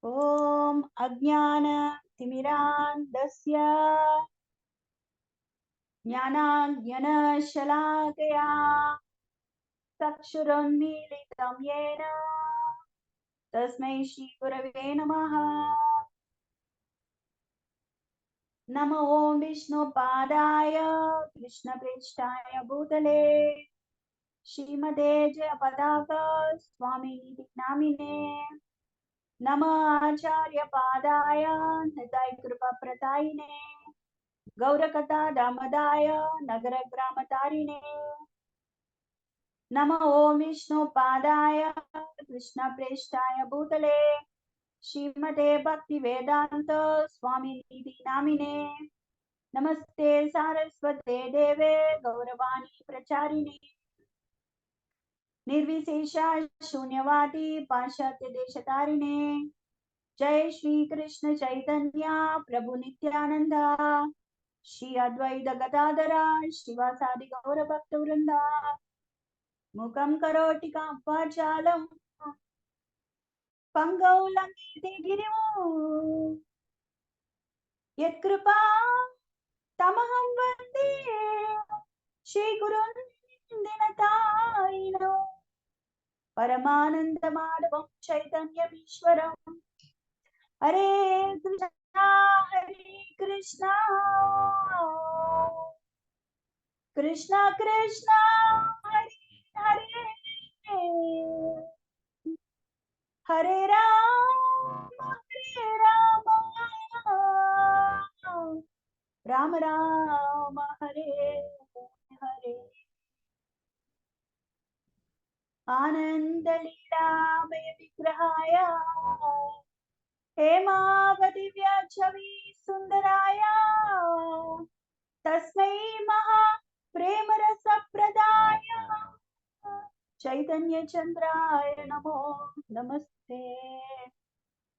ओम अज्ञान तिमिरान्धस्य ज्ञानाञ्जनशलाकया चक्षुरुन्मीलितं येन तस्मै श्रीगुरवे नमः। नमो ओम विष्णुपादाय कृष्णप्रेष्ठाय भूतले श्रीमते जयपताका स्वामिनिति नामिने। नमः आचार्यपादाय नितायकृपाप्रदायिने गौरकथा दामदाय नगरग्रामतारिणे। नमः ओम विष्णुपादाय कृष्णप्रेष्ठाय भूतले श्रीमते भक्तिवेदान्त स्वामिनिति नामिने। नमस्ते सारस्वते देवे गौरवाणी प्रचारिणे निर्विशेषा शून्यवादी पाश्चात्य देशतारिणे। जय श्री कृष्ण चैतन्य प्रभु नित्यानंद श्री अद्वैत गदाधरा श्रीवासादि गौर भक्त वृंदा। मुखं करोति वाचालं पंगौ लंघयते गिरिं यत्कृपा तमहं वन्दे श्रीगुरुं दीनतारिणो परमानन्दमाधवं चैतन्यमीश्वरं। हरे कृष्णा कृष्णा कृष्णा हरे हरे हरे राम राम राम हरे हरे। आनंद लीलामय विग्रहाय हेमावति व्याच्छवि सुंदराय तस्मै महा प्रेम रस प्रदाय चैतन्य चंद्राय नमो नमस्ते।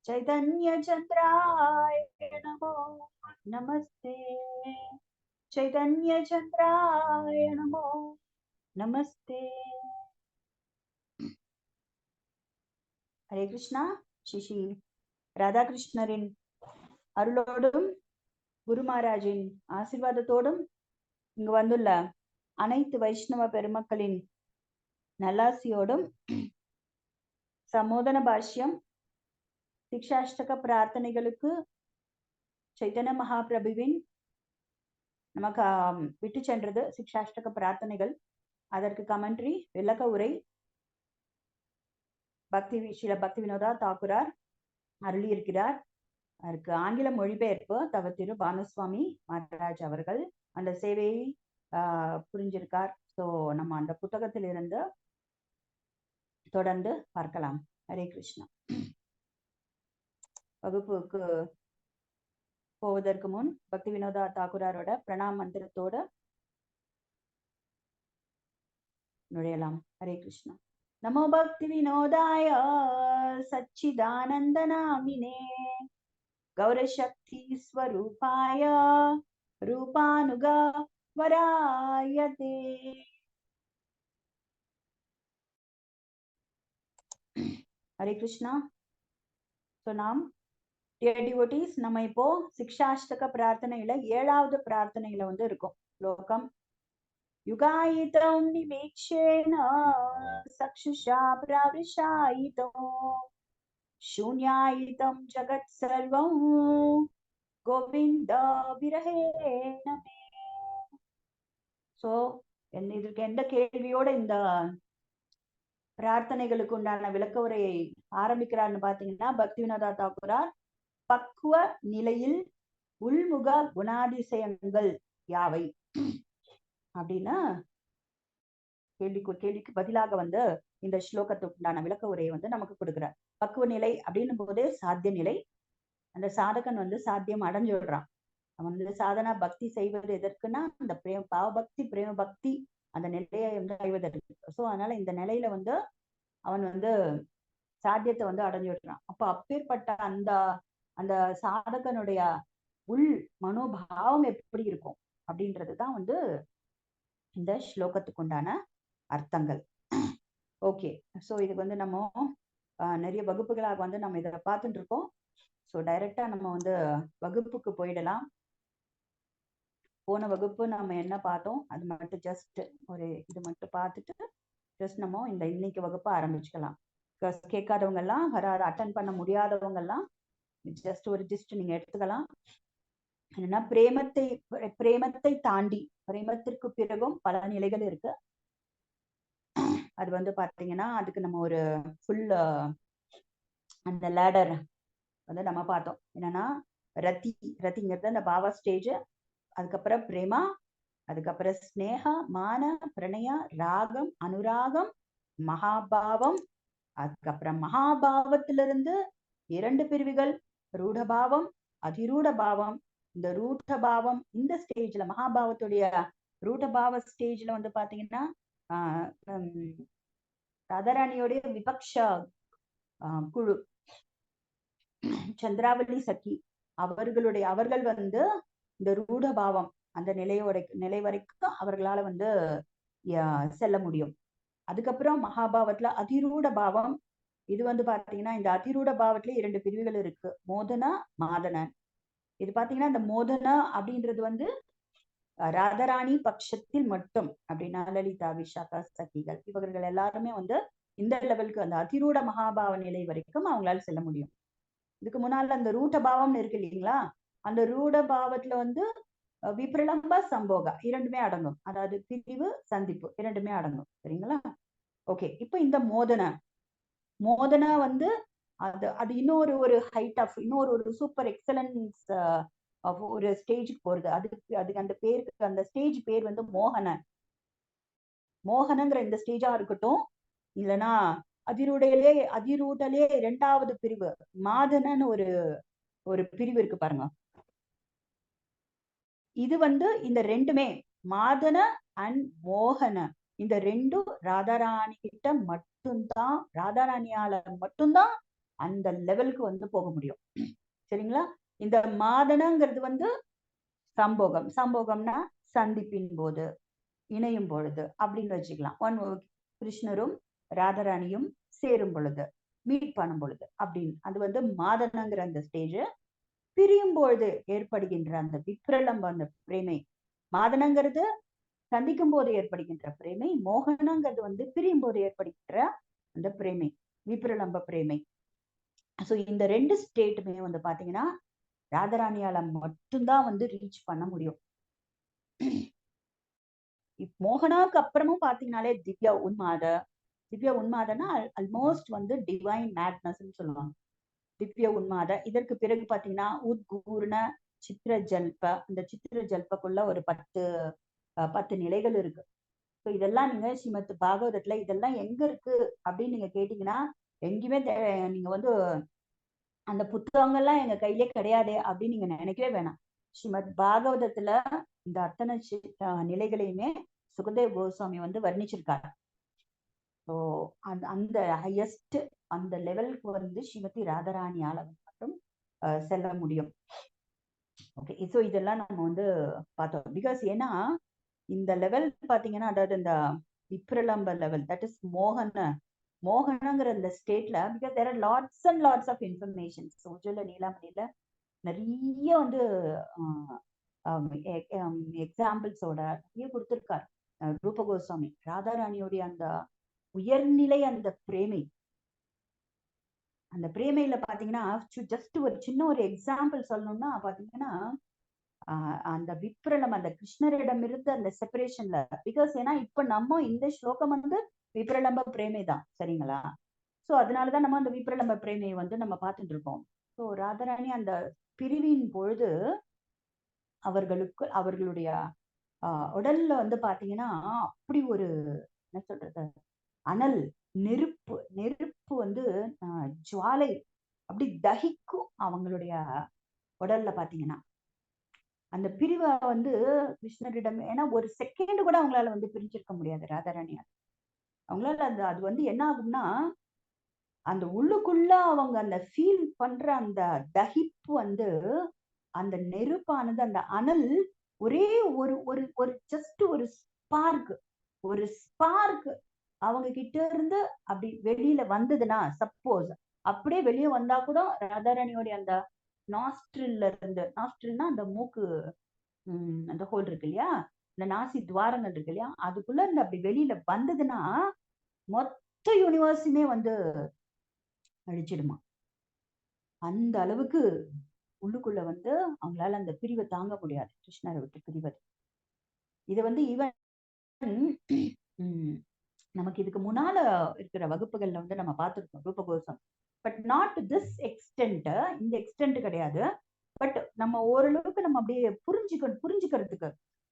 चैतन्य चंद्राय नमो नमस्ते। चैतन्य चंद्राय नमो नमस्ते। हरे कृष्णा। श्री ராதாகிருஷ்ணரின் அருளோடும் குரு மகாராஜின் ஆசீர்வாதத்தோடும் இங்கு வந்துள்ள அனைத்து வைஷ்ணவ பெருமக்களின் நல்லாசியோடும் சமோதன பாஷ்யம் சிக்ஷாஷ்டக பிரார்த்தனைகளுக்கு சைத்தன்ய மகாபிரபுவின் நமக்கு விட்டு சென்றது சிக்ஷாஷ்டக பிரார்த்தனைகள், அதற்கு கமெண்ட்ரி விளக்க உரை ஸ்ரீல பக்தி வினோதா தாக்குரார் அருளி இருக்கிறார். அதற்கு ஆங்கில மொழிபெயர்ப்பு தவ திரு பானுசுவாமி மகாராஜ் அவர்கள் அந்த சேவையை புரிஞ்சிருக்கார். ஸோ நம்ம அந்த புத்தகத்தில் இருந்து தொடர்ந்து பார்க்கலாம். ஹரே கிருஷ்ணா. வகுப்புக்கு போவதற்கு முன் பக்தி வினோதா தாக்குராரோட பிரணாம் மந்திரத்தோட நுழையலாம். ஹரே கிருஷ்ணா. நமோ பக்தி வினோதாய சச்சிதானந்த நாமினே கௌரசக்தி ஸ்வரூபாய ரூபானுக வராயதே. ஹரே கிருஷ்ணா. ஸோ நாம் டிவோட்டீஸ் நம்ம இப்போ சிக்ஷாஷ்டக பிரார்த்தனையில 7வது பிரார்த்தனையில வந்து இருக்கும். ஸ்லோகம் யுகாயிதம் நிமேக்ஷேன சக்ஷுஷா பிரவிஷாயிதோ சூன்யாயிதம் ஜகத் சர்வம் கோவிந்த விரஹேனமே. சோ இதற்கு எந்த கேள்வியோட இந்த பிரார்த்தனைகளுக்கு உண்டான விளக்க உரையை ஆரம்பிக்கிறார்னு பாத்தீங்கன்னா, பக்தி வினோதா தாக்குரார் பக்குவ நிலையில் உள்முக குணாதிசயங்கள் யாவை அப்படின்னா கேள்விக்கு பதிலாக வந்து இந்த ஸ்லோகத்துக்கு உண்டான விளக்க உரையை வந்து நமக்கு கொடுக்கிறார். பக்குவ நிலை அப்படின்னும் போதே சாத்திய நிலை. அந்த சாதகன் வந்து சாத்தியம் அடைஞ்சுடுறான். அவன் வந்து சாதனா பக்தி செய்வது எதற்குன்னா அந்த பாவபக்தி பிரேம பக்தி அந்த நிலையை வந்து அடைவதற்கு. ஸோ அதனால இந்த நிலையில வந்து அவன் வந்து சாத்தியத்தை வந்து அடைஞ்சுடுறான். அப்போ அப்பேற்பட்ட அந்த அந்த சாதகனுடைய உள் மனோபாவம் எப்படி இருக்கும் அப்படின்றதுதான் வந்து இந்த ஸ்லோகத்துக்கு உண்டான அர்த்தங்கள். ஓகே. ஸோ இதுக்கு வந்து நம்ம நிறைய வகுப்புகளாக வந்து நம்ம இதை பார்த்துட்டு இருக்கோம். ஸோ டைரக்டா நம்ம வந்து வகுப்புக்கு போயிடலாம். போன வகுப்பு நம்ம என்ன பார்த்தோம் அது மட்டும் ஜஸ்ட் ஒரு இது மட்டும் பார்த்துட்டு ஜஸ்ட் நம்ம இந்த இன்னைக்கு வகுப்பை ஆரம்பிச்சுக்கலாம். கேட்காதவங்க எல்லாம் அட்டன் பண்ண முடியாதவங்க எல்லாம் ஜஸ்ட் ஒரு ஜிஸ்ட் நீங்க எடுத்துக்கலாம். என்னன்னா பிரேமத்தை தாண்டி பிரேமத்திற்கு பிறகும் பல நிலைகள் இருக்கு. அது வந்து பாத்தீங்கன்னா அதுக்கு நம்ம ஒரு ஃபுல் அந்த லேடர் வந்து நம்ம பார்த்தோம். என்னன்னா ரத்திங்கிறது அந்த பாவா ஸ்டேஜ், அதுக்கப்புறம் பிரேமா, அதுக்கப்புறம் ஸ்னேகா, மான, பிரணயா, ராகம், அனுராகம், மகாபாவம், அதுக்கப்புறம் மகாபாவத்திலிருந்து 2 பிரிவுகள், ரூடபாவம், அதிரூட பாவம். இந்த ரூடபாவம் இந்த ஸ்டேஜ்ல மகாபாவத்துடைய ரூடபாவ ஸ்டேஜ்ல வந்து பாத்தீங்கன்னா ராதாராணியோடைய விபக்ஷ குழு சந்திராவளி சகி அவர்கள் வந்து இந்த ரூடபாவம் அந்த நிலை வரைக்கும் அவர்களால வந்து செல்ல முடியும். அதுக்கப்புறம் மகாபாவத்துல அதிரூட பாவம். இது வந்து பாத்தீங்கன்னா இந்த அதிரூட பாவத்துல 2 பிரிவுகள் இருக்கு, மோதனா, மாதனன். இது பாத்தீங்கன்னா இந்த மோதனா அப்படின்றது வந்து ராதாராணி பட்சத்தில் மட்டும். அப்படின்னா லலிதா, விஷாகா, சகிகள் இவர்கள் எல்லாருமே வந்து இந்த லெவலுக்கு அந்த அதிரூட மகாபாவ நிலை வரைக்கும் அவங்களால செல்ல முடியும். இதுக்கு முன்னால அந்த ரூட பாவம்னு இருக்கு இல்லைங்களா, அந்த ரூட பாவத்துல வந்து விப்ரலம்ப சம்போகா 2மே அடங்கும். அதாவது பிரிவு சந்திப்பு 2மே அடங்கும். சரிங்களா? ஓகே. இப்ப இந்த மோதனா வந்து அது இன்னொரு ஒரு ஹைட் ஆஃப் இன்னொரு சூப்பர் எக்ஸலன்ஸ் ஒரு ஸ்டேஜுக்கு போறது. அதுக்கு அந்த பேருக்கு அந்த ஸ்டேஜ் பேர் வந்து மோகனங்கிற இந்த ஸ்டேஜா இருக்கட்டும், இல்லைன்னா அதிரூடலே 2வது பிரிவு மாதனன்னு ஒரு பிரிவு இருக்கு பாருங்க. இது வந்து இந்த 2மே மாதன அண்ட் மோகன இந்த 2ம் ராதாராணி கிட்ட மட்டும்தான், ராதாராணியால மட்டும்தான் அந்த லெவலுக்கு வந்து போக முடியும். சரிங்களா? இந்த மாதனங்கிறது வந்து சம்போகம்னா சந்திப்பின் போது, இணையும் பொழுது அப்படின்னு வச்சுக்கலாம். கிருஷ்ணரும் ராதாராணியும் சேரும் பொழுது, மீட் பண்ணும் பொழுது அப்படின்னு அது வந்து மாதனங்கிற அந்த ஸ்டேஜ். பிரியும் பொழுது ஏற்படுகின்ற அந்த விப்ரலம்ப அந்த பிரேமை, மாதனங்கிறது சந்திக்கும் போது ஏற்படுகின்ற பிரேமை, மோகனங்கிறது வந்து பிரியும் போது ஏற்படுகின்ற அந்த பிரேமை, விப்ரலம்ப பிரேமை. ஸோ இந்த 2 ஸ்டேட்டுமே வந்து பாத்தீங்கன்னா ராதாராணியால மட்டும்தான் வந்து ரீச் பண்ண முடியும். மோகனாக்கு அப்புறமும் பாத்தீங்கன்னாலே திவ்யா உன்மாதனா ஆல்மோஸ்ட் வந்து டிவைன் மேட்னஸ் சொல்லுவாங்க. திவ்ய உன்மாத. இதற்கு பிறகு பாத்தீங்கன்னா உத்கூர்ண சித்திர ஜல்ப. இந்த சித்திர ஜல்பக்குள்ள ஒரு 10 நிலைகள் இருக்கு. ஸோ இதெல்லாம் நீங்க ஸ்ரீமத் பாகவதத்துல இதெல்லாம் எங்க இருக்கு அப்படின்னு நீங்க கேட்டீங்கன்னா எங்கேயுமே நீங்க வந்து அந்த புத்தகங்கள்லாம் எங்க கையிலே கிடையாது அப்படின்னு நீங்க நினைக்கவே வேணாம். ஸ்ரீமத் பாகவதத்துல இந்த அத்தனை நிலைகளையுமே சுகதேவ் கோஸ்வாமி வந்து வர்ணிச்சிருக்காரு. ஸோ அந்த ஹையஸ்ட் அந்த லெவலுக்கு வந்து ஸ்ரீமதி ராதாராணியால மட்டும் செல்ல முடியும். ஓகே. ஸோ இதெல்லாம் நம்ம வந்து பார்த்தோம். பிகாஸ் ஏன்னா இந்த லெவல் பாத்தீங்கன்னா அதாவது இந்த விப்ரலம்ப லெவல், தட் இஸ் மோகனங்கிற இந்த ஸ்டேட்ல because there are lots and lots of information. Ujjwala நீலாமணியில நிறைய வந்து எக்ஸாம்பிள்ஸோட நிறைய கொடுத்திருக்காரு ரூப கோஸ்வாமி. ராதாராணியோடைய அந்த உயர்நிலை அந்த பிரேமையில பாத்தீங்கன்னா ஜஸ்ட் ஒரு சின்ன ஒரு எக்ஸாம்பிள் சொல்லணும்னா பாத்தீங்கன்னா அந்த விப்ரலம் அந்த கிருஷ்ணரிடம் இருந்து அந்த செப்பரேஷன்ல, பிகாஸ் ஏன்னா இப்ப நம்ம இந்த ஸ்லோகம் வந்து விப்ரலம்ப பிரேமை தான். சரிங்களா? சோ அதனாலதான் நம்ம அந்த விப்ரலம்ப பிரேமையை வந்து நம்ம பார்த்துட்டு இருக்கோம். ஸோ ராதாராணி அந்த பிரிவின் பொழுது அவர்களுடைய உடல்ல வந்து பாத்தீங்கன்னா அப்படி ஒரு என்ன சொல்றது அனல் நெருப்பு வந்து ஜுவாலை அப்படி தகிக்கும் அவங்களுடைய உடல்ல பாத்தீங்கன்னா. அந்த பிரிவை வந்து கிருஷ்ணரிடம் ஏன்னா ஒரு செகண்ட் கூட அவங்களால வந்து பிரிஞ்சிருக்க முடியாது ராதாராணியால். அவங்களால அது வந்து என்ன ஆகும்னா அந்த உள்ளுக்குள்ள அவங்க அந்த ஃபீல் பண்ற அந்த தகிப்பு வந்து அந்த நெருப்பானது அந்த அனல் ஒரே ஒரு ஒரு ஒரு ஜஸ்ட் ஒரு ஸ்பார்க் அவங்க கிட்ட இருந்து அப்படி வெளியில வந்ததுன்னா, சப்போஸ் அப்படியே வெளியே வந்தா கூட ராதாராணியோடைய அந்த நாஸ்ட்ரில்ல இருந்து, நாஸ்ட்ரில்னா அந்த மூக்கு அந்த ஹோல் இருக்கு இல்லையா, இந்த நாசி துவாரங்கள் இருக்கு இல்லையா, அதுக்குள்ள இருந்து அப்படி வெளியில வந்ததுன்னா மொத்த யூனிவர்ஸுமே வந்து அழிச்சிடுமா. அந்த அளவுக்கு உள்ளுக்குள்ள வந்து அவங்களால அந்த பிரிவை தாங்க முடியாது, கிருஷ்ணரை விட்டு பிரிவது. இது வந்து ஈவன் நமக்கு இதுக்கு முன்னால இருக்கிற வகுப்புகள்ல வந்து நம்ம பார்த்திருக்கோம் Rupa Goswami. But not this extent, இந்த எக்ஸ்டென்ட் கிடையாது. பட் நம்ம ஓரளவுக்கு நம்ம அப்படியே புரிஞ்சுக்கிறதுக்கு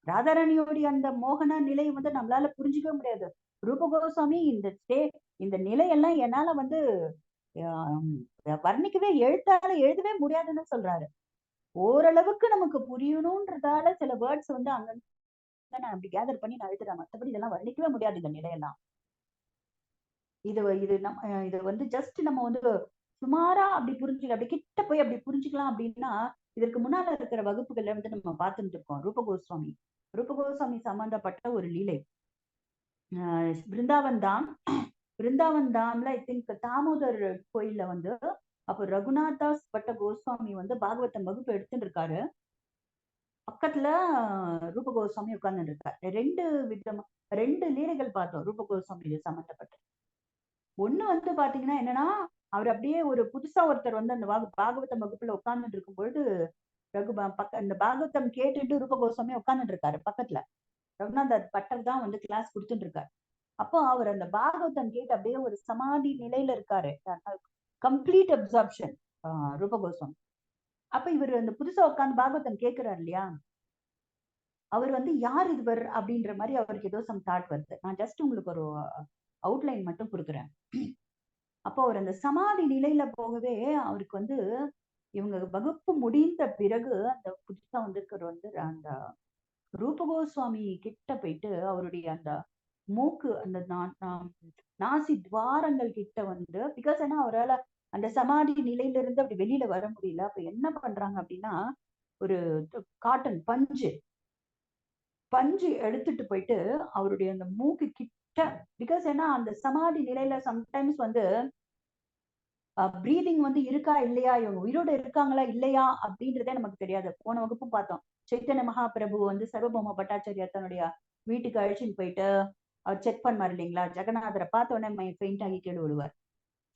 ராதாராணியோடைய அந்த மோகன நிலை வந்து நம்மளால புரிஞ்சுக்கவே முடியாது. ரூப கோஸ்வாமி இந்த நிலையெல்லாம் என்னால வந்து வர்ணிக்கவே எழுதவே முடியாதுன்னு சொல்றாரு. ஓரளவுக்கு நமக்கு புரியணும்ன்றதால சில வேர்ட்ஸ் வந்து அங்க நான் அப்படி கேதர் பண்ணி நான் எழுதுறேன். மற்றபடி இதெல்லாம் வர்ணிக்கவே முடியாது இந்த நிலையெல்லாம். இது வந்து ஜஸ்ட் நம்ம வந்து சுமாரா அப்படி புரிஞ்சுக்கலாம், அப்படி கிட்ட போய் அப்படி புரிஞ்சுக்கலாம் அப்படின்னா, இதற்கு முன்னால இருக்கிற வகுப்புகள்ல வந்து நம்ம பார்த்துட்டு இருக்கோம் ரூப கோஸ்வாமி சம்பந்தப்பட்ட ஒரு லீலை. பிருந்தாவன் தாம்ல ஐ திங்க் தாமோதர் கோயில்ல வந்து அப்போ ரகுநாதாஸ் பட்ட கோஸ்வாமி வந்து பாகவதம் வகுப்பு எடுத்துட்டு இருக்காரு. பக்கத்துல ரூப கோஸ்வாமி உட்கார்ந்துட்டு இருக்காரு. ரெண்டு லீலைகள் பார்த்தோம் ரூப கோஸ்வாமி சம்பந்தப்பட்ட. ஒண்ணு வந்து பாத்தீங்கன்னா என்னன்னா, அவர் அப்படியே ஒரு புதுசா ஒருத்தர் வந்து அந்த பாகவதம் வகுப்புல உட்கார்ந்துட்டு இருக்கும் பொழுது இந்த பாகவதம் கேட்டுட்டு ரூப கோஸ்வாமி உட்கார்ந்துட்டு இருக்காரு பக்கத்துல. ரகுநாதர் பட்டர் தான் வந்து கிளாஸ் கொடுத்துட்டு இருக்காரு. அப்போ அவர் அந்த பாகவதம் கேட்டு அப்படியே ஒரு சமாதி நிலையில இருக்காரு, கம்ப்ளீட் அப்சார்ப்ஷன் ரூப கோஸ்வாமி. அப்ப இவர் அந்த புதுசா உட்கார்ந்து பாகவதம் கேட்கிறாரு இல்லையா, அவர் வந்து யார் இதுவர் அப்படின்ற மாதிரி அவருக்கு ஏதோ சம் தாட் வருது. நான் ஜஸ்ட் உங்களுக்கு ஒரு அவுட்லைன் மட்டும் கொடுக்குறேன். அப்போ அவர் அந்த சமாதி நிலையில போகவே அவருக்கு வந்து இவங்க வகுப்பு முடிந்த பிறகு அந்த புதுசா வந்திருக்கிற வந்து அந்த ரூப கோஸ்வாமி கிட்ட போயிட்டு அவருடைய அந்த மூக்கு அந்த நாசி துவாரங்கள் கிட்ட வந்து, பிகாஸ் ஏன்னா அவரால் அந்த சமாதி நிலையில இருந்து அப்படி வெளியில வர முடியல. அப்ப என்ன பண்றாங்க அப்படின்னா, ஒரு காட்டன் பஞ்சு எடுத்துட்டு போயிட்டு அவருடைய அந்த மூக்கு கிட்ட, பிகாஸ் ஏன்னா அந்த சமாதி நிலையில சம்டைம்ஸ் வந்து பிரீதிங் வந்து இருக்கா இல்லையா, இவங்க உயிரோடு இருக்காங்களா இல்லையா அப்படின்றதே நமக்கு தெரியாது. போன வகுப்பும் பார்த்தோம், சைத்தன்ய மகாபிரபு வந்து சர்வபௌம பட்டாச்சாரியா தன்னுடைய வீட்டுக்கு அழைச்சின்னு போயிட்டு அவர் செக் பண்ணுவார் இல்லைங்களா, ஜெகநாதரை பார்த்த உடனே பெயிண்ட் ஆகி கீழே விடுவார்.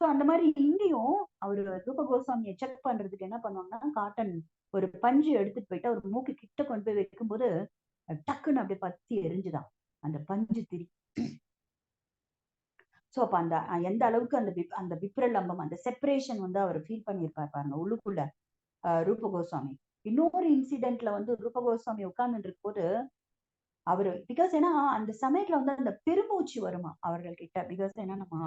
ஸோ அந்த மாதிரி இங்கேயும் அவர் ரூப கோஸ்வாமியை செக் பண்றதுக்கு என்ன பண்ணுவாங்கன்னா, காட்டன் ஒரு பஞ்சு எடுத்துட்டு போயிட்டு அவர் மூக்கு கிட்ட கொண்டு போய் வைக்கும்போது டக்குன்னு அப்படியே பத்தி எரிஞ்சுதான் அந்த பஞ்சு திரி. ஸோ அப்ப அந்த எந்த அளவுக்கு அந்த விப்ரலம்பம், அந்த செப்பரேஷன் வந்து அவர் ஃபீல் பண்ணியிருப்பார் பாருங்க உள்ளுக்குள்ள ரூப கோஸ்வாமி. இன்னொரு இன்சிடென்ட்ல வந்து ரூப கோஸ்வாமி உட்கார்ந்துட்டு இருக்கும் போது அவரு, பிகாஸ் ஏன்னா அந்த சமயத்துல வந்து அந்த பெருமூச்சு வருமா அவர்கள் கிட்ட, பிகாஸ் ஏன்னா நம்ம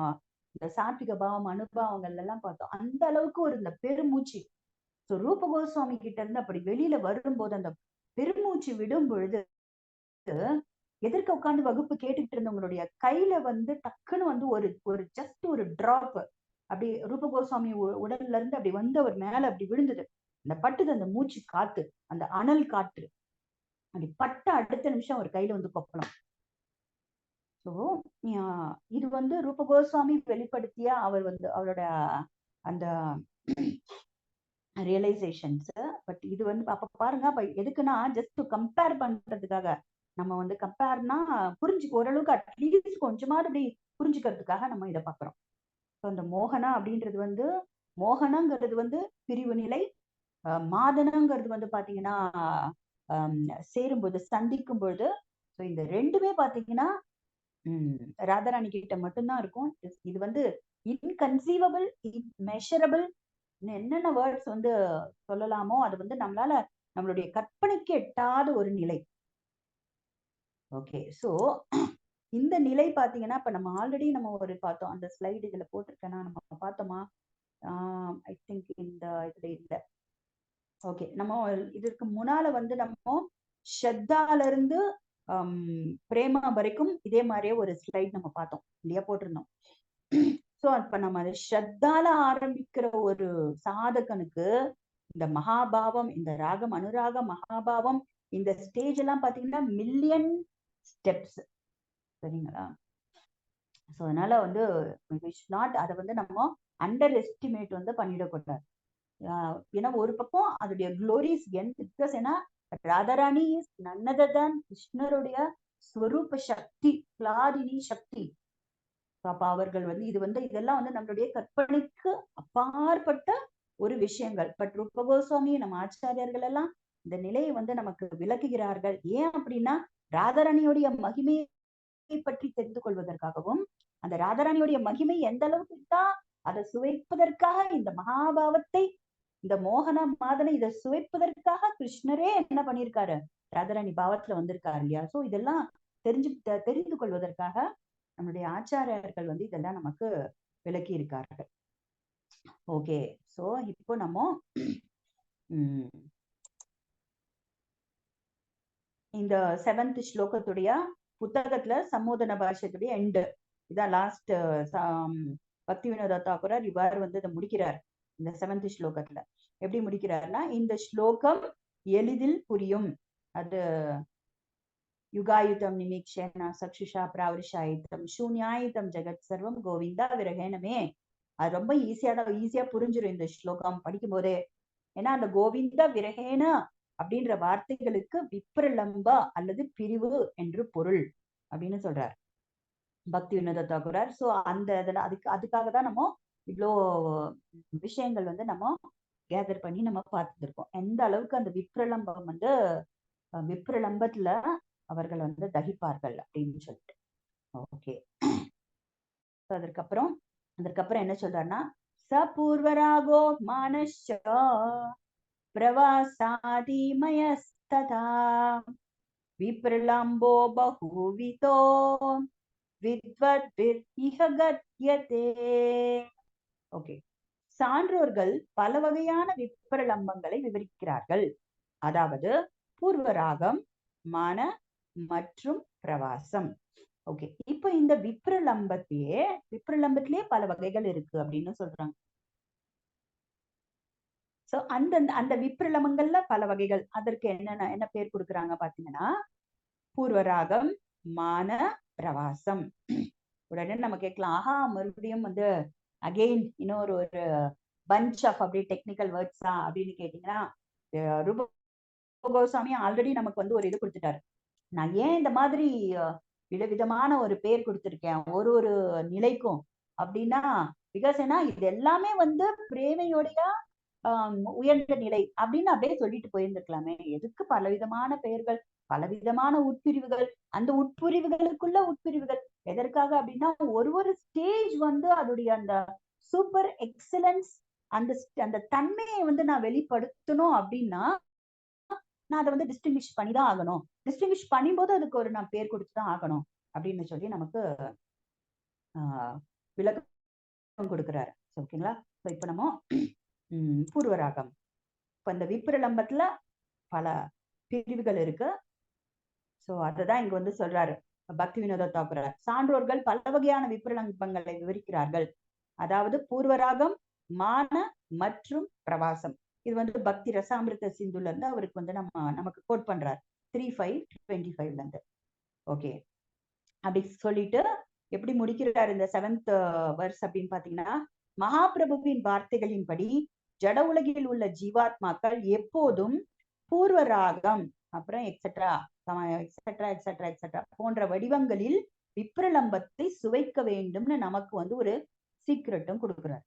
இந்த சாத்விக பாவம் அனுபவங்கள் எல்லாம் பார்த்தோம், அந்த அளவுக்கு ஒரு இந்த பெருமூச்சு. ஸோ ரூப கோஸ்வாமி கிட்ட இருந்து அப்படி வெளியில வரும்போது அந்த பெருமூச்சு விடும் பொழுது எதிர்க்க உட்காந்து வகுப்பு கேட்டுக்கிட்டு இருந்தவங்களுடைய கையில வந்து டக்குன்னு வந்து ஒரு ஜஸ்ட் ஒரு டிராப் அப்படி ரூப கோஸ்வாமி உடல்ல இருந்து அப்படி வந்து அவர் மேல அப்படி விழுந்தது. அந்த பட்டுது அந்த மூச்சு காத்து, அந்த அனல் காற்று அப்படி பட்ட அடுத்த நிமிஷம் அவர் கையில வந்து கொப்பளம். ஸோ இது வந்து ரூப கோஸ்வாமி வெளிப்படுத்திய அவர் வந்து அவரோட அந்த ரியலைசேஷன்ஸ். பட் இது வந்து அப்ப பாருங்க, அப்ப எதுக்குன்னா ஜஸ்ட் கம்பேர் பண்றதுக்காக, நம்ம வந்து கம்பேர்னா ஓரளவுக்கு அட்லீஸ்ட் கொஞ்சமாவது அப்படி புரிஞ்சுக்கிறதுக்காக நம்ம இதை பாக்குறோம். அந்த மோகனா அப்படின்றது வந்து, மோகனங்கிறது வந்து பிரிவு நிலை, மாதனங்கிறது வந்து பாத்தீங்கன்னா சேரும்போது சந்திக்கும் பொழுது. ஸோ இந்த ரெண்டுமே பாத்தீங்கன்னா ராதாராணி கிட்ட மட்டும்தான் இருக்கும். இது வந்து இன்கன்சீவபிள், இன்மெஷரபிள், என்னென்ன வேர்ட்ஸ் வந்து சொல்லலாமோ அது வந்து நம்மளுடைய கற்பனைக்கு எட்டாத ஒரு நிலை. ஓகே, சோ இந்த நிலை பாத்தீங்கன்னா இப்ப நம்ம ஆல்ரெடி நம்ம ஒரு பார்த்தோம், அந்த ஸ்லைடு இதுல போட்டிருக்கேன்னா நம்ம பார்த்தோமா, ஐ திங்க் இந்த இதுல இல்ல. ஓகே, நம்ம இதற்கு முன்னால வந்து நம்ம ஸ்ரத்தால இருந்து பிரேமா வரைக்கும் இதே மாதிரியே ஒரு ஸ்லைட் நம்ம பார்த்தோம் இல்லையா, போட்டிருந்தோம். சோ இப்ப நம்ம ஸ்ரத்தால ஆரம்பிக்கிற ஒரு சாதகனுக்கு இந்த மகாபாவம், இந்த ராகம் அனுராக மகாபாவம், இந்த ஸ்டேஜ் எல்லாம் பாத்தீங்கன்னா மில்லியன் ஸ்டெப்ஸ், சரிங்களா? ஸோ அதனால வந்து நாட் அதை வந்து நம்ம அண்டர் எஸ்டிமேட் வந்து பண்ணிடக்கூடாது. ஏன்னா ஒரு பக்கம் அதோடைய க்ளோரிஸ் பிகாஸ் ஏன்னா Radharani is none other than கிருஷ்ணருடைய ஸ்வரூப சக்தி, பிளாதினி சக்தி. அப்ப அவர்கள் வந்து இது வந்து இதெல்லாம் வந்து நம்மளுடைய கற்பனைக்கு அப்பாற்பட்ட ஒரு விஷயங்கள். பட் ரூப கோஸ்வாமி நம்ம ஆச்சாரியர்கள் எல்லாம் இந்த நிலையை வந்து நமக்கு விளக்குகிறார்கள். ஏன் அப்படின்னா ராதாராணியுடைய மகிமையை பற்றி தெரிந்து கொள்வதற்காகவும், அந்த ராதாராணியுடைய மகிமை எந்த அளவுக்கு இருக்கா அதை சுவைப்பதற்காக இந்த மகாபாவத்தை, இந்த மோகன மாதனை இதை சுவைப்பதற்காக கிருஷ்ணரே என்ன பண்ணியிருக்காரு, ராதாராணி பாவத்துல வந்திருக்காரு இல்லையா. சோ இதெல்லாம் தெரிந்து கொள்வதற்காக நம்முடைய ஆச்சாரியர்கள் வந்து இதெல்லாம் நமக்கு விளக்கி இருக்கார்கள். ஓகே, சோ இப்போ நம்ம இந்த 7th ஸ்லோகத்துடைய புத்தகத்துல சம்மோதன பாஷ்யத்துடைய எண்டு இதான் லாஸ்ட். பக்தி வினோத தாக்கூரர் இவ்வாறு வந்து இதை முடிக்கிறார். இந்த 7th ஸ்லோகத்துல எப்படி முடிக்கிறார்னா, இந்த ஸ்லோகம் எளிதில் புரியும். அது யுகாயுதம் நிமீக்ஷேன சக்ஷுஷா பிராவரிஷாயுதம் சூன்யாயுதம் ஜெகத் சர்வம் கோவிந்தா விரகேனமே. அது ரொம்ப ஈஸியா புரிஞ்சிடும் இந்த ஸ்லோகம் படிக்கும் போதே. ஏன்னா அந்த கோவிந்த விரகேன அப்படின்ற வார்த்தைகளுக்கு விப்ரலம்ப அல்லது பிரிவு என்று பொருள் அப்படின்னு சொல்றார் பக்தி வினோத தாக்கூரர். சோ அந்த இதுல அதுக்காக தான் நம்ம இவ்வளோ விஷயங்கள் வந்து நம்ம கேதர் பண்ணி நம்ம பார்த்துட்டு இருக்கோம். எந்த அளவுக்கு அந்த விப்ரலம்பம் வந்து விப்ரலம்பத்துல அவர்கள் வந்து தகிப்பார்கள் அப்படின்னு சொல்லிட்டு. ஓகே, அதற்கப்புறம் என்ன சொல்றாருன்னா, சபூர்வராகோ மானஷ்ச பிரவாசாதிமயஸ்ததா விப்ரலம்போ பகுவிதோ வித்வத்பிர் இஹ கத்யதே. ஓகே, சான்றோர்கள் பல வகையான விப்ரலம்பங்களை விவரிக்கிறார்கள். அதாவது பூர்வராகம், மான மற்றும் பிரவாசம். ஓகே, இப்ப இந்த விப்ரலம்பத்திலேயே பல வகைகள் இருக்கு அப்படின்னு சொல்றாங்க. சோ அந்த விப்ரலம்பங்கள்ல பல வகைகள். அதற்கு என்ன பேர் கொடுக்குறாங்க பாத்தீங்கன்னா, பூர்வராகம், மான, பிரவாசம். உடனே நம்ம கேட்கலாம், ஆஹா மறுபடியும் வந்து அகெயின் இன்னொரு ஒரு பஞ்ச் ஆஃப் அப்படி டெக்னிக்கல் வேர்ட்ஸா அப்படின்னு கேட்டீங்கன்னா, ரூப கோஸ்வாமி ஆல்ரெடி நமக்கு வந்து ஒரு இது கொடுத்துட்டாரு. நான் ஏன் இந்த மாதிரி விதவிதமான ஒரு பேர் கொடுத்திருக்கேன் ஒரு ஒரு நிலைக்கும் அப்படின்னா, பிகாஸ் ஏன்னா இது எல்லாமே வந்து பிரேமையோடைய உயர்ந்த நிலை அப்படின்னு அப்படியே சொல்லிட்டு போயிருந்திருக்கலாமே. எதுக்கு பலவிதமான பெயர்கள், பலவிதமான உட்பிரிவுகள், அந்த உட்பிரிவுகளுக்குள்ள உட்பிரிவுகள் எதற்காக அப்படின்னா, ஒரு ஸ்டேஜ் வந்து அதோடைய அந்த சூப்பர் எக்ஸலன்ஸ், அந்த தன்மையை வந்து நான் வெளிப்படுத்தணும் அப்படின்னா நான் அதை வந்து டிஸ்டிங்விஷ் பண்ணிதான் ஆகணும். டிஸ்டிங்விஷ் பண்ணும்போது அதுக்கு ஒரு நான் பேர் கொடுத்துதான் ஆகணும் அப்படின்னு சொல்லி நமக்கு விளக்கம் கொடுக்கிறாரு. ஓகேங்களா. இப்ப நம்ம பூர்வராகம், இப்ப இந்த விப்ரலம்பத்துல பல பிரிவுகள் இருக்கு. சோ அததான் இங்க வந்து சொல்றாரு பக்தி வினோத தாக்கூரர். சான்றோர்கள் பல வகையான விப்ரலம்பங்களை விவரிக்கிறார்கள். அதாவது பூர்வராகம், மான மற்றும் பிரவாசம். இது வந்து பக்தி ரசாமிருத சிந்துல இருந்து அவருக்கு வந்து நமக்கு கோட் பண்றாரு 3:5-25 இருந்து. ஓகே, அப்படி சொல்லிட்டு எப்படி முடிக்கிறார் இந்த 7th verse அப்படின்னு பாத்தீங்கன்னா, மகாபிரபுவின் வார்த்தைகளின்படி ஜட உலகில் உள்ள ஜீவாத்மாக்கள் எப்போதும் பூர்வராகம் அப்புறம் எக்ஸெட்ரா போன்ற வடிவங்களில் விப்ரலம்பத்தை சுவைக்க வேண்டும்னு நமக்கு வந்து ஒரு சீக்ரெட்டும் கொடுக்கிறார்.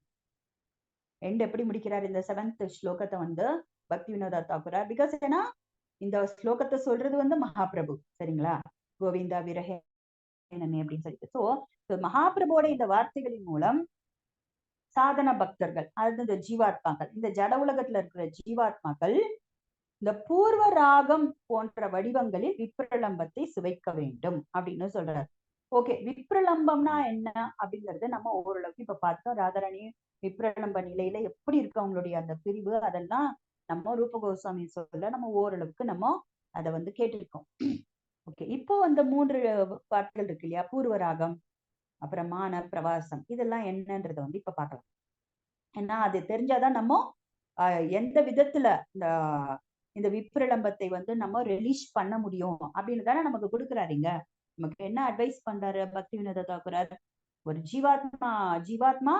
எப்படி முடிக்கிறார் இந்த 7th ஸ்லோகத்தை வந்து பக்தி வினோத தாக்கூரர். பிகாஸ் ஏன்னா இந்த ஸ்லோகத்தை சொல்றது வந்து மகாபிரபு, சரிங்களா, கோவிந்தா விரகே அப்படின்னு சொல்லிட்டு. சோ மகாபிரபுவோட இந்த வார்த்தைகளின் மூலம் சாதன பக்தர்கள், அதாவது இந்த ஜீவாத்மாக்கள், இந்த ஜட உலகத்துல இருக்கிற ஜீவாத்மாக்கள் இந்த பூர்வ ராகம் போன்ற வடிவங்களில் விப்ரலம்பத்தை சுவைக்க வேண்டும் அப்படின்னு சொல்றாரு. ஓகே, விப்ரலம்பம்னா என்ன அப்படிங்கறத நம்ம ஓரளவுக்கு இப்ப பார்த்தோம். ராதாராணி விப்ரலம்ப நிலையில எப்படி இருக்கு அவங்களுடைய அந்த பிரிவு, அதெல்லாம் நம்ம ரூப கோஸ்வாமி சொல்ல நம்ம ஓரளவுக்கு நம்ம அதை வந்து கேட்டிருக்கோம். ஓகே, இப்போ அந்த 3 பாட்டுகள் இருக்கு இல்லையா, பூர்வராகம், அப்புறம் மான, பிரவாசம், இதெல்லாம் என்னன்றத வந்து இப்ப பார்க்கலாம். ஏன்னா அது தெரிஞ்சாதான் நம்ம எந்த விதத்துல இந்த விப்ரலம்பத்தை வந்து நம்ம ரிலீஸ் பண்ண முடியும் அப்படின்னு தானே நமக்கு கொடுக்குறாருங்க. நமக்கு என்ன அட்வைஸ் பண்றாரு பக்தி வினோத தாக்கூரர், ஒரு ஜீவாத்மா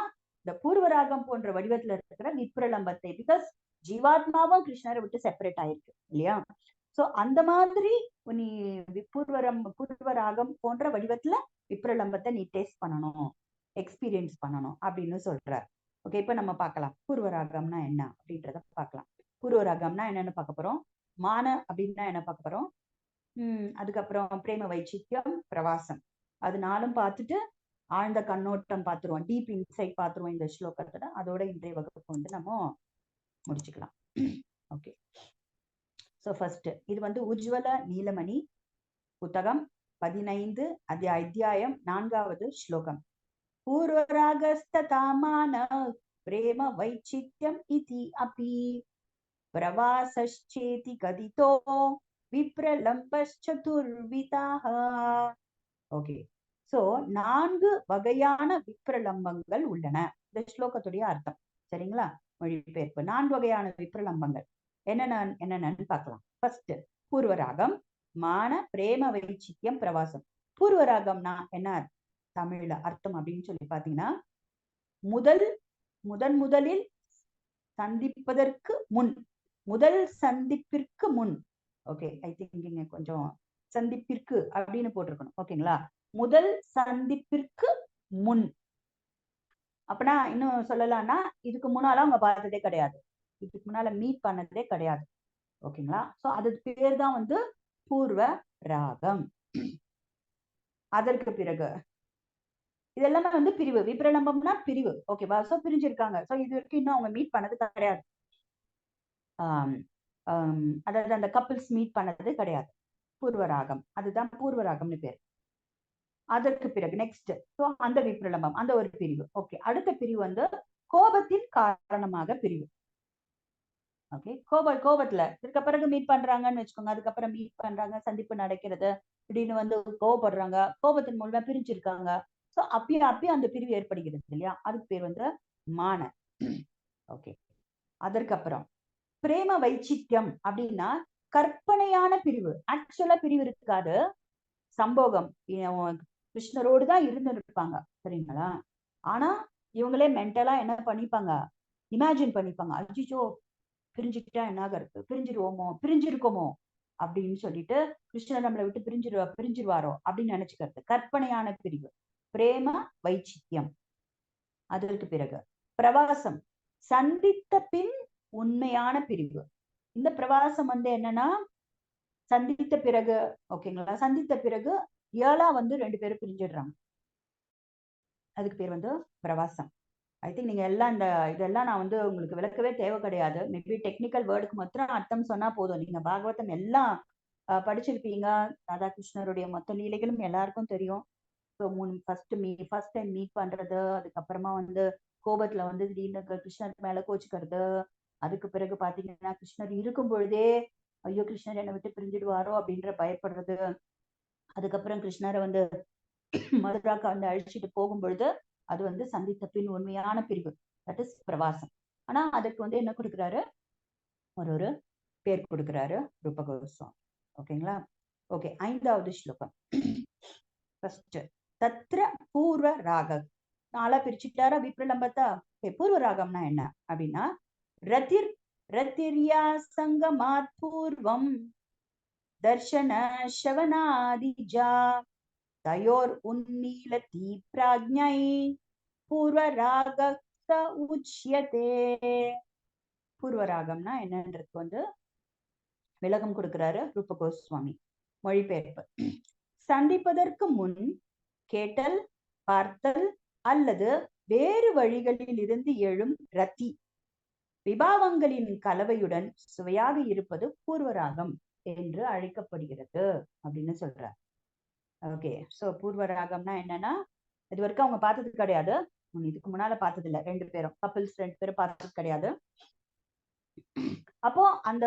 இந்த பூர்வராகம் போன்ற வடிவத்துல இருக்கிற விப்ரலம்பத்தை, பிகாஸ் ஜீவாத்மாவும் கிருஷ்ணரை விட்டு செப்பரேட் ஆயிருக்கு இல்லையா. சோ அந்த மாதிரி நீ பூர்வராகம் போன்ற வடிவத்துல விப்ரலம்பத்தை நீ டேஸ்ட் பண்ணணும், எக்ஸ்பீரியன்ஸ் பண்ணணும் அப்படின்னு சொல்றார். ஓகே, இப்ப நம்ம பார்க்கலாம் பூர்வராகம்னா என்ன அப்படின்றத பார்க்கலாம். பூர்வராகம்னா என்னன்னு பார்க்க போறோம். மான அப்படின்னா என்ன பார்க்க போறோம். அதுக்கப்புறம் பிரேம வைச்சித்யம், பிரவாசம், அது நாளும் பார்த்துட்டு ஆழ்ந்த கண்ணோட்டம் பார்த்துருவோம், டீப் இன்சைட் பார்த்துருவோம் இந்த ஸ்லோகத்துல. அதோட இன்றைய வகுப்பு வந்து நம்ம முடிச்சுக்கலாம். ஓகே, ஸோ ஃபர்ஸ்ட் இது வந்து உஜ்வல நீலமணி புத்தகம் 15 அத்தியாயம் 4வது ஸ்லோகம். பூர்வராகஸ்ததாமான பிரேம வைச்சித்யம் இதி அபி பிரவாசச்சேதி கதிதோ விப்ரலம்பச்சதுர்விதாஹ. ஓகே, சோ 4 வகையான விப்ரலம்பங்கள் உள்ளன. இந்த ஸ்லோகத்துடைய அர்த்தம் சரிங்களா, மொழிபெயர்ப்பு. 4 வகையான விப்ரலம்பங்கள் என்னென்னு பார்க்கலாம். ஃபர்ஸ்ட் பூர்வராகம், மான, பிரேம வைச்சித்யம், பிரவாசம். பூர்வராகம்னா என்ன தமிழ்ல அர்த்தம் அப்படின்னு சொல்லி பாத்தீங்கன்னா, முதலில் சந்திப்பதற்கு முன், முதல் சந்திப்பிற்கு முன். ஓகே, ஐ திங்க் இங்க கொஞ்சம் சந்திப்பிற்கு அப்படின்னு போட்டிருக்கணும். ஓகேங்களா, முதல் சந்திப்பிற்கு முன். அப்படின்னா இன்னும் சொல்லலாம்னா, இதுக்கு முன்னால அவங்க பார்த்ததே கிடையாது, இதுக்கு முன்னால மீட் பண்ணதே கிடையாது. ஓகேங்களா, சோ அது பேர் தான் வந்து பூர்வ ராகம். அதற்கு பிறகு இதெல்லாமே வந்து பிரிவு. விப்ரலம்பம்னா பிரிவு. ஓகேவா, சோ பிரிஞ்சிருக்காங்க. சோ இது வரைக்கும் இன்னும் அவங்க மீட் பண்ணது கிடையாது. அதாவது அந்த கப்பிள்ஸ் மீட் பண்ணது கிடையாது. பூர்வராகம், அதுதான் பூர்வராகம்னு பேர். அதற்கு பிறகு நெக்ஸ்ட், சோ அந்த விப்ரலம்பம், அந்த ஒரு பிரிவு. ஓகே, அடுத்த பிரிவு வந்து கோபத்தின் காரணமாக பிரிவு. ஓகே, கோபத்துல இதுக்கு பிறகு மீட் பண்றாங்கன்னு வச்சுக்கோங்க. அதுக்கப்புறம் மீட் பண்றாங்க, சந்திப்பு நடக்கிறது, இப்படின்னு வந்து கோபப்படுறாங்க, கோபத்தின் மூலமா பிரிஞ்சிருக்காங்க. சோ அப்பயும் அந்த பிரிவு ஏற்படுகிறது இல்லையா, அதுக்கு பேர் வந்து மான. ஓகே, அதற்கப்புறம் பிரேம வைச்சித்யம் அப்படின்னா கற்பனையான பிரிவு. ஆக்சுவலா பிரிவு இருக்காது, சம்போகம், கிருஷ்ணரோடு தான் இருப்பாங்க சரிங்களா. ஆனா இவங்களே மென்டலா என்ன பண்ணிப்பாங்க, இமேஜின் பண்ணிப்பாங்க, அஜிச்சோ பிரிஞ்சுக்கிட்டா என்ன ஆகிறது, பிரிஞ்சிருக்கோமோ அப்படின்னு சொல்லிட்டு, கிருஷ்ணர் நம்மளை விட்டு பிரிஞ்சிருவாரோ அப்படின்னு நினைச்சுக்கிறது, கற்பனையான பிரிவு, பிரேம வைச்சித்யம். அதற்கு பிறகு பிரவாசம், சந்தித்த பின் உண்மையான பிரிவு. இந்த பிரவாசம் வந்து என்னன்னா, சந்தித்த பிறகு, ஓகேங்களா, சந்தித்த பிறகு ஏழா வந்து 2 பேரும் பிரிஞ்சிடுறாங்க, அதுக்கு பேர் வந்து பிரவாசம். ஐ திங்க் நீங்க எல்லாம் இதெல்லாம் நான் வந்து உங்களுக்கு விளக்கவே தேவை கிடையாது. மேபி டெக்னிக்கல் வேர்டுக்கு மாத்திரம் அர்த்தம் சொன்னா போதும். நீங்க பாகவதம் எல்லாம் படிச்சிருப்பீங்க, ராதாகிருஷ்ணருடைய மொத்த லீலைகளும் எல்லாருக்கும் தெரியும். ஸோ ஃபர்ஸ்ட் டைம் மீட் பண்றது, அதுக்கப்புறமா வந்து கோபத்துல வந்து திடீர்னு கிருஷ்ணர் மேல கோச்சுக்கிறது, அதுக்கு பிறகு பாத்தீங்கன்னா கிருஷ்ணர் இருக்கும் பொழுதே ஐயோ கிருஷ்ணர் என்னை விட்டு பிரிஞ்சிடுவாரோ அப்படின்ற பயப்படுறது, அதுக்கப்புறம் கிருஷ்ணரை வந்து மதுராக்கு வந்து அழிச்சிட்டு போகும் பொழுது அது வந்து சந்தித்த பின் உண்மையான பிரிவு, தட் இஸ் பிரவாசம். ஆனா அதுக்கு வந்து என்ன கொடுக்குறாரு, ஒரு பேர் கொடுக்குறாரு ரூப கோஸ்வாமி. ஓகேங்களா, ஓகே, 5வது ஸ்லோகம். ஃபர்ஸ்ட் தத்ர பூர்வ ராக, 4 பிரிச்சுட்டாரா விப்ரலம்பத்தா. பூர்வ ராகம்னா என்ன அப்படின்னா, ரதிர்யா சங்கமாத் பூர்வம் தர்ஷன ஷவனாதிஜா தயோர் உன்மீலதி பிராஜ்ஞை பூர்வராக உச்யதே. பூர்வராகம்னா என்னன்றதுக்கு வந்து விளக்கம் கொடுக்கிறாரு ரூப கோஸ்வாமி. மொழிபெயர்ப்பு: சந்திப்பதற்கு முன் கேட்டல், பார்த்தல் அல்லது வேறு வழிகளில் இருந்து எழும் ரத்தி விபாவங்களின் கலவையுடன் சுவையாக இருப்பது பூர்வராகம் என்று அழைக்கப்படுகிறது அப்படின்னு சொல்றார். ஓகே, சோ பூர்வராகம்னா என்னன்னா, இது வரைக்கும் அவங்க பார்த்தது கிடையாது, இதுக்கு முன்னால பார்த்தது இல்ல, 2 பேரும் கப்பிள்ஸ் 2 பேரும் பார்த்தது கிடையாது. அப்போ அந்த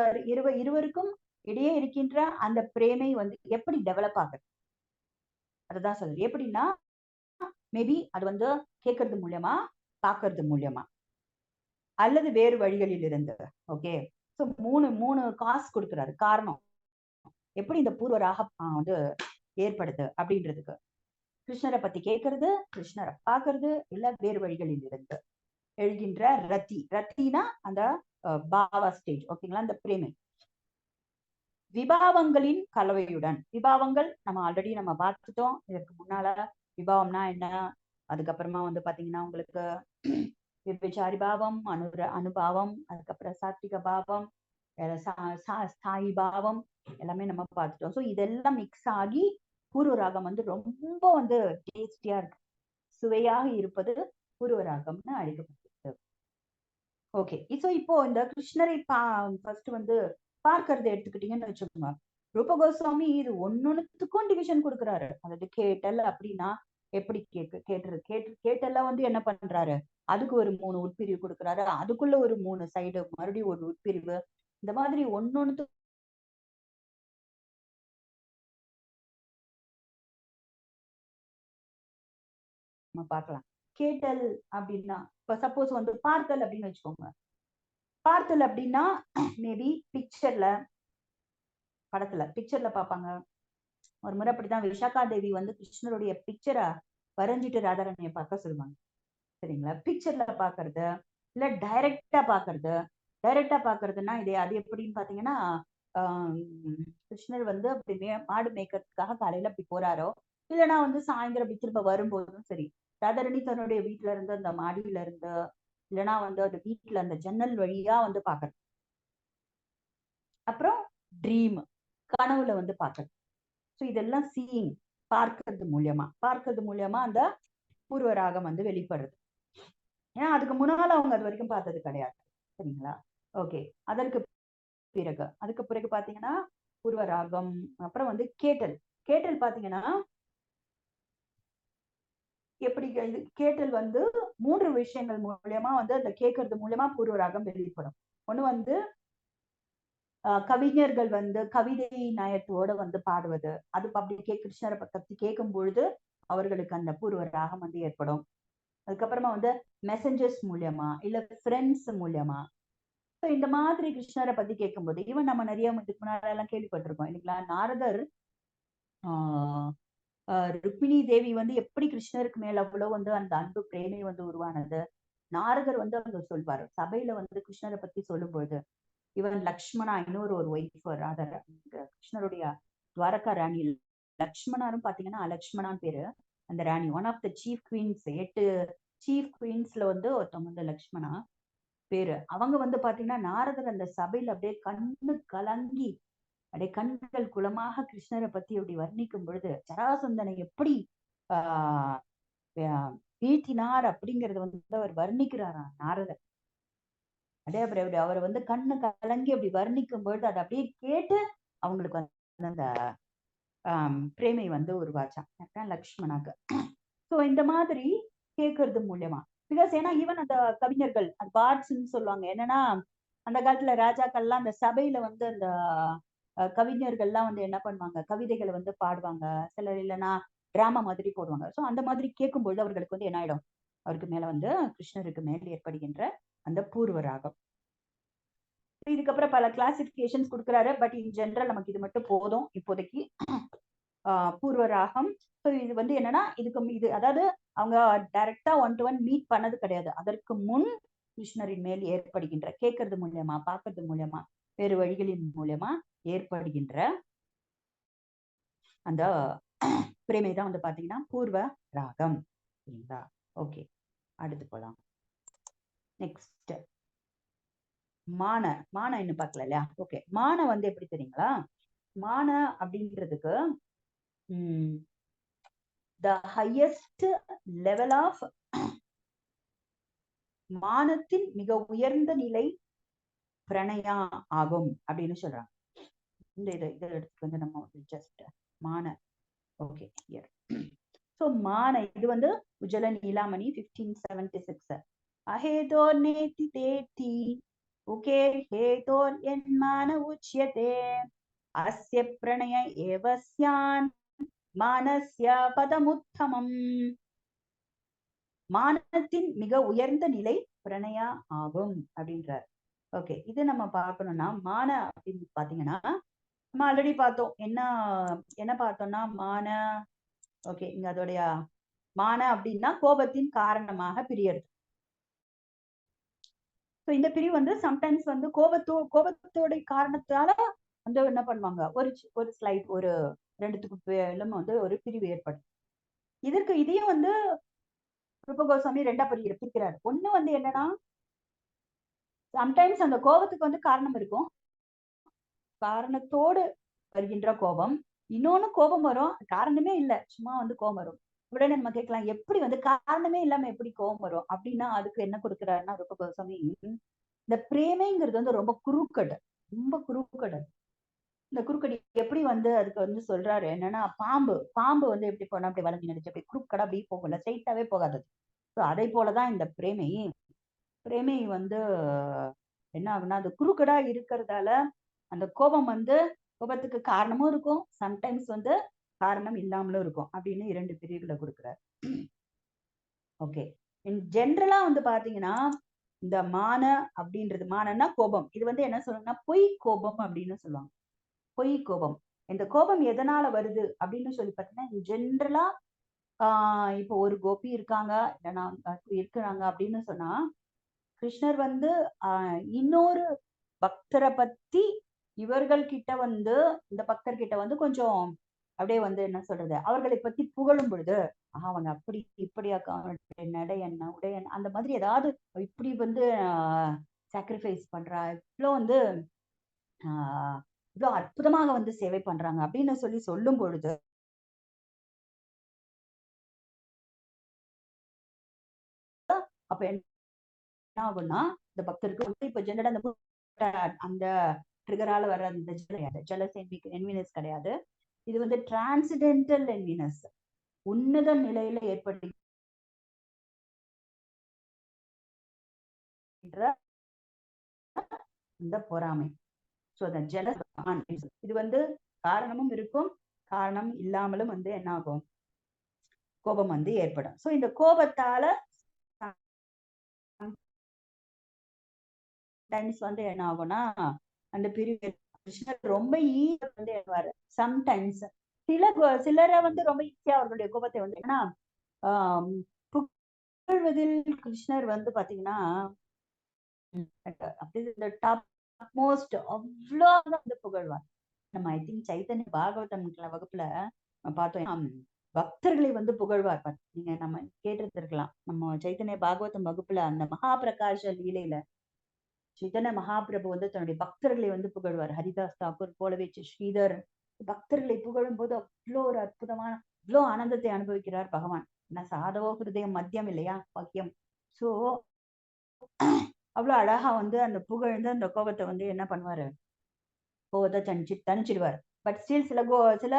இருவருக்கும் இடையே இருக்கின்ற அந்த பிரேமை வந்து எப்படி டெவலப் ஆகுது அதுதான் சொல்றது. எப்படின்னா, மேபி அது வந்து கேட்கறது மூலியமா, பார்க்கறது மூலியமா, அல்லது வேறு வழிகளில் இருந்து. ஓகே, சோ மூணு காசு கொடுக்குறாரு, காரணம் எப்படி இந்த பூர்வராக வந்து ஏற்படுது அப்படின்றதுக்கு. கிருஷ்ணரை பத்தி கேட்கறது, கிருஷ்ணரை பாக்குறது, இல்ல வேறு வழிகளில் இருந்து எழுகின்ற ரத்தி. ரத்தினா அந்த பாவா ஸ்டேஜ். ஓகேங்களா? அந்த பிரேமை விபாவங்களின் கலவையுடன். விபாவங்கள் நம்ம ஆல்ரெடி நம்ம பார்த்துட்டோம் இதற்கு முன்னால. விபாவம்னா என்ன, அதுக்கப்புறமா வந்து பாத்தீங்கன்னா உங்களுக்கு விபச்சாரி பாவம், அனுபாவம், அதுக்கப்புறம் சாத்விக பாவம், ஸ்தாயி பாவம் எல்லாமே நம்ம பார்த்துட்டோம். ஸோ இதெல்லாம் மிக்ஸ் ஆகி பூர்வ ராகம் வந்து ரொம்ப வந்து டேஸ்டியா இருக்கு, சுவையாக இருப்பது பூர்வ ராகம்னு அழைக்கப்பட்டிருக்கு. ஓகே, ஸோ இப்போ இந்த கிருஷ்ணரை ஃபர்ஸ்ட் வந்து பார்க்கறது எடுத்துக்கிட்டீங்கன்னு வச்சுக்கோங்க. ரூப கோஸ்வாமி இது ஒன்னொன்னுத்துக்கும் டிவிஷன் கொடுக்குறாரு. அதாவது கேட்டல் அப்படின்னா எப்படி கேட்டெல்லாம் வந்து என்ன பண்றாரு, அதுக்கு ஒரு 3 உட்பிரிவு கொடுக்குறாரு, அதுக்குள்ள ஒரு 3 சைடு மறுபடியும் ஒரு உட்பிரிவு, இந்த மாதிரி ஒன்னொன்னுத்து நம்ம பார்க்கலாம். கேட்டல் அப்படின்னா இப்ப சப்போஸ் வந்து பார்த்தல் அப்படின்னு வச்சுக்கோங்க. பார்த்தல் அப்படின்னா மேபி பிக்சர்ல, படத்துல பிக்சர்ல பார்ப்பாங்க. ஒரு முறை அப்படிதான் விஷாகா தேவி வந்து கிருஷ்ணருடைய பிக்சரை வரைஞ்சிட்டு ராதாரணியை பார்க்க சொல்லுவாங்க. சரிங்களா? பிக்சர்ல பாக்குறது இல்ல டைரக்டா பாக்குறது. டைரக்டா பாக்குறதுன்னா இது அது எப்படின்னு பாத்தீங்கன்னா, கிருஷ்ணர் வந்து அப்படி மாடு மேய்க்கிறதுக்காக காலையில அப்படி போறாரோ, இல்லைன்னா வந்து சாயந்தரம் அப்படி திரும்ப வரும்போதும் சரி, ராதாரணி தன்னுடைய வீட்டுல இருந்து அந்த மாடியில இருந்து, இல்லைன்னா வந்து அந்த வீட்டுல அந்த ஜன்னல் வழியா வந்து பாக்குறது. அப்புறம் ட்ரீம், கனவுல வந்து பாக்குறது. ஸோ இதெல்லாம் சீயிங், பார்க்கறது மூலியமா அந்த பூர்வ ராகம் வந்து வெளிப்படுறது. ஏன்னா அதுக்கு முன்னால அவங்க அது வரைக்கும் பார்த்தது கிடையாது. சரிங்களா? ஓகே, அதுக்கு பிறகு பாத்தீங்கன்னா பூர்வ ராகம். அப்புறம் வந்து கேட்டல் பாத்தீங்கன்னா எப்படி கேட்டல் வந்து 3 விஷயங்கள் மூலியமா வந்து அந்த கேட்கறது மூலியமா பூர்வ ராகம் வெளிப்படும். ஒண்ணு வந்து கவிஞர்கள் வந்து கவிதை நயத்தோட வந்து பாடுவது, அது அப்படி கிருஷ்ணரை பத்தி கேட்கும் பொழுது அவர்களுக்கு அந்த பூர்வ ராகம் வந்து ஏற்படும். அதுக்கப்புறமா வந்து மெசஞ்சர்ஸ் மூலியமா இல்ல ஃப்ரெண்ட்ஸ் மூலியமா. ஸோ இந்த மாதிரி கிருஷ்ணரை பத்தி கேட்கும்போது ஈவன் நம்ம நிறைய இதுக்கு முன்னாடி எல்லாம் கேள்விப்பட்டிருக்கோம் இல்லைங்களா? நாரதர் ருக்மிணி தேவி வந்து எப்படி கிருஷ்ணருக்கு மேல அவ்வளவு வந்து அந்த அன்பு பிரேமை வந்து உருவானது, நாரதர் வந்து அங்க சொல்வாரு. சபையில வந்து கிருஷ்ணரை பத்தி சொல்லும்போது இவன் லக்ஷ்மணா, இன்னொரு ஒரு ஒய்ஃப் ராதர், கிருஷ்ணருடைய துவாரகா ராணி லக்ஷ்மணாரும் பாத்தீங்கன்னா லக்ஷ்மணான்னு பேரு அந்த ராணி. One of the chief queens, 8 chief குவீன்ஸ்ல வந்து ஒருத்தவங்க வந்து லக்ஷ்மணா பேரு. அவங்க வந்து பாத்தீங்கன்னா நாரதர் அந்த சபையில அப்படியே கண்ணு கலங்கி அப்படியே கண்கள் குளமாக கிருஷ்ணரை பத்தி அப்படி வர்ணிக்கும் பொழுது ஜராசந்தனை எப்படி ஆஹ் வீழ்த்தினார் அப்படிங்கறது வந்து அவர் வர்ணிக்கிறாராம் நாரதர். அப்படியே அப்படி அவரை வந்து கண்ணு கலங்கி அப்படி வர்ணிக்கும் பொழுது அதை அப்படியே கேட்டு அவங்களுக்கு வந்து அந்த பிரேமை வந்து உருவாச்சான் லக்ஷ்மணாக்கு. ஸோ இந்த மாதிரி கேட்கறது மூலியமா, பிகாஸ் ஏன்னா ஈவன் அந்த கவிஞர்கள் அந்த பார்ட்ஸ்ன்னு சொல்லுவாங்க. என்னன்னா அந்த காலத்துல ராஜாக்கள்லாம் அந்த சபையில வந்து அந்த கவிஞர்கள்லாம் வந்து என்ன பண்ணுவாங்க, கவிதைகளை வந்து பாடுவாங்க, சிலர் இல்லைன்னா டிராமா மாதிரி போடுவாங்க. ஸோ அந்த மாதிரி கேட்கும்பொழுது அவர்களுக்கு வந்து என்ன ஆயிடும், அவருக்கு மேல வந்து கிருஷ்ணருக்கு மேல் ஏற்படுகின்ற அந்த பூர்வ ராகம். இதுக்கப்புறம் பல கிளாசிபிகேஷன்ஸ் கொடுக்குறாரு. பட் இன் ஜென்ரல் நமக்கு இது மட்டும் போதும் இப்போதைக்கு. பூர்வ ராகம். ஸோ இது வந்து என்னன்னா இது அதாவது அவங்க டைரக்டா 1-to-1 மீட் பண்ணது கிடையாது. அதற்கு முன் கிருஷ்ணரின் மேல் ஏற்படுகின்ற, கேட்கறது மூலியமா, பார்க்கறது மூலியமா, வேறு வழிகளின் மூலியமா ஏற்படுகின்ற அந்த பிரேமை தான் வந்து பாத்தீங்கன்னா பூர்வ ராகம். சரிங்களா? ஓகே, அடுத்து போலாம். நெக்ஸ்ட் மான இன்னும் பார்க்கல இல்லையா? ஓகே, மான வந்து எப்படி தெரியுங்களா? மான அப்படின்றதுக்கு the highest level of மானத்தின் மிக உயர்ந்த நிலை பிரணயா ஆகும் அப்படின்னு சொல்றாங்க. இந்த இதை எடுத்துட்டு வந்து நம்ம ஜஸ்ட் மான. Okay, here. ஸோ மான இது வந்து உஜ்ஜல நீலாமணி 1576. அஹேதோர் நேதி தேதி உகே ஹேதோர் என் மான உச்யதே அஸ்ய பிரணய ஏவஸ்யான் மானஸ்ய பதமுத்தமம். மானத்தின் மிக உயர்ந்த நிலை பிரணயா ஆகும் அப்படின்றார். ஓகே, இது நம்ம பார்க்கணும்னா மான அப்படின்னு பாத்தீங்கன்னா நம்ம ஆல்ரெடி பார்த்தோம். என்ன பார்த்தோம்னா மான ஓகே, இங்க அதோடைய மான அப்படின்னா கோபத்தின் காரணமாக பிரியறது. இந்த பிரிவு வந்து சம்டைம்ஸ் வந்து கோபத்தோட காரணத்தால வந்து என்ன பண்ணுவாங்க, ஒரு ஸ்லைட் ஒரு ரெண்டுத்துக்கு வந்து ஒரு பிரிவு ஏற்படும். இதையும் வந்து ரூபகோஸ்வாமி ரெண்டா பிரிக்கிறாரு. ஒண்ணு வந்து என்னன்னா, சம்டைம்ஸ் அந்த கோபத்துக்கு வந்து காரணம் இருக்கும், காரணத்தோடு வருகின்ற கோபம். இன்னொன்னு கோபம் வரும், காரணமே இல்ல, சும்மா வந்து கோபம் வரும். உடனே நம்ம கேட்கலாம், எப்படி வந்து காரணமே இல்லாம எப்படி கோபம் வரும் அப்படின்னா, அதுக்கு என்ன கொடுக்கிறாருன்னா ரூபகோஸ்வாமி, இந்த பிரேமைங்கிறது வந்து ரொம்ப குறுக்கடு, ரொம்ப குறுக்கடு. இந்த குறுக்கடி எப்படி வந்து அதுக்கு வந்து சொல்றாரு என்னன்னா, பாம்பு வந்து எப்படி போனா அப்படி வளைஞ்சு நடிச்சு அப்படி குறுக்கடா அப்படி போகல, ஸ்ட்ரைட்டாவே போகாது. அதை போலதான் இந்த பிரேமை வந்து என்ன ஆகுனா, அது குறுக்கடா இருக்கிறதால அந்த கோபத்துக்கு காரணமும் இருக்கும், சம்டைம்ஸ் வந்து காரணம் இல்லாமலும் இருக்கும் அப்படின்னு 2 பிரிவுகளை கொடுக்கிறார். ஓகே, இன் ஜென்ரலா வந்து பாத்தீங்கன்னா, இந்த அப்படின்றது மானன்னா கோபம், இது வந்து என்ன சொல்லுங்கன்னா பொய் கோபம் அப்படின்னு சொல்லுவாங்க. பொய் கோபம். இந்த கோபம் எதனால வருது அப்படின்னு சொல்லி பார்த்தீங்கன்னா, ஜென்ரலா இப்போ ஒரு கோபி இருக்காங்க, இல்லைன்னா இருக்கிறாங்க அப்படின்னு சொன்னா, கிருஷ்ணர் வந்து இன்னொரு பக்தரை பத்தி இவர்கள் கிட்ட வந்து, இந்த பக்தர் கிட்ட வந்து கொஞ்சம் அப்படியே வந்து என்ன சொல்றது, அவர்களை பத்தி புகழும் பொழுது, அவங்க அப்படி இப்படியாக்கா, நடை என்ன உடை என்ன அந்த மாதிரி ஏதாவது இப்படி வந்து சாக்ரிஃபைஸ் பண்றா, இவ்வளோ வந்து இவ்வளவு அற்புதமாக வந்து சேவை பண்றாங்க அப்படின்னு சொல்லி சொல்லும் பொழுது, அப்ப என்ன ஆகும்னா, இந்த பக்தருக்கு வந்து இப்ப ஜெனரலா அந்த ட்ரிகரால வர அந்த ஜெலஸ் என்வினஸ் கிடையாது. இது வந்து டிரான்சிடென்டல் என்வினஸ், உன்னத நிலையில ஏற்படுகின்ற இந்த பொறாமை. இது வந்து காரணமும் இருக்கும், காரணம் இல்லாமலும் வந்து என்ன ஆகும், கோபம் வந்து ஏற்படும். சோ இந்த கோபத்தால டைம்ஸ் வந்து என்ன ஆகும்னா, அந்த பிரிவு கிருஷ்ணர் ரொம்ப வந்து எழுவாரு. சம்டைம்ஸ் சிலரை வந்து ரொம்ப ஈஸியா அவர்களுடைய கோபத்தை வந்து ஏன்னா புகழ்வதில் கிருஷ்ணர் வந்து பாத்தீங்கன்னா, அப்படி இந்த டாப் மோஸ்ட் அவ்வளவு வந்து புகழ்வார். நம்ம ஐ திங்க் சைத்தன்ய பாகவதம் வகுப்புல பார்த்தோம், பக்தர்களை வந்து புகழ்வார். நீங்க நம்ம கேட்டிருந்திருக்கலாம், நம்ம சைத்தன்ய பாகவதம் வகுப்புல அந்த மகாபிரகாஷ லீலையில சைத்தன்ய மகாபிரபு வந்து தன்னுடைய பக்தர்களை வந்து புகழ்வார். ஹரிதாஸ் தாக்கூர் போலவே ஸ்ரீதர் பக்தர்களை புகழும் போது அவ்வளோ ஒரு அற்புதமான, இவ்வளோ ஆனந்தத்தை அனுபவிக்கிறார் பகவான். ஏன்னா சாதவோ ஹிருதயம் மத்தியம் இல்லையா வாக்கியம். சோ அவ்வளவு அழகா வந்து அந்த புகழ்ந்து அந்த கோபத்தை வந்து என்ன பண்ணுவாரு, கோபத்தை தணிச்சிடுவார். பட் ஸ்டில் சில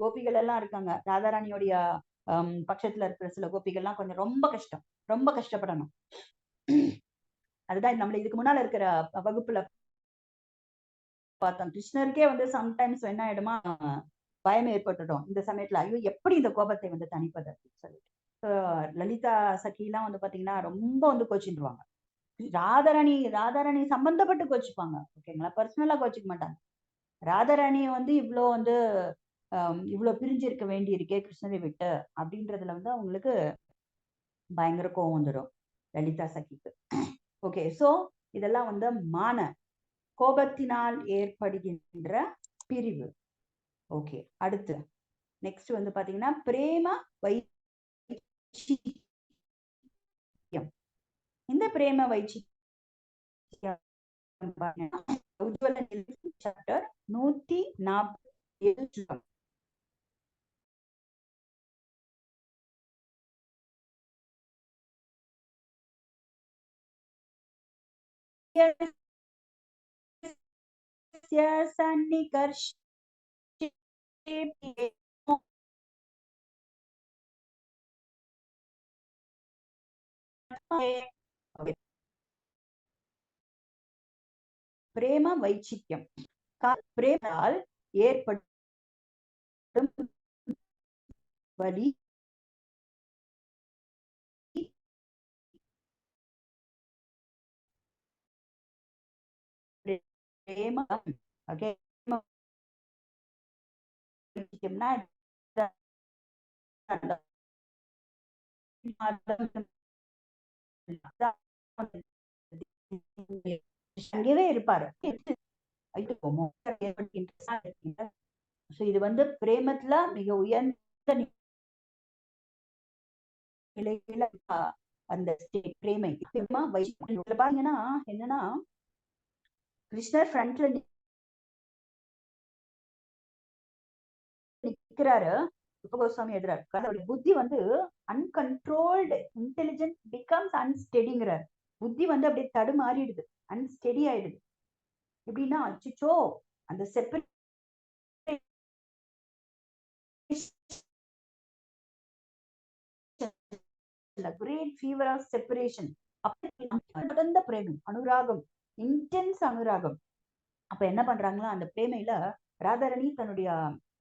கோபிகள் எல்லாம் இருக்காங்க, ராதாராணியோடைய பட்சத்துல இருக்கிற சில கோபிகள்லாம் கொஞ்சம் ரொம்ப கஷ்டப்படணும். அதுதான் நம்மள இதுக்கு முன்னால இருக்கிற வகுப்புல பார்த்தோம். கிருஷ்ணருக்கே வந்து சம்டைம்ஸ் என்ன ஆயிடுமா, பயம் ஏற்பட்டுடும் இந்த சமயத்துல, ஐயோ எப்படி இந்த கோபத்தை வந்து தணிப்பது அப்படின்னு சொல்லிட்டு. லலிதா சகிலாம் வந்து பாத்தீங்கன்னா ரொம்ப வந்து கோச்சிடுவாங்க. ராதாராணி சம்பந்தப்பட்டு கோச்சிப்பாங்க, ஓகேங்களா, பர்சனலா கோச்சிக்க மாட்டாங்க. ராதாராணியை வந்து இவ்வளவு பிரிஞ்சு இருக்க வேண்டி இருக்கே கிருஷ்ணரை விட்டு அப்படின்றதுல வந்து அவங்களுக்கு பயங்கர கோவம் வந்துடும் லலிதா சகிக்கு. ஓகே, சோ இதெல்லாம் வந்து கோபத்தினால் ஏற்படுகின்ற பிரிவு. ஓகே, அடுத்து நெக்ஸ்ட் வந்து பாத்தீங்கன்னா பிரேம வைச்சியம். இந்த பிரேம வைச்சியம் சாப்டர் 147 सन्निकर्ष பிரேம வைச்சிக்கியம். பிரேமால் ஏற்படும் வலி பிரேமம். ஓகே, அங்கேயே இருப்பாரு. இது வந்து பிரேமத்துல மிக உயர்ந்த நிலையில அந்த பிரேமை பாத்தீங்கன்னா என்னன்னா, கிருஷ்ணர் ஃப்ரண்ட்ல நிக்கிறாரு, கோஸ்வாமி எழுதுறாரு, புத்தி வந்து அன்கண்ட்ரோல்டு இன்டெலிஜென்ஸ் பிகம்ஸ் அன்ஸ்டெடிங்கிறார். புத்தி வந்து அப்படியே தடுமாறிடுது, அன்ஸ்டெடி ஆயிடுது. எப்படின்னா, அச்சுச்சோ அந்த separation great fever of separation, தொடர்ந்த பிரேமம், அனுராகம், இன்டென்ஸ் அனுராகம். அப்ப என்ன பண்றாங்களா, அந்த பிரேமையில ராதாரணி தன்னுடைய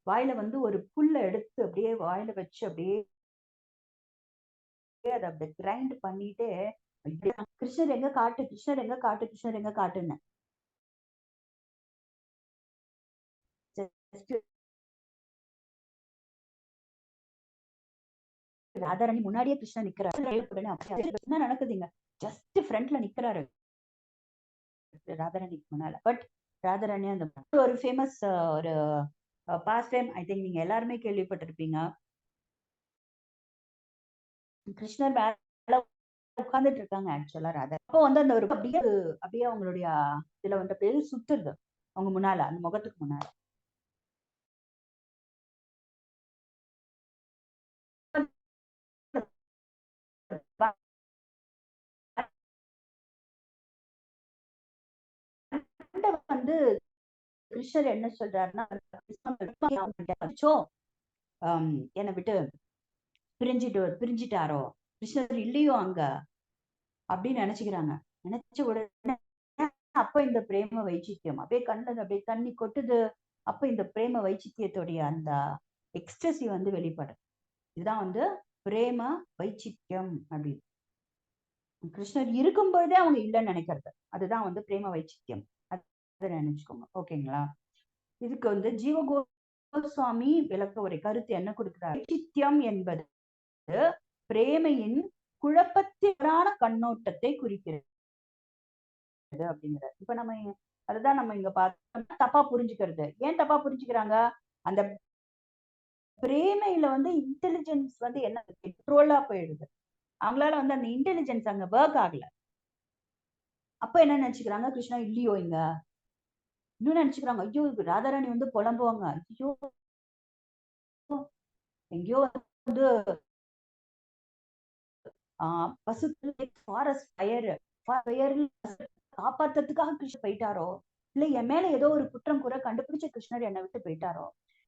வாயில வந்து ஒரு புல்ல எடுத்து அப்படியே வாயில வச்சு அப்படியே அதை அப்படியே கிரைண்ட் பண்ணிட்டு, கிருஷ்ணர் எங்க காட்டு, கிருஷ்ணர் எங்க காட்டு, கிருஷ்ணர் எங்க காட்டுன்னு ராதாரணி முன்னாடியே கிருஷ்ணன் நிக்கிறாரு. என்ன நடக்குதுங்க, ஜஸ்ட் ஃப்ரண்ட்ல நிக்கிறாரு ராதாரணிக்கு முன்னால. பட் ராதாரணி அந்த ஒரு ஃபேமஸ் ஒரு பாஸ்ட் டைம், ஐ திங்க் நீங்க எல்லாருமே கேள்விப்பட்டிருப்பீங்க. கிருஷ்ணர் மேல உட்கார்ந்துட்டு இருக்காங்க ஆக்சுவலா ராதா. அப்போ வந்து அந்த ஒரு அப்படியே அப்படியே அவங்களுடைய இதுல வந்து பேரு சுத்துறது அவங்க முன்னால, அந்த முகத்துக்கு முன்னால. வந்து கிருஷ்ணர் என்ன சொல்றாருன்னா, என்னை விட்டு பிரிஞ்சிட்டாரோ, கிருஷ்ணர் இல்லையோ அங்க அப்படின்னு நினைச்சுக்கிறாங்க. நினைச்ச உடனே அப்ப இந்த பிரேம வைச்சித்தியம் அப்படியே கண்ணுல அப்படியே தண்ணி கொட்டுது. அப்ப இந்த பிரேம வைச்சித்தியத்துடைய அந்த எக்ஸ்ட்ரஸி வந்து வெளிப்படும். இதுதான் வந்து பிரேம வைச்சித்தியம் அப்படின்னு. கிருஷ்ணர் இருக்கும்போதே அவங்க இல்லைன்னு நினைக்கிறது, அதுதான் வந்து பிரேம வைச்சித்தியம். அதை நினைச்சுக்கோங்க, ஓகேங்களா? இதுக்கு வந்து ஜீவ கோஸ்வாமி விளக்க ஒரு கருத்து என்ன கொடுக்கிறார், வைச்சித்தியம் என்பது பிரேமையின் குழப்பத்திலான கண்ணோட்டத்தை குறிக்கிறது அப்படிங்கிறது. இப்ப நம்ம அதுதான் நம்ம இங்க பார்த்தோம்னா தப்பா புரிஞ்சுக்கிறது. ஏன் தப்பா புரிஞ்சுக்கிறாங்க, அந்த பிரேமையில வந்து இன்டெலிஜென்ஸ் வந்து என்ன கண்ட்ரோலா போயிடுது, அவங்களால வந்து அந்த இன்டெலிஜென்ஸ் அங்க ஒர்க் ஆகல. அப்ப என்ன நினைச்சுக்கிறாங்க, கிருஷ்ணா இல்லையோ இங்க, இன்னும் நினைச்சுக்கிறாங்க, ஐயோ ராதாராணி வந்து புலம்புவாங்க, ஐயோ எங்கேயோ வந்து ஃபாரஸ்ட் ஃபயர் காப்பாத்துறதுக்காக கிருஷ்ணர் போயிட்டாரோ, இல்ல என் மேல ஏதோ ஒரு குற்றம் குறை கண்டுபிடிச்ச கிருஷ்ணர் என்னை விட்டு போயிட்டாரோ,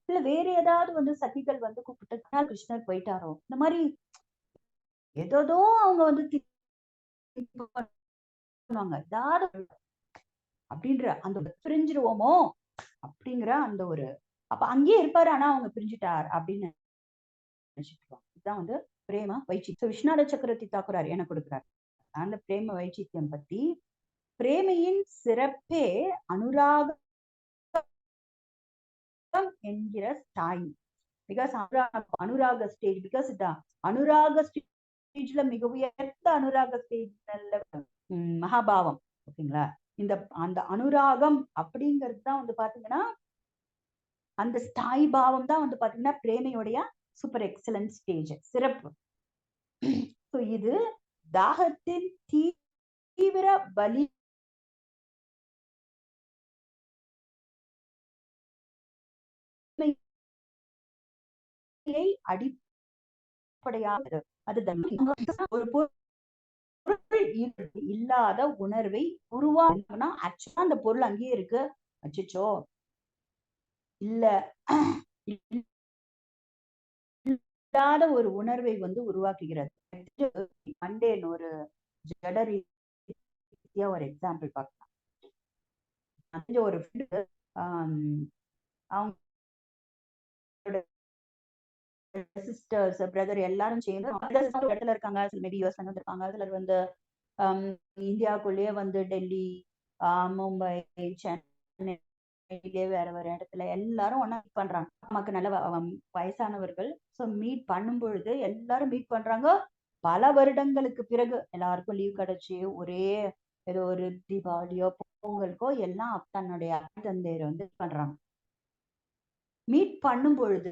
இல்ல வேற ஏதாவது வந்து சகிகள் வந்து கூப்பிட்டு கிருஷ்ணர் போயிட்டாரோ, இந்த மாதிரி ஏதோ அவங்க வந்து ஏதாவது அப்படின்ற அந்த பிரிஞ்சிருவோமோ அப்படிங்கிற அந்த ஒரு, அப்ப அங்கேயே இருப்பாரு, ஆனா அவங்க பிரிஞ்சுட்டார் அப்படின்னு நினைச்சிட்டு. இதுதான் வந்து பிரேம வைச்சித்தியம். விஸ்வநாத சக்கரவர்த்தி தாக்குறார் என்ன கொடுக்கிறார் அந்த பிரேம வைச்சித்தியம் பத்தி. பிரேமையின் சிறப்பே அனுராகம் என்கிற ஸ்டாய். பிகாஸ் அனுராக ஸ்டேஜ், பிகாஸ் அனுராக ஸ்டேஜ்ல மிக உயர்ந்த அனுராக ஸ்டேஜ் மகாபாவம், ஓகேங்களா? இந்த அந்த அனுராகம் அப்படிங்கிறது தான் வந்து பாத்தீங்கன்னா, அந்த ஸ்தாய் பாவம் தான் வந்து பாத்தீங்கன்னா பிரேமையுடைய சூப்பர் எக்ஸலன்ட் ஸ்டேஜ், சிறப்பு. இது தாகத்தின் தீவிர பலி அடிப்படையாக அது ஒரு பொருள் இல்லாத உணர்வை உருவாக்கணும்னா ஆக்சுவலா அந்த பொருள் அங்கேயே இருக்கு, அச்சோ இல்ல இல்லாத ஒரு உணர்வை வந்து உருவாக்குகிறது. மண்டேன் ஒரு ஜடரி ஒரு எக்ஸாம்பிள் பார்க்கலாம். ஒரு அவங்க சிஸ்டர்ஸ் பிரதர் எல்லாரும் சேர்ந்து இடத்துல இருக்காங்க, மேபி யூஎஸ் வந்திருக்காங்க, சிலர் வந்து இந்தியாவுக்குள்ளேயே வந்து டெல்லி, மும்பை, சென்னை வேற வேற இடத்துல எல்லாரும் ஒன்னா மீட் பண்றாங்க. நமக்கு நல்ல வயசானவர்கள். ஸோ மீட் பண்ணும் பொழுது எல்லாரும் மீட் பண்றாங்க. பல வருடங்களுக்கு பிறகு எல்லாருக்கும் லீவ் கிடைச்சி ஒரே ஏதோ ஒரு தீபாவளியோ பொங்கலுக்கோ எல்லாம் தன்னுடைய தந்தையரை வந்து பண்றாங்க. மீட் பண்ணும் பொழுது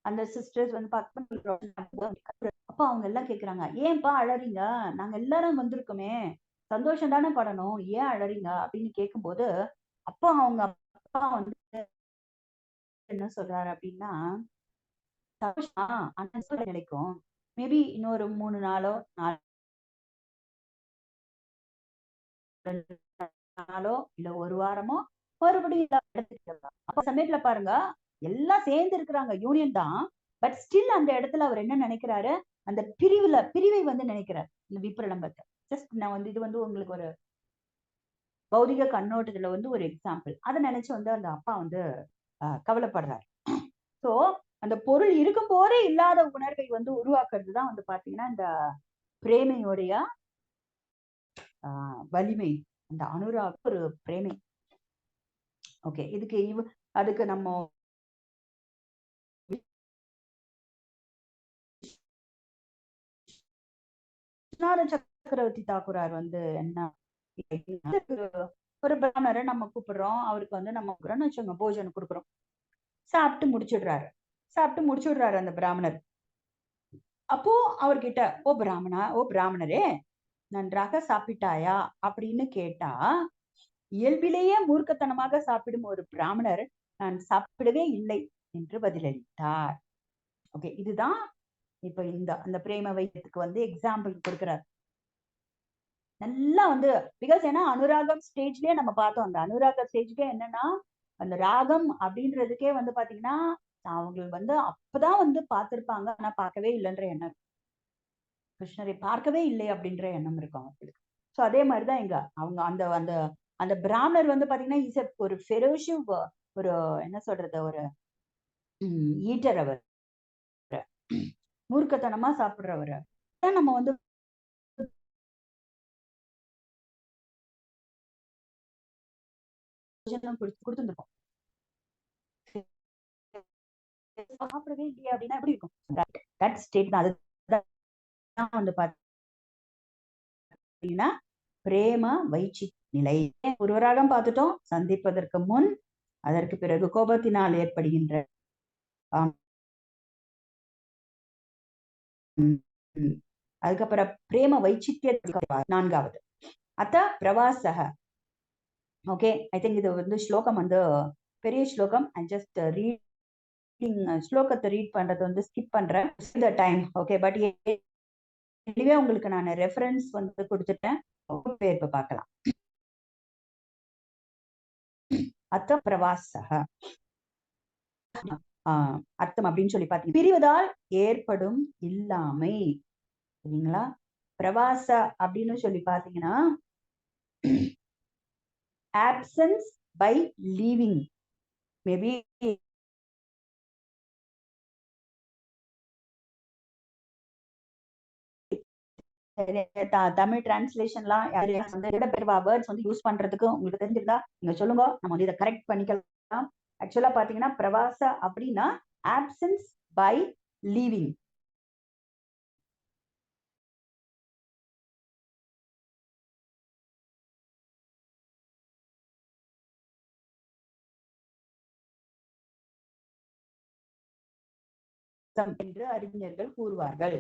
அந்த சிஸ்டர்ஸ் வந்து அப்ப அவங்க எல்லாம் கேக்குறாங்க, ஏன்பா அழறீங்க? நாங்க எல்லாரும் வந்திருக்கோமே, சந்தோஷம் தானே படணும், ஏன் அழறீங்க அப்படின்னு கேட்கும்போது, அப்பா அவங்க அப்பா வந்து என்ன சொல்றாரு அப்படின்னா, சந்தோஷமா அந்த நிலைக்கும் மேபி இன்னொரு 3 நாளோ 4 நாளோ இல்ல ஒரு வாரமோ மறுபடியும் அப்ப சமயத்துல பாருங்க எல்லாம் சேர்ந்து இருக்கிறாங்க, யூனியன் தான். பட் ஸ்டில் அந்த இடத்துல அவர் என்ன நினைக்கிறாரு, அந்த பிரிவை வந்து நினைக்கிறார் இந்த விப்ரலம்பத்தை. ஜஸ்ட் நான் வந்து இது வந்து உங்களுக்கு ஒரு பௌதிக கண்ணோட்டத்துல வந்து ஒரு எக்ஸாம்பிள். அதை நினைச்சு வந்து அந்த அப்பா வந்து கவலைப்படுறாரு. சோ அந்த பொருள் இருக்கும் போதே இல்லாத உணர்வை வந்து உருவாக்குறது தான் வந்து பாத்தீங்கன்னா இந்த பிரேமையுடைய வலிமை, அந்த அனுராக ஒரு பிரேமை. ஓகே, அதுக்கு நம்ம சக்கரவர்த்தி தாக்கூரார் வந்து என்ன, ஒரு பிராமணரை நம்ம கூப்பிடுறோம், அவருக்கு வந்து நம்ம வச்சுக்கோங்க போஜனம் கொடுக்குறோம், சாப்பிட்டு முடிச்சுடுறாரு அந்த பிராமணர். அப்போ அவர்கிட்ட, ஓ பிராமணரே நன்றாக சாப்பிட்டாயா அப்படின்னு கேட்டா, இயல்பிலேயே மூர்க்கத்தனமாக சாப்பிடும் ஒரு பிராமணர் நான் சாப்பிடவே இல்லை என்று பதிலளித்தார். ஓகே, இதுதான் இப்ப அந்த பிரேம வைத்தியத்துக்கு வந்து எக்ஸாம்பிள் கொடுக்கிறார். நல்லா வந்து பிகாஸ் ஏன்னா அனுராகம் ஸ்டேஜ்லயே நம்ம பார்த்தோம். அந்த அனுராக ஸ்டேஜ்லயே என்னன்னா அந்த ராகம் அப்படின்றதுக்கே வந்து பாத்தீங்கன்னா அவங்க வந்து அப்பதான் வந்து பார்த்திருப்பாங்க, ஆனா பார்க்கவே இல்லைன்ற எண்ணம், கிருஷ்ணரை பார்க்கவே இல்லை அப்படின்ற எண்ணம் இருக்கும் அவங்களுக்கு. ஸோ அதே மாதிரிதான் இங்க அவங்க அந்த அந்த அந்த பிராமணர் வந்து பாத்தீங்கன்னா இஸ் ஒரு ஃபெரோஷிவ், ஒரு என்ன சொல்றது, ஒரு ஈட்டர், அவர் மூர்க்கத்தனமா சாப்பிடுறவர். நம்ம வந்து கொடுத்துருக்கோம், சாப்பிடவே இல்லையா அப்படின்னா எப்படி இருக்கும்? தட் ஸ்டேட் தான். அதுதான் வந்து பாத்தீங்கன்னா பிரேம வைச்சி நிலை. ஒருவராகம் பார்த்துட்டோம், சந்திப்பதற்கு முன், அதற்கு பிறகு கோபத்தினால் ஏற்படுகின்ற அதுக்கப்புறம் பிரேம வைச்சித்ய 4வது அத்த பிரவாசக. ஓகே, ஐ திங்க் இது வந்து ஸ்லோகம் வந்து பெரிய ஸ்லோகம். ஐ ஜஸ்ட் ரீடிங் ஸ்லோகத்தை ரீட் பண்றது வந்து ஸ்கிப் பண்றேன் இந்த டைம். ஓகே, பட் இதுவே உங்களுக்கு நான் ரெஃபரன்ஸ் வந்து கொடுத்துட்டேன், இப்ப பார்க்கலாம். அத்த பிரவாசக அர்த்தம் அப்படின்னு சொல்லி பார்த்தீங்க, பிரிவதால் ஏற்படும் இல்லாமை. சரிங்களா? பிரவாச அப்படின்னு சொல்லி பாத்தீங்கன்னா absence by leaving. Maybe Tamil டிரான்ஸ்லேஷன்லாம் வேர்ட்ஸ் வந்து யூஸ் பண்றதுக்கு உங்களுக்கு தெரிஞ்சிருந்தா நீங்க சொல்லுங்க, நம்ம வந்து இதை கரெக்ட் பண்ணிக்கலாம். ஆக்சுவலா பாத்தீங்கன்னா பிரவாச அப்படின்னா ஆப்சன்ஸ் பை லீவிங். என்று அறிஞர்கள் கூறுவார்கள்.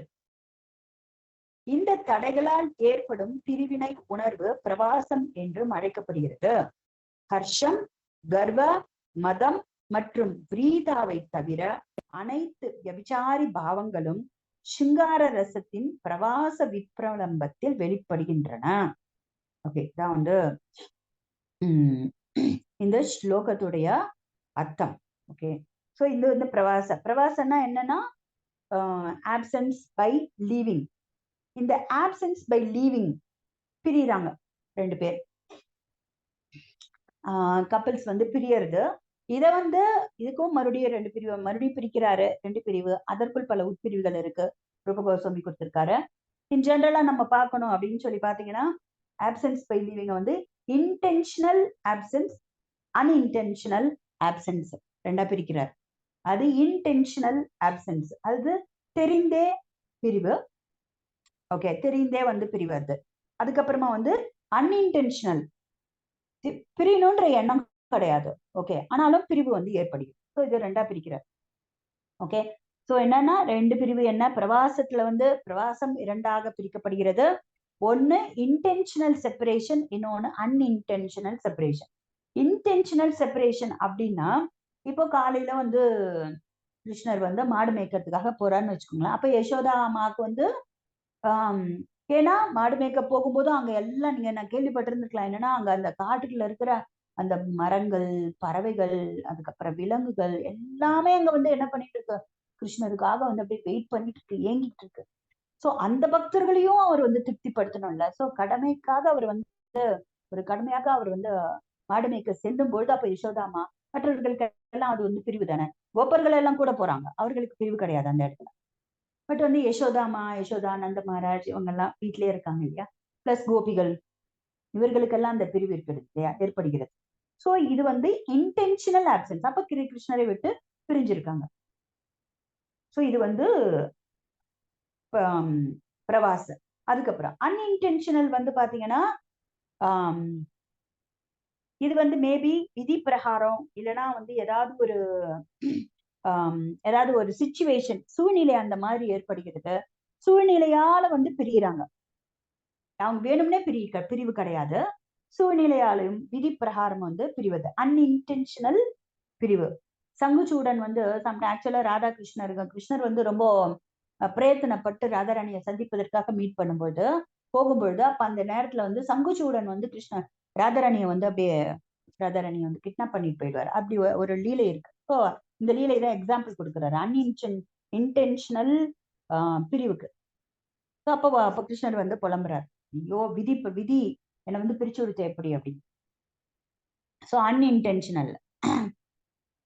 இந்த தடைகளால் ஏற்படும் பிரிவினை உணர்வு பிரவாசம் என்றும் அழைக்கப்படுகிறது. ஹர்ஷம், கர்வ, மதம் மற்றும் பிரீதாவை தவிர அனைத்து விபச்சாரி பாவங்களும் சிங்கார ரசத்தின் பிரவாச விப்ரலம்பத்தில் வெளிப்படுகின்றன. ஓகே, இதான் வந்து இந்த ஸ்லோகத்துடைய அர்த்தம். ஓகே, சோ இது வந்து பிரவாசம்னா என்னன்னா ஆப்சன்ஸ் பை லீவிங். இந்த ஆப்சன்ஸ் பை லீவிங் பிரியறாங்க ரெண்டு பேர், கப்பல்ஸ் வந்து பிரியறது. இத வந்து இதுக்கும் மறுபடியும் மறுபடியும் பிரிக்கிறாரு, 2 பிரிவு. அதற்குள் பல உட்பிரிவுகள் இருக்கு, ரூப கோஸ்வாமி கொடுத்திருக்காரு. இன் ஜென்ரலா நம்ம பார்க்கணும் அப்படின்னு சொல்லி பாத்தீங்கன்னா, ஆப்சன்ஸ் பை லீவிங்க வந்து இன்டென்ஷனல் ஆப்சன்ஸ், அன்இன்டென்ஷனல் ஆப்சன்ஸ் ரெண்டா பிரிக்கிறார். அது இன்டென்ஷனல் ஆப்சன்ஸ், அது தெரிந்தே பிரிவு. ஓகே, தெரிந்தே வந்து பிரிவு அது. அதுக்கப்புறமா வந்து அன்இன்டென்ஷனல், பிரியணுன்ற எண்ணம் கிடையாது. ஓகே, ஆனாலும் பிரிவு வந்து ஏற்படுகிறது. ஸோ இது ரெண்டா பிரிக்கிறார். ஓகே, ஸோ என்னன்னா 2 பிரிவு என்ன, பிரவாசத்துல வந்து பிரவாசம் 2ஆக பிரிக்கப்படுகிறது. ஒன்னு இன்டென்ஷனல் செப்பரேஷன், இன்னொன்னு அன்இன்டென்ஷனல் செப்பரேஷன். இன்டென்ஷனல் செப்பரேஷன் அப்படின்னா, இப்போ காலையில வந்து கிருஷ்ணர் வந்து மாடு மேய்க்கிறதுக்காக போறான்னு வச்சுக்கோங்களேன். அப்ப யசோதா அம்மாவுக்கு வந்து ஏன்னா மாடு மேய்க்க போகும்போது அங்க எல்லாம் நீங்க நான் கேள்விப்பட்டிருந்துருக்கலாம். என்னன்னா அங்க அந்த காட்டுக்குள்ள இருக்கிற அந்த மரங்கள், பறவைகள், அதுக்கப்புறம் விலங்குகள் எல்லாமே அங்க வந்து என்ன பண்ணிட்டு இருக்கு, கிருஷ்ணருக்காக வந்து அப்படியே வெயிட் பண்ணிட்டு இருக்கு, ஏங்கிட்டு இருக்கு. சோ அந்த பக்தர்களையும் அவர் வந்து திருப்திப்படுத்தணும்ல. சோ கடமைக்காக அவர் வந்து ஒரு கடமையாக அவர் வந்து மாடு மேய்க்க செல்லும் பொழுது அப்ப யசோதாமா மற்றவர்களுக்கு எல்லாம் அது வந்து பிரிவு தானே. கோபர்கள் எல்லாம் கூட போறாங்க, அவர்களுக்கு பிரிவு கிடையாது அந்த இடத்துல. பட் வந்து யசோதாமா, யசோதா, நந்த மகாராஜ் இவங்க எல்லாம் வீட்லயே இருக்காங்க இல்லையா, பிளஸ் கோபிகள், இவர்களுக்கெல்லாம் அந்த பிரிவு இருக்கிறது இல்லையா, ஏற்படுகிறது. சோ இது வந்து இன்டென்ஷனல் ஆப்சன்ஸ். அப்ப கிருஷ்ணரை விட்டு பிரிஞ்சிருக்காங்க. சோ இது வந்து பிரவாச. அதுக்கப்புறம் அன்இன்டென்ஷனல் வந்து பாத்தீங்கன்னா, இது வந்து மேபி விதி பிரகாரம் இல்லைன்னா வந்து ஏதாவது ஒரு சிச்சுவேஷன், சூழ்நிலை அந்த மாதிரி ஏற்படுகிறது. சூழ்நிலையால வந்து பிரிகிறாங்க. அவங்க வேணும்னே பிரிவு கிடையாது, சூழ்நிலையாலும் விதி பிரகாரம் வந்து பிரிவது அன்இன்டென்ஷனல் பிரிவு. சங்குச்சூடன் வந்து ஆக்சுவலா கிருஷ்ணர் வந்து ரொம்ப பிரயத்தனப்பட்டு ராதாராணியை சந்திப்பதற்காக மீட் பண்ணும்போது போகும்பொழுது அப்ப அந்த நேரத்துல வந்து சங்குச்சூடன் வந்து ராதாராணியை வந்து அப்படியே ராதாராணியை வந்து கிட்னாப் பண்ணிட்டு போயிடுவார். அப்படி ஒரு லீலை இருக்கு. ஸோ இந்த லீலை தான் எக்ஸாம்பிள் கொடுக்குறாரு இன்டென்ஷனல் பிரிவுக்கு. அப்ப கிருஷ்ணர் வந்து புலம்புறார், ஐயோ விதி என்னை வந்து பிரிச்சு விடுத்த எப்படி அப்படின்னு. So unintentional.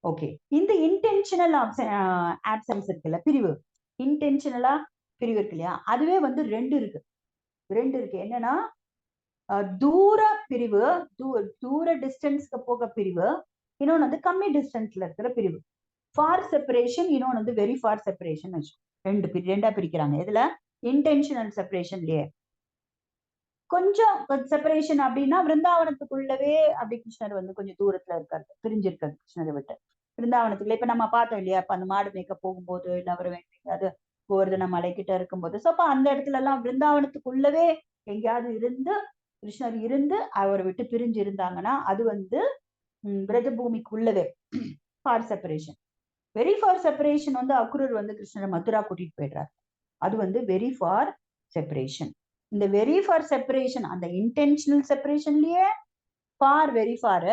ஓகே, இந்த இன்டென்ஷனல் ஆப்சன்ஸ் இருக்குல்ல, பிரிவு, இன்டென்ஷனலா பிரிவு இருக்கு இல்லையா, அதுவே வந்து ரெண்டு இருக்கு. என்னன்னா தூர பிரிவு, தூர டிஸ்டன்ஸ்க்கு போக பிரிவு, இன்னொன்னு வந்து கம்மி டிஸ்டன்ஸ்ல இருக்கிற பிரிவு. ஃபார் செப்பரேஷன், இன்னொன்னு வந்து வெரி ஃபார் செப்பரேஷன். ரெண்டா பிரிக்கிறாங்க. இதுல இன்டென்ஷனல் செப்பரேஷன்லயே கொஞ்சம் செப்பரேஷன் அப்படின்னா விருந்தாவனத்துக்குள்ளவே அப்படி கிருஷ்ணர் வந்து கொஞ்சம் தூரத்துல இருக்காரு, பிரிஞ்சிருக்காரு கிருஷ்ணரை விட்டு. விருந்தாவனத்துக்குள்ள இப்ப நம்ம பார்த்தோம் இல்லையா, அப்ப அந்த மாடு மேய்க்க போகும்போது இல்ல அவர் அது கோவர்தன மலை கிட்ட இருக்கும்போது, சோ அப்ப அந்த இடத்துல எல்லாம் விருந்தாவனத்துக்குள்ளவே எங்கேயாவது இருந்து கிருஷ்ணர் இருந்து அவரை விட்டு பிரிஞ்சு இருந்தாங்கன்னா அது வந்து பிரஜ பூமிக்குள்ளவே far separation. Very far separation வந்து அக்ரூர் வந்து கிருஷ்ணரை மதுரா கூட்டிட்டு போயிடுறாரு, அது வந்து வெரி ஃபார் செப்பரேஷன். இந்த வெரி ஃபார் செப்பரேஷன் அந்த இன்டென்ஷனல் செப்பரேஷன்லயே ஃபார் வெரி ஃபார்,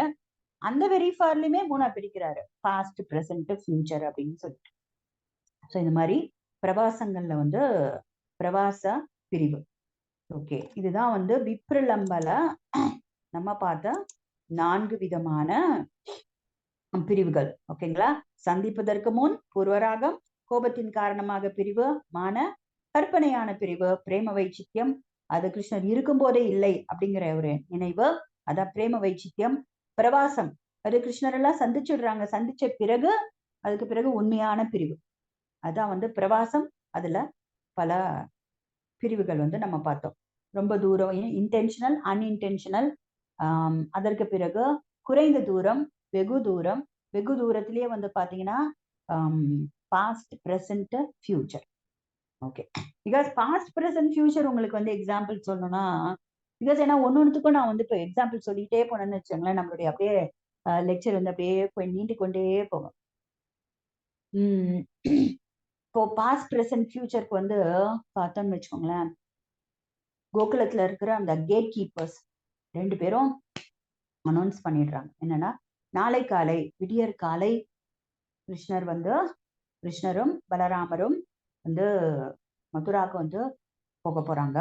அந்த வெரி ஃபார்லயுமே மூணா பிரிக்கிறாரு, பாஸ்ட் பிரசன்ட் ஃபியூச்சர் அப்படின்னு சொல்லிட்டு. ஸோ இந்த மாதிரி பிரவாசங்கள்ல வந்து பிரவாச பிரிவு. ஓகே, இதுதான் வந்து விப்ரலம்பல நம்ம பார்த்த 4 விதமான பிரிவுகள். ஓகேங்களா, சந்திப்பதற்கு முன் பூர்வராகம், கோபத்தின் காரணமாக பிரிவு, மான, கற்பனையான பிரிவு, பிரேம வைச்சித்யம், அது கிருஷ்ணர் இருக்கும் போதே இல்லை அப்படிங்கிற ஒரு நினைவு, அதான் பிரேம வைச்சித்யம். பிரவாசம், அது கிருஷ்ணர் எல்லாம் சந்திச்சுடுறாங்க, சந்திச்ச பிறகு அதுக்கு பிறகு உண்மையான பிரிவு, அதான் வந்து பிரவாசம். அதுல பல பிரிவுகள் வந்து நம்ம பார்த்தோம். ரொம்ப தூரம் இன்டென்ஷனல், அன்இன்டென்ஷனல், அதற்கு பிறகு குறைந்த தூரம், வெகு தூரம், வெகு தூரத்திலேயே வந்து பாத்தீங்கன்னா past present future. Okay, because past present future உங்களுக்கு வந்து எக்ஸாம்பிள் சொல்லணும்னா, பிகாஸ் ஏன்னா ஒன்னொன்னுத்துக்கும் நான் வந்து இப்போ எக்ஸாம்பிள் சொல்லிட்டே போனேன்னு வச்சுக்கோங்களேன், நம்மளுடைய அப்படியே லெக்சர் வந்து அப்படியே போய் நீண்டு கொண்டே போகும். இப்போ பாஸ்ட் பிரசன்ட் ஃபியூச்சருக்கு வந்து பார்த்தோம்னு வச்சுக்கோங்களேன், கோகுலத்துல இருக்கிற அந்த கேட் கீப்பர்ஸ் 2 பேரும் அனௌன்ஸ் பண்ணிடுறாங்க. என்னன்னா, நாளை காலை விடியற் காலை கிருஷ்ணரும் பலராமரும் வந்து மதுராவுக்கு வந்து போக போறாங்க.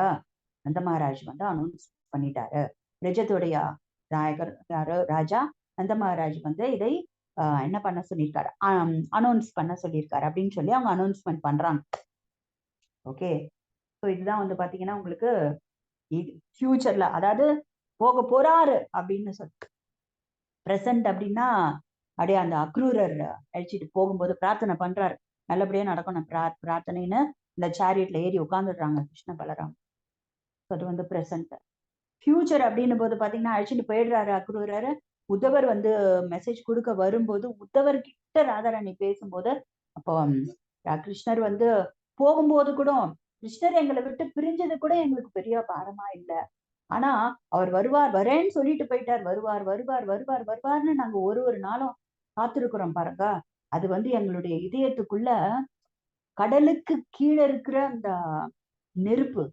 நந்த மகாராஜ் வந்து அனௌன்ஸ் பண்ணிட்டாரு. பிரஜத்துடைய நாயகர் யாரு, ராஜா நந்த மகாராஜ் வந்து இதை என்ன பண்ண சொல்லியிருக்காரு, அனௌன்ஸ் பண்ண சொல்லியிருக்காரு அப்படின்னு சொல்லி அவங்க அனௌன்ஸ்மெண்ட் பண்றாங்க. ஓகே, ஸோ இதுதான் வந்து பாத்தீங்கன்னா உங்களுக்கு ஃபியூச்சர்ல, அதாவது போக போறாரு அப்படின்னு சொல்லிட்டு. பிரசன்ட் அப்படின்னா அப்படியே அந்த அக்ரூரர் அழிச்சிட்டு போகும்போது பிரார்த்தனை பண்றாரு, நல்லபடியா நடக்கணும் பிரார்த்தனைன்னு இந்த சேரியட்ல ஏறி உட்காந்துடுறாங்க கிருஷ்ண பலராம். அது வந்து பிரசன்ட். ஃபியூச்சர் அப்படின்னும் போது பாத்தீங்கன்னா அழிச்சிட்டு போயிடுறாரு அக்ரூரர். உத்தவர் வந்து மெசேஜ் கொடுக்க வரும்போது உத்தவர் கிட்ட ராதாராணி பேசும்போது, அப்போ கிருஷ்ணர் வந்து போகும்போது கூட, கிருஷ்ணர் எங்களை விட்டு பிரிஞ்சது கூட எங்களுக்கு பெரிய பாரமா இல்லை, ஆனா அவர் வருவார் வரேன்னு சொல்லிட்டு போயிட்டார், வருவார் வருவார் வருவார் வருவார்னு நாங்க ஒரு நாளும் காத்திருக்கிறோம் பாருங்க. அது வந்து எங்களுடைய இதயத்துக்குள்ள கடலுக்கு கீழே இருக்கிற அந்த நெருப்பு,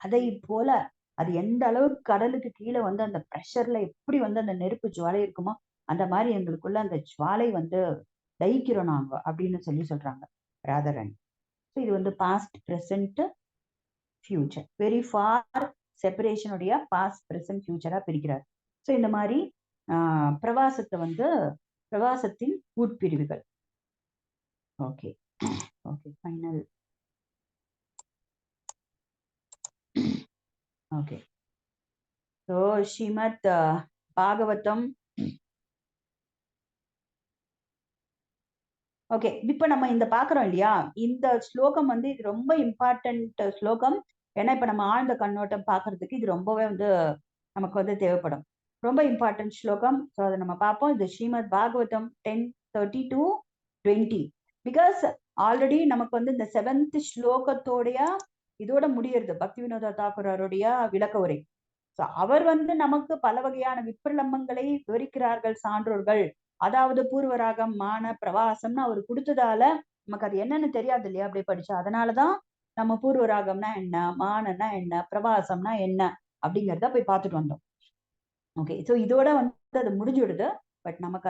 அதை போல அது எந்த அளவுக்கு கடலுக்கு கீழே வந்து அந்த ப்ரெஷர்ல எப்படி வந்து அந்த நெருப்பு ஜுவாலை இருக்குமோ அந்த மாதிரி எங்களுக்குள்ள அந்த ஜுவாலை வந்து தயிக்கிறோம் நாங்க அப்படின்னு சொல்றாங்க ராதாராணி. ஸோ இது வந்து past, present, future, very far செப்பரேஷனுடைய பாஸ்ட், பிரசன்ட், ஃபியூச்சரா பிரிக்கிறார். ஸோ இந்த மாதிரி பிரவாசத்தை வந்து பிரவாசத்தின் உட்பிரிவுகள். Okay okay final. Okay, so Shrimad Bhagavatam. ஓகே, இப்ப நம்ம இந்த பாக்குறோம் இல்லையா, இந்த ஸ்லோகம் வந்து இது ரொம்ப இம்பார்ட்டன்ட் ஸ்லோகம். ஏன்னா இப்ப நம்ம ஆழ்ந்த கண்ணோட்டம் பாக்குறதுக்கு இது ரொம்பவே வந்து நமக்கு வந்து தேவைப்படும். ரொம்ப இம்பார்ட்டன்ட் ஸ்லோகம். ஸோ அதை நம்ம பார்ப்போம். இது ஸ்ரீமத் பாகவதம் 10:30-20. பிகாஸ் ஆல்ரெடி நமக்கு வந்து இந்த 7th ஸ்லோகத்தோடைய இதோட முடியறது பக்தி வினோத தாக்கூரருடைய விளக்க உரை. ஸோ அவர் வந்து நமக்கு பல வகையான விப்ரலம்பங்களை விவரிக்கிறார்கள் சான்றோர்கள். அதாவது பூர்வராகம், மான, பிரவாசம்னு அவர் கொடுத்ததால நமக்கு அது என்னன்னு தெரியாது இல்லையா அப்படி படிச்சா. அதனாலதான் நம்ம பூர்வராகம்னா என்ன, மானன்னா என்ன, பிரவாசம்னா என்ன அப்படிங்கிறத போய் பார்த்துட்டு வந்தோம். ஓகே, ஸோ இதோட வந்து அது முடிஞ்சுடுது. பட் நமக்கு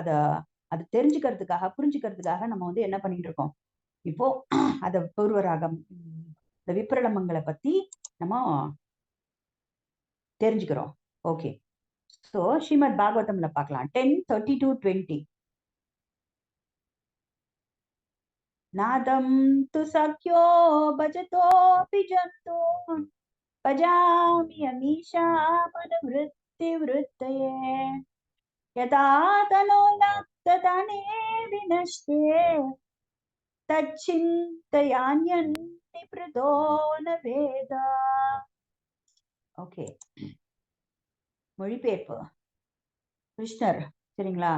அது தெரிஞ்சுக்கிறதுக்காக, புரிஞ்சுக்கிறதுக்காக நம்ம வந்து என்ன பண்ணிட்டு இருக்கோம் இப்போ, அத பூர்வராகம் இந்த விப்ரலம்பங்களை பத்தி நம்ம தெரிஞ்சுக்கிறோம். ஓகே, ஸோ ஸ்ரீமத் பாகவதம்ல பார்க்கலாம். 10:30-20. நாதம் து சக்யோ பஜதோபி ஜந்தூன் பஜாமி அமீஷா மனவிருத்தி விருத்தயே யதா தனோநாப்ததானே வினஷ்டே தச்சிந்தயான்யன்னி பிரதோ ந வேதா. ஓகே, மொழிபெயர்ப்பு கிருஷ்ணர். சரிங்களா?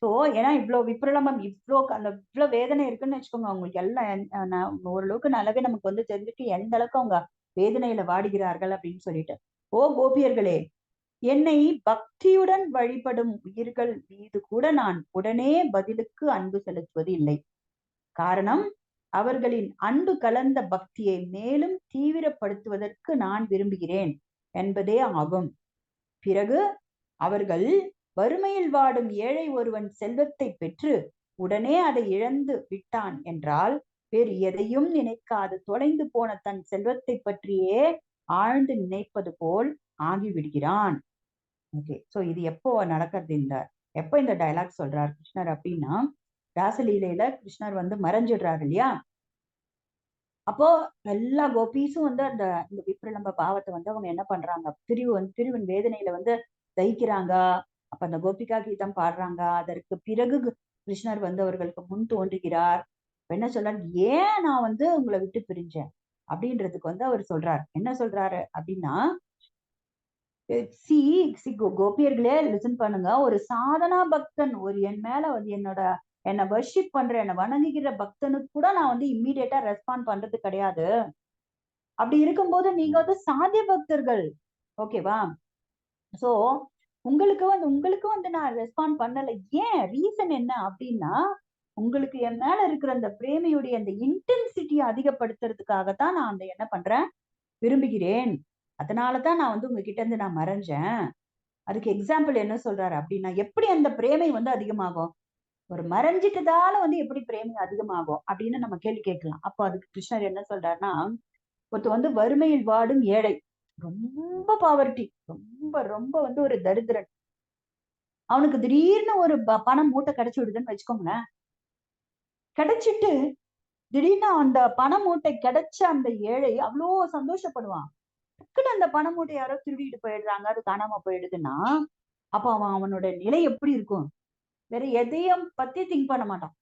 ஸோ ஏன்னா இவ்வளவு விப்ரலம்பம், இவ்வளவு வேதனை இருக்குன்னு வச்சுக்கோங்க. அவங்களுக்கு எல்லாம் ஓரளவுக்கு நல்லாவே நமக்கு வந்து தெரிஞ்சுட்டு எந்த அளவுக்கு அவங்க வேதனையில வாடுகிறார்கள் அப்படின்னு சொல்லிட்டு. ஓ கோபியர்களே, என்னை பக்தியுடன் வழிபடும் உயிர்கள் மீது கூட நான் உடனே பதிலுக்கு அன்பு செலுத்துவது இல்லை. காரணம், அவர்களின் அன்பு கலந்த பக்தியை மேலும் தீவிரப்படுத்துவதற்கு நான் விரும்புகிறேன் என்பதே ஆகும். பிறகு அவர்கள் வறுமையில் வாடும் ஏழை ஒருவன் செல்வத்தை பெற்று உடனே அதை இழந்து விட்டான் என்றால் வேறு எதையும் நினைக்காது தொலைந்து போன தன் செல்வத்தை பற்றியே ஆழ்ந்து நினைப்பது போல் ஆகிவிடுகிறான். ஓகே, சோ இது எப்போ நடக்கிறது, எப்போ இந்த டைலாக் சொல்றார் கிருஷ்ணர் அப்படின்னா, ராசலீலையில கிருஷ்ணர் வந்து மறைஞ்சிடுறாரு இல்லையா, அப்போ எல்லா கோபீஸும் வந்து இந்த விப்ரலம்ப பாவத்தை வந்து அவங்க என்ன பண்றாங்க, பிரிவின் வேதனையில வந்து தயிக்கிறாங்க. அப்ப அந்த கோபிகா கீதம் பாடுறாங்க. அதற்கு பிறகு கிருஷ்ணர் வந்து அவர்களுக்கு முன் தோன்றுகிறார். என்ன சொல்றாரு, ஏன் நான் வந்து உங்களை விட்டு பிரிஞ்சேன் அப்படின்றதுக்கு வந்து அவர் சொல்றாரு. என்ன சொல்றாரு அப்படின்னா, கோபியர்களே லிசன் பண்ணுங்க. ஒரு சாதனா பக்தன், ஒரு என் மேல வந்து என்னை வர்ஷிப் பண்ற, என்னை வணங்குகிற பக்தனுக்கு கூட நான் வந்து இம்மீடியட்டா ரெஸ்பாண்ட் பண்றது கிடையாது. அப்படி இருக்கும்போது நீங்க வந்து சாத்திய பக்தர்கள், ஓகேவா? சோ உங்களுக்கு வந்து நான் ரெஸ்பாண்ட் பண்ணல. ஏன், ரீசன் என்ன அப்படின்னா, உங்களுக்கு என் மேல இருக்கிற அந்த பிரேமையுடைய அந்த இன்டென்சிட்டியை அதிகப்படுத்துறதுக்காகத்தான் நான் அந்த என்ன பண்றேன், விரும்புகிறேன். அதனாலதான் நான் வந்து உங்ககிட்ட இருந்து நான் மறைஞ்சேன். அதுக்கு எக்ஸாம்பிள் என்ன சொல்றாரு அப்படின்னா, எப்படி அந்த பிரேமை வந்து அதிகமாகும், ஒரு மறைஞ்சிட்டதால வந்து எப்படி பிரேமை அதிகமாகும் அப்படின்னு நம்ம கேள்வி கேட்கலாம். அப்போ அதுக்கு கிருஷ்ணர் என்ன சொல்றாருன்னா, ஒருத்த வந்து வறுமையில் வாடும் ஏழை, ரொம்ப பாவர்ட்டி, ரொம்ப ரொம்ப வந்து ஒரு தரித்திரன், அவனுக்கு திடீர்னு ஒரு பணம் மூட்டை கிடைச்சு விடுதுன்னு வச்சுக்கோங்களேன். கிடைச்சிட்டு திடீர்னு அந்த பண மூட்டை கிடைச்ச அந்த ஏழை அவ்வளோ சந்தோஷப்படுவான். டக்குன்னு அந்த பண மூட்டை யாரோ திருடிட்டு போயிடுறாங்க, அது காணாம போயிடுதுன்னா அப்ப அவனோட நிலை எப்படி இருக்கும்? வேற எதையும் பத்தி திங்க் பண்ண மாட்டான்.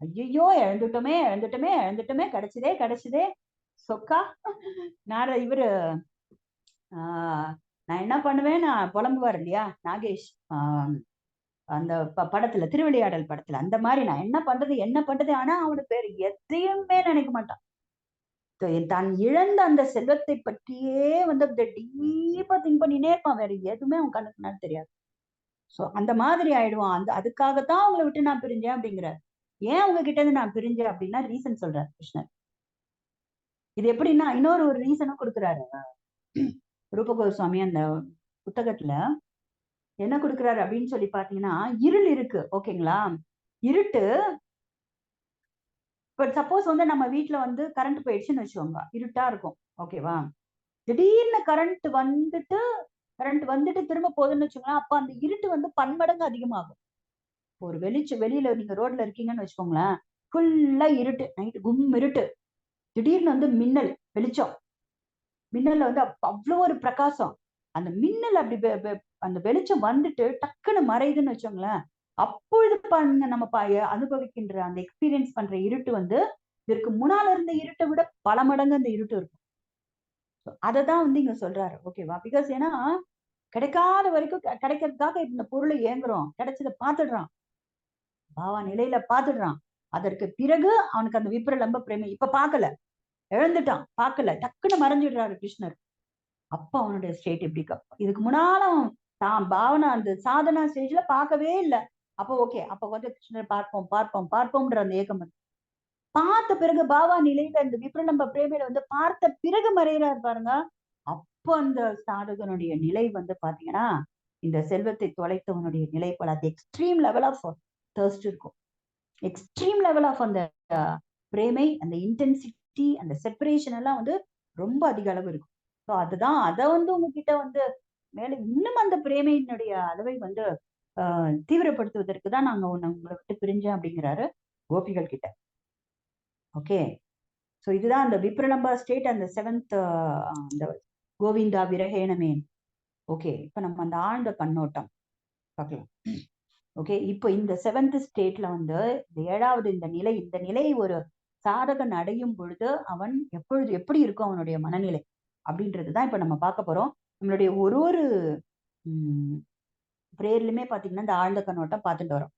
ஐயோ, இழந்துட்டோமே இழந்துட்டோமே இழந்துட்டோமே, கிடைச்சதே கிடைச்சதே சொக்கா. இவரு நான் என்ன பண்ணுவேன், நான் புலம்புவார் இல்லையா நாகேஷ், அந்த படத்துல திருவிளையாடல் படத்துல அந்த மாதிரி நான் என்ன பண்றது என்ன பண்றது. ஆனா அவனுக்கு வேற எதையுமே நினைக்க மாட்டான். தான் இழந்த அந்த செல்வத்தை பற்றியே வந்து டீப்பா திங்க் பண்ணினே இருப்பான். வேற எதுவுமே அவன் கண்ணுக்கு தெரியாது. சோ அந்த மாதிரி ஆயிடுவான். அதுக்காகத்தான் அவங்களை விட்டு நான் பிரிஞ்சேன் அப்படிங்கிறார். ஏன் அவங்க கிட்ட இருந்து நான் பிரிஞ்சேன் அப்படின்னா ரீசன் சொல்றாரு கிருஷ்ணர். இது எப்படின்னா இன்னொரு ஒரு ரீசனும் கொடுக்குறாரு ரூப கோஸ்வாமி அந்த புத்தகத்துல. என்ன கொடுக்குறாரு அப்படின்னு சொல்லி பாத்தீங்கன்னா, இருள் இருக்கு ஓகேங்களா. இருட்டு. இப்ப சப்போஸ் வந்து நம்ம வீட்டுல வந்து கரண்ட் போயிடுச்சுன்னு வச்சுக்கோங்க, இருட்டா இருக்கும் ஓகேவா. திடீர்னு கரண்ட் வந்துட்டு திரும்ப போகுதுன்னு வச்சுக்கோங்களேன், அப்ப அந்த இருட்டு வந்து பன்மடங்கு அதிகமாகும். ஒரு வெளியில நீங்க ரோட்ல இருக்கீங்கன்னு வச்சுக்கோங்களேன், ஃபுல்லா இருட்டு, நைட்டு கும் இருட்டு. திடீர்னு வந்து மின்னல் வெளிச்சம், மின்னல்ல வந்து அவ்வளவு ஒரு பிரகாசம். அந்த மின்னல் அப்படி அந்த வெளிச்சம் வந்துட்டு டக்குன்னு மறையுதுன்னு வச்சோங்களேன், அப்பொழுது நம்ம அனுபவிக்கின்ற அந்த எக்ஸ்பீரியன்ஸ் பண்ற இருட்டு வந்து இதற்கு முன்னால இருந்த இருட்டை விட பல மடங்கு அந்த இருட்டு இருக்கும். அததான் வந்து இங்க சொல்றாரு ஓகேவா. பிகாஸ் ஏன்னா கிடைக்காத வரைக்கும் கிடைக்கிறதுக்காக இந்த பொருளை ஏங்குறோம், கிடைச்சதை பார்த்துடுறான், பாவா நிலையில பார்த்துடுறான். அதற்கு பிறகு அவனுக்கு அந்த விப்ரலம்ப பிரேமை இப்ப பார்க்கல, இழந்துட்டான், பார்க்கல, டக்குன்னு மறைஞ்சிடுறாரு கிருஷ்ணர். அப்ப அவனுடைய ஸ்டேட் எப்படி இதுக்கு முன்னாலும் தான் பாவனா அந்த சாதனா ஸ்டேஜ்ல பார்க்கவே இல்லை. அப்ப ஓகே, அப்ப வந்து கிருஷ்ணர் பார்ப்போம் பார்ப்போம் பார்ப்போம்ன்ற அந்த ஏக்கம் பார்த்த பிறகு பாவா நிலையில இந்த விப்ரலம்ப பிரேமையில வந்து பார்த்த பிறகு மறைகிறார் பாருங்க. அப்ப அந்த சாதகனுடைய நிலை வந்து பாத்தீங்கன்னா இந்த செல்வத்தை தொலைத்தவனுடைய நிலை போல அது எக்ஸ்ட்ரீம் லெவல் ஆஃப் தர்ஸ்ட் இருக்கும். எக்ஸ்ட்ரீம் லெவல் ஆஃப் அந்த பிரேமை, அந்த இன்டென்சிட்டி, அந்த செப்பரேஷன் எல்லாம் வந்து ரொம்ப அதிக அளவு இருக்கும். ஸோ அதுதான் அதை வந்து உங்ககிட்ட வந்து மேல இன்னும் அந்த பிரேமையினுடைய அளவை வந்து தீவிரப்படுத்துவதற்கு தான் நாங்க உங்களை விட்டு பிரிஞ்சேன் அப்படிங்கிறாரு கோபிகள் கிட்ட. ஓகே, ஸோ இதுதான் அந்த விப்ரலம்பா ஸ்டேட், அந்த 7th அந்த கோவிந்தா விரகேணமே. ஓகே, இப்ப நம்ம அந்த ஆழ்ந்த கண்ணோட்டம் பார்க்கலாம். ஓகே, இப்போ இந்த 7th ஸ்டேட்ல வந்து இந்த 7வது இந்த நிலை ஒரு சாதகன் அடையும் பொழுது அவன் எப்படி இருக்கும் அவனுடைய மனநிலை அப்படின்றதுதான் இப்ப நம்ம பார்க்க போறோம். நம்மளுடைய ஒரு பிரேயர்லயுமே பாத்தீங்கன்னா இந்த ஆழ்ந்த கண்ணோட்டம் பார்த்துட்டு வரோம்.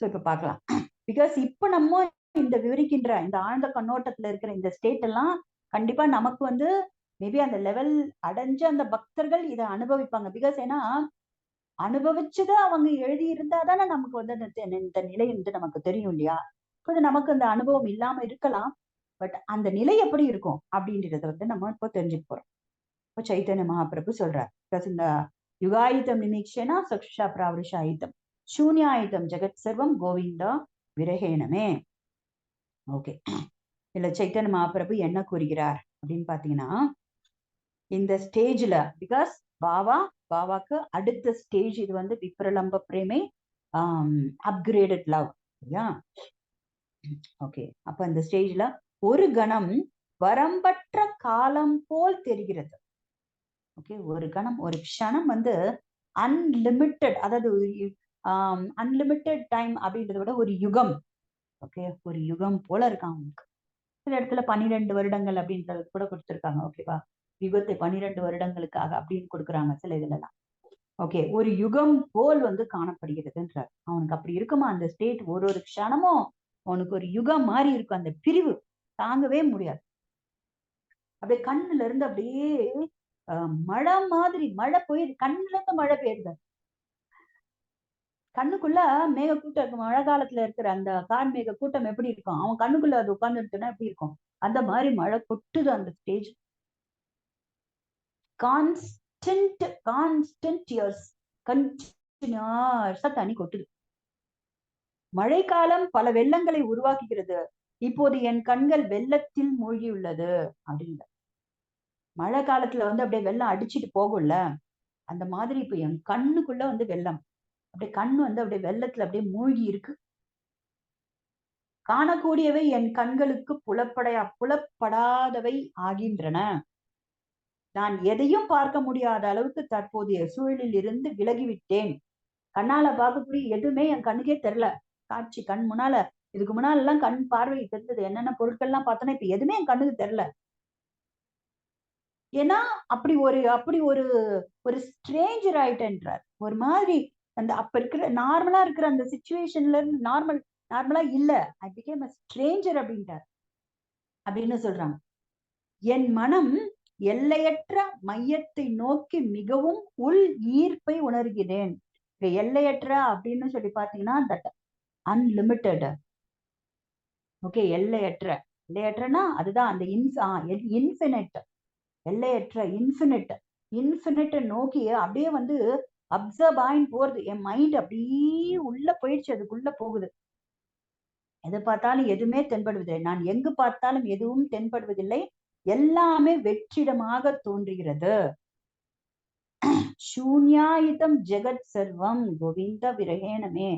ஸோ இப்ப பார்க்கலாம். பிகாஸ் இப்ப நம்ம இந்த விவரிக்கின்ற இந்த ஆழ்ந்த கண்ணோட்டத்துல இருக்கிற இந்த ஸ்டேட் எல்லாம் கண்டிப்பா நமக்கு வந்து மேபி அந்த லெவல் அடைஞ்ச அந்த பக்தர்கள் இதை அனுபவிப்பாங்க. பிகாஸ் ஏன்னா அனுபவிச்சதை அவங்க எழுதி இருந்தா தானே நமக்கு வந்து இந்த நிலை வந்து நமக்கு தெரியும் இல்லையா. கொஞ்சம் நமக்கு அந்த அனுபவம் இல்லாம இருக்கலாம், பட் அந்த நிலை எப்படி இருக்கும் அப்படின்றத வந்து நம்ம இப்போ தெரிஞ்சுக்க போறோம். இப்போ சைத்தன்ய மகாபிரபு சொல்றார், பிகாஸ் இந்த யுகாயுதம் நிமிக்ஷனா சக்ஷா பிராவருஷாயுதம் சூன்யாயுதம் ஜெகத் சர்வம் கோவிந்தா விரகேணமே. ஓகே, இல்ல சைத்தன்ய மகாபிரபு என்ன கூறுகிறார் அப்படின்னு பாத்தீங்கன்னா, இந்த ஸ்டேஜ்ல பிகாஸ் பாபாக்கு அடுத்த ஸ்டேஜ் இது வந்து விப்ரலம்ப பிரேமை, அப்கிரேடட் லவ். ஓகே, அப்ப இந்த ஸ்டேஜ்ல ஒரு கணம் வரம்பற்ற காலம் போல் தெரிகிறது. ஓகே, ஒரு கணம் ஒரு க்ஷணம் வந்து அன்லிமிட்டெட், அதாவது அன்லிமிட்டெட் டைம் அப்படின்றத விட ஒரு யுகம். ஓகே, ஒரு யுகம் போல இருக்கான் அவனுக்கு. சில இடத்துல 12 வருடங்கள் அப்படின்றது கூட கொடுத்துருக்காங்க. ஓகேவா, யுகத்தை 12 வருடங்களுக்காக அப்படின்னு கொடுக்குறாங்க சில இதுல எல்லாம். ஓகே, ஒரு யுகம் போல் வந்து காணப்படுகிறதுன்றார். அவனுக்கு அப்படி இருக்குமா அந்த ஸ்டேட், ஒரு க்ஷணமும் அவனுக்கு ஒரு யுகம் மாதிரி இருக்கும். அந்த பிரிவு தாங்கவே முடியாது. அப்படியே கண்ணுல இருந்து அப்படியே மழை மாதிரி மழை கண்ணுல இருந்து மழை பெய்யுது. கண்ணுக்குள்ள மேக கூட்டம் இருக்கும். மழை காலத்துல இருக்கிற அந்த கார் மேக கூட்டம் எப்படி இருக்கும், அவன் கண்ணுக்குள்ள அது உட்கார்ந்துட்டுனா எப்படி இருக்கும், அந்த மாதிரி மழை கொட்டுது அந்த ஸ்டேஜ். கான்ஸ்டன்ட் டியர்ஸ், கண்டினியூஸா தண்ணி கொட்டுது. மழைக்காலம் பல வெள்ளங்களை உருவாக்குகிறது, இப்போது என் கண்கள் வெள்ளத்தில் மூழ்கியுள்ளது அப்படிங்கிற. மழை காலத்துல வந்து அப்படியே வெள்ளம் அடிச்சுட்டு போகும்ல, அந்த மாதிரி இப்ப என் கண்ணுக்குள்ள வந்து வெள்ளம், அப்படியே கண்ணு வந்து அப்படியே வெள்ளத்துல அப்படியே மூழ்கி இருக்கு. காணக்கூடியவை என் கண்களுக்கு புலப்படாதவை ஆகின்றன. நான் எதையும் பார்க்க முடியாத அளவுக்கு தற்போதைய சூழலில் இருந்து விலகிவிட்டேன். கண்ணால பார்க்கக்கூடிய எதுவுமே என் கண்ணுக்கே தெரியல. காட்சி கண் முன்னால இதுக்கு முன்னால எல்லாம் கண் பார்வை தெரிஞ்சது என்னென்ன பொருட்கள் எல்லாம் பார்த்தோன்னா இப்ப எதுவுமே என் கண்ணுக்கு தெரியல. ஏன்னா அப்படி ஒரு ஒரு ஸ்ட்ரேஞ்சர் ஆயிட்டேன்றார். ஒரு மாதிரி அந்த அப்ப இருக்கிற நார்மலா இருக்கிற அந்த சிச்சுவேஷன்ல இருந்து நார்மலா இல்ல. ஐ பிகேம் அ ஸ்ட்ரேஞ்சர் அப்படின்ட்டார் அப்படின்னு சொல்றாங்க. என் மனம் எல்லையற்ற மையத்தை நோக்கி மிகவும் உள் ஈர்ப்பை உணர்கிறேன். எல்லையற்ற அப்படின்னு சொல்லி பாத்தீங்கன்னா தட் அன்லிமிட்டெட். ஓகே, எல்லையற்றனா அதுதான் அந்த இன்ஃபினிட். எல்லையற்ற இன்ஃபினிட் நோக்கி அப்படியே வந்து அப்சர்வ் ஆயின் போறது. என் மைண்ட் அப்படியே உள்ள போயிடுச்சு, அதுக்குள்ள போகுது. எதை பார்த்தாலும் எதுவுமே தென்படுவதில்லை. நான் எங்கு பார்த்தாலும் எதுவும் தென்படுவதில்லை. எல்லாமே வெற்றிடமாக தோன்றுகிறது. சூன்யாயுதம் ஜெகத் சர்வம் கோவிந்த விரகேனமே.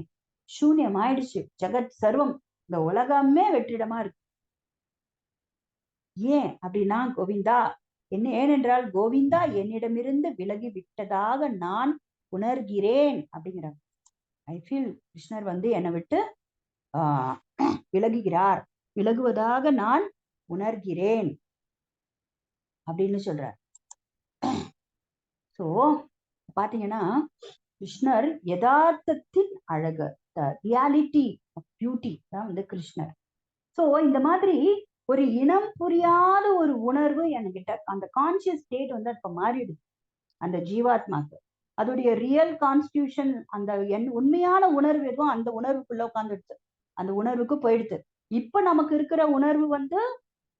சூன்யம் ஆயிடுச்சு ஜெகத் சர்வம். இந்த உலகமே வெற்றிடமா இருக்கு. ஏன் அப்படின்னா கோவிந்தா ஏனென்றால் கோவிந்தா என்னிடமிருந்து விலகி விட்டதாக நான் உணர்கிறேன் அப்படிங்கிறார். ஐ ஃபீல் கிருஷ்ணர் வந்து என்னை விட்டு விலகுகிறார், விலகுவதாக நான் உணர்கிறேன் அப்படின்னு சொல்றார். சோ பாத்தீங்கன்னா கிருஷ்ணர் யதார்த்தத்தின் அழகு, ரியாலிட்டி ஆஃப் பியூட்டி தான் வந்து கிருஷ்ணர். சோ இந்த மாதிரி ஒரு இனம் புரியாத ஒரு உணர்வு என்கிட்ட, அந்த கான்சியஸ் ஸ்டேட் வந்து இப்ப மாறிடுது அந்த ஜீவாத்மாக்கு. அதோடைய ரியல் கான்ஸ்டியூஷன், அந்த உண்மையான உணர்வு எதுவும் அந்த உணர்வுக்குள்ள உட்காந்துடுது, அந்த உணர்வுக்கு போயிடுது. இப்ப நமக்கு இருக்கிற உணர்வு வந்து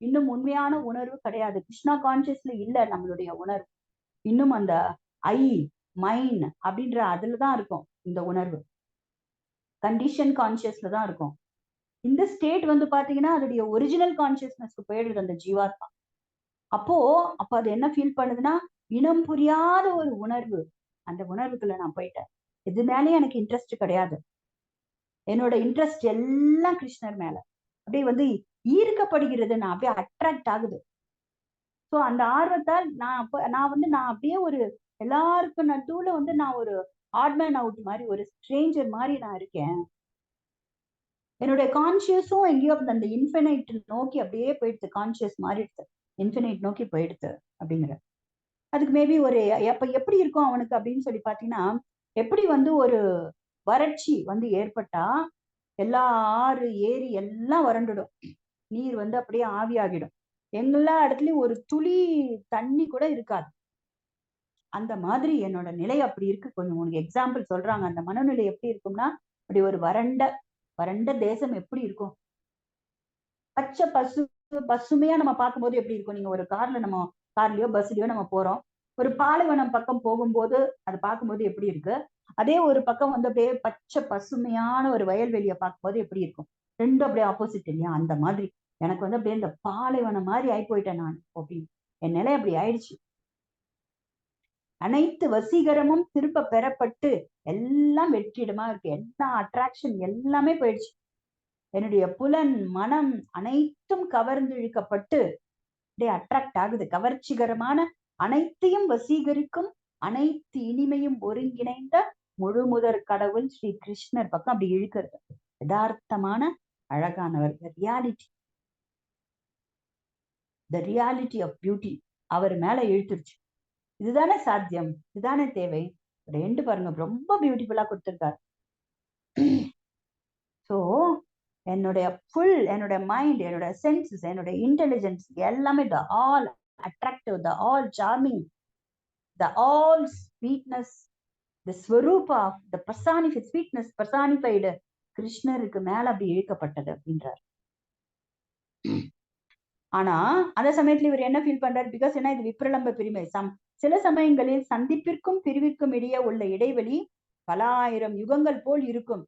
இன்னும் உண்மையான உணர்வு கிடையாது. கிருஷ்ணா கான்சியஸ்ல இல்ல நம்மளுடைய உணர்வு. இன்னும் அந்த ஐ மைண்ட் அப்படின்ற அதுலதான் இருக்கும் இந்த உணர்வு. கண்டிஷன் கான்சியஸ்ல தான் இருக்கும். இந்த ஸ்டேட் வந்து பாத்தீங்கன்னா அதோடைய ஒரிஜினல் கான்சியஸ்னஸ்க்கு போயிடுது அந்த ஜீவாத்மா. அப்ப அது என்ன ஃபீல் பண்ணுதுன்னா இனம் புரியாத ஒரு உணர்வு. அந்த உணர்வுக்குள்ள நான் போயிட்டேன். இது மேலேயும் எனக்கு இன்ட்ரெஸ்ட் கிடையாது. என்னோட இன்ட்ரெஸ்ட் எல்லாம் கிருஷ்ணர் மேல அப்படியே வந்து ஈர்க்கப்படுகிறது. நான் அப்படியே அட்ராக்ட் ஆகுது. சோ அந்த ஆர்வத்தால் நான் அப்படியே ஒரு எல்லாருக்கும் நடுவுல வந்து நான் ஒரு ஆட்மேன் அவுட் மாதிரி, ஒரு ஸ்ட்ரேஞ்சர் மாதிரி நான் இருக்கேன். என்னுடைய கான்சியஸும் எங்கேயோ அந்த இன்ஃபினைட் நோக்கி அப்படியே போயிடுது. கான்சியஸ் மாறிடுது, இன்ஃபினைட் நோக்கி போயிடுது அப்படிங்கிற. அதுக்கு மேபி ஒரு எப்படி இருக்கும் அவனுக்கு அப்படின்னு சொல்லி பாத்தீங்கன்னா, எப்படி வந்து ஒரு வறட்சி வந்து ஏற்பட்டா எல்லா ஆறு ஏரி எல்லாம் வறண்டுடும், நீர் வந்து அப்படியே ஆவியாகிடும், எல்லா இடத்துலயும் ஒரு துளி தண்ணி கூட இருக்காது. அந்த மாதிரி என்னோட நிலை அப்படி இருக்கு. கொஞ்சம் உனக்கு எக்ஸாம்பிள் சொல்றாங்க. அந்த மனநிலை எப்படி இருக்கும்னா, அப்படி ஒரு வறண்ட தேசம் எப்படி இருக்கும், பச்சை பசுமையா நம்ம பார்க்கும்போது எப்படி இருக்கும். நீங்க ஒரு கார்லயோ பஸ்லயோ நம்ம போறோம், ஒரு பாலைவனம் பக்கம் போகும்போது அதை பார்க்கும்போது எப்படி இருக்கு, அதே ஒரு பக்கம் வந்து அப்படியே பச்சை பசுமையான ஒரு வயல்வெளியை பார்க்கும்போது எப்படி இருக்கும். ரெண்டும் அப்படியே ஆப்போசிட் இல்லையா? அந்த மாதிரி எனக்கு வந்து அப்படியே இந்த பாலைவனம் மாதிரி ஆகி போயிட்டேன் நான். அப்படின்னு என் நிலை அப்படி ஆயிடுச்சு. அனைத்து வசீகரமும் திரும்ப பெறப்பட்டு எல்லாம் வெற்றிடமா இருக்கு. எல்லா அட்ராக்ஷன் எல்லாமே போயிடுச்சு. என்னுடைய புலன் மனம் அனைத்தும் கவர்ந்து இழுக்கப்பட்டு அப்படியே அட்ராக்ட் ஆகுது. கவர்ச்சிகரமான அனைத்தையும் வசீகரிக்கும் அனைத்து இனிமையும் ஒருங்கிணைந்த முழு முதற் கடவுள் ஸ்ரீ கிருஷ்ணர் பக்கம் அப்படி இழுக்கிறது. யதார்த்தமான அழகானவர், த ரியாலிட்டி ஆஃப் பியூட்டி அவர் மேல இழுத்துருச்சு. இதுதானே சாத்தியம், இதுதானே தேவை. ரெண்டு பாருங்க, ரொம்ப பியூட்டிஃபுல்லா கொடுத்திருக்காரு. சோ என்னோட மைண்ட், என்னோட சென்சஸ், என்னோட இன்டெலிஜென்ஸ் எல்லாமே the all attractive, the all charming, the all sweetness, the ஸ்வரூபா, த பர்சானிஃபைட் ஸ்வீட்னஸ், பர்சானிஃபைடு கிருஷ்ணருக்கு மேல அப்படி இழுக்கப்பட்டது அப்படின்றார். ஆனா அந்த சமயத்துல இவர் என்ன ஃபீல் பண்றாரு? பிகாஸ் ஏன்னா இது விப்ரலம்ப பிரிமை. சில சமயங்களில் சந்திப்பிற்கும் பிரிவிற்கும் இடையே உள்ள இடைவெளி பல ஆயிரம் யுகங்கள் போல் இருக்கும்.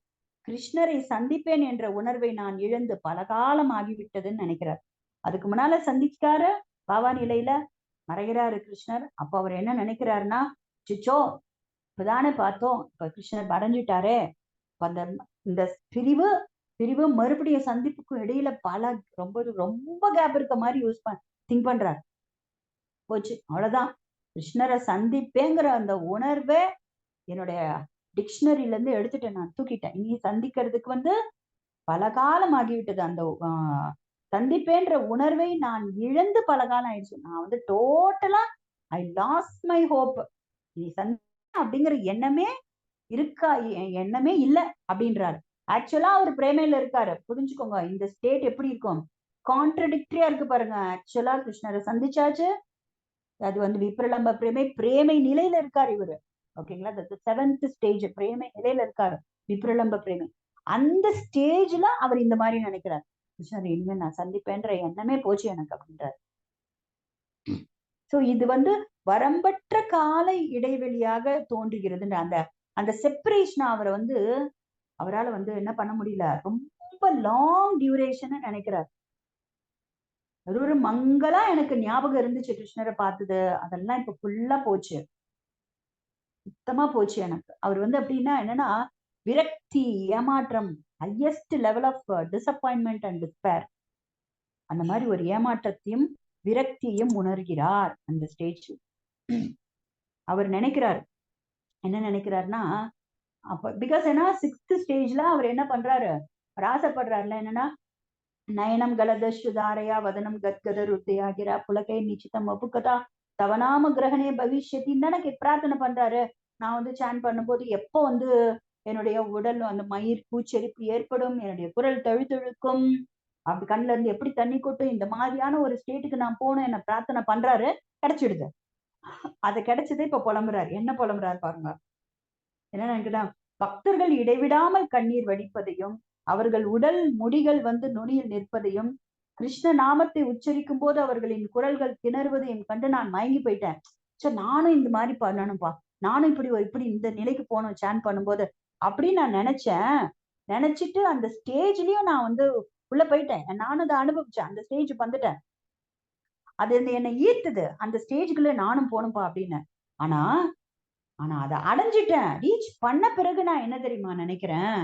கிருஷ்ணரை சந்திப்பேன் என்ற உணர்வை நான் இழந்து பல காலம் ஆகிவிட்டதுன்னு நினைக்கிறார். அதுக்கு முன்னால சந்திக்காரு பாவா நிலையில மறைகிறாரு கிருஷ்ணர். அப்ப அவர் என்ன நினைக்கிறாருன்னா, சிச்சோ இப்பதானே பார்த்தோம், இப்ப கிருஷ்ணர் மறைஞ்சிட்டாரே, அந்த இந்த பிரிவு பிரிவு மறுபடியும் சந்திப்புக்கும் இடையில பல ரொம்ப ரொம்ப கேப் இருக்க மாதிரி திங்க் பண்றாரு. போச்சு, அவ்வளவுதான். கிருஷ்ணரை சந்திப்பேங்கிற அந்த உணர்வே என்னுடைய டிக்ஷனரியில இருந்து எடுத்துட்டேன், நான் தூக்கிட்டேன். இனி சந்திக்கிறதுக்கு பல காலம் ஆகிவிட்டது. அந்த சந்திப்பேன்ற உணர்வை நான் இழந்து பல காலம் ஆயிடுச்சு. நான் டோட்டலா ஐ லாஸ்ட் மை ஹோப். நீ அப்படிங்கிற எண்ணமே இருக்கா, எண்ணமே இல்லை அப்படின்றாரு. ஆக்சுவலா அவர் பிரேமையில இருக்காரு. புரிஞ்சுக்கோங்க, இந்த ஸ்டேட் எப்படி இருக்கும், கான்ட்ரடிக்டரியா இருக்கு பாருங்க. ஆக்சுவலா கிருஷ்ணரை சந்திச்சாச்சு, அது விப்ரலம்ப பிரேமை நிலையில இருக்காரு இவரு. ஓகேங்களா, 7th ஸ்டேஜ் பிரேமை நிலையில இருக்காரு, விப்ரலம்ப பிரேமை. அந்த ஸ்டேஜ்ல அவர் இந்த மாதிரி நினைக்கிறார், கிருஷ்ணர் இனிமே நான் சந்திப்பேன்ற எண்ணமே போச்சு எனக்கு அப்படின்றார். சோ இது வரம்பற்ற கால இடைவெளியாக தோன்றுகிறது. அந்த அந்த செப்பரேஷன் அவரை அவரால் என்ன பண்ண முடியல, ரொம்ப லாங் டியூரேஷன் நினைக்கிறார். ஒரு மங்களா எனக்கு ஞாபகம் இருந்துச்சு கிருஷ்ணரை பார்த்தது, அதெல்லாம் இப்ப ஃபுல்லா போச்சு, சுத்தமா போச்சு எனக்கு. அவர் அப்படின்னா என்னன்னா, விரக்தி, ஏமாற்றம், highest level of disappointment and despair, அந்த மாதிரி ஒரு ஏமாற்றத்தையும் விரக்தியையும் உணர்கிறார் அந்த ஸ்டேஜ். அவர் நினைக்கிறார், என்ன நினைக்கிறாருன்னா, அப்ப பிகாஸ் ஏன்னா 6th ஸ்டேஜ்ல அவர் என்ன பண்றாரு, அவர் ஆசைப்படுறாருல, என்னன்னா நயனம் கலதஸ்ருதாரையா வதனம் கத்கத ருத்தியாகிரா புலகை நிச்சிதம் அபுகதா தவநாம கிரகணே பவிஷ்யத்தின்னு எனக்கு பிரார்த்தனை பண்றாரு. நான் சான் பண்ணும்போது எப்போ என்னுடைய உடல் அந்த மயிர் பூச்செரிப்பு ஏற்படும், என்னுடைய குரல் தழுத்தழுக்கும், அப்படி கண்ணுல இருந்து எப்படி தண்ணி கொட்டும், இந்த மாதிரியான ஒரு ஸ்டேட்டுக்கு நான் போகணும் என்ன பிரார்த்தனை பண்றாரு. கிடைச்சிடுது. அது கிடைச்சதே இப்ப புலம்புறாரு. என்ன புலம்புறாரு பாருங்க. என்ன நினைக்கிறா, பக்தர்கள் இடைவிடாமல் கண்ணீர் வடிப்பதையும், அவர்கள் உடல் முடிகள் நுனியில் நிற்பதையும், கிருஷ்ண நாமத்தை உச்சரிக்கும் போது அவர்களின் குரல்கள் திணறுவதையும் கண்டு நான் மயங்கி போயிட்டேன். சரி, நானும் இந்த மாதிரி பண்ணணும்பா, நானும் இப்படி இந்த நிலைக்கு போகணும் சான் பண்ணும்போது அப்படின்னு நான் நினைச்சேன். நினைச்சிட்டு அந்த ஸ்டேஜ்லயும் நான் உள்ள போயிட்டேன். நானும் அதை அனுபவிச்சேன், அந்த ஸ்டேஜ் வந்துட்டேன். அது என்னை ஈர்த்துது, அந்த ஸ்டேஜுக்குள்ள நானும் போகணும்பா அப்படின்னு. ஆனா ஆனா அதை அடைஞ்சிட்டேன். ரீச் பண்ண பிறகு நான் என்ன தெரியுமா நினைக்கிறேன்,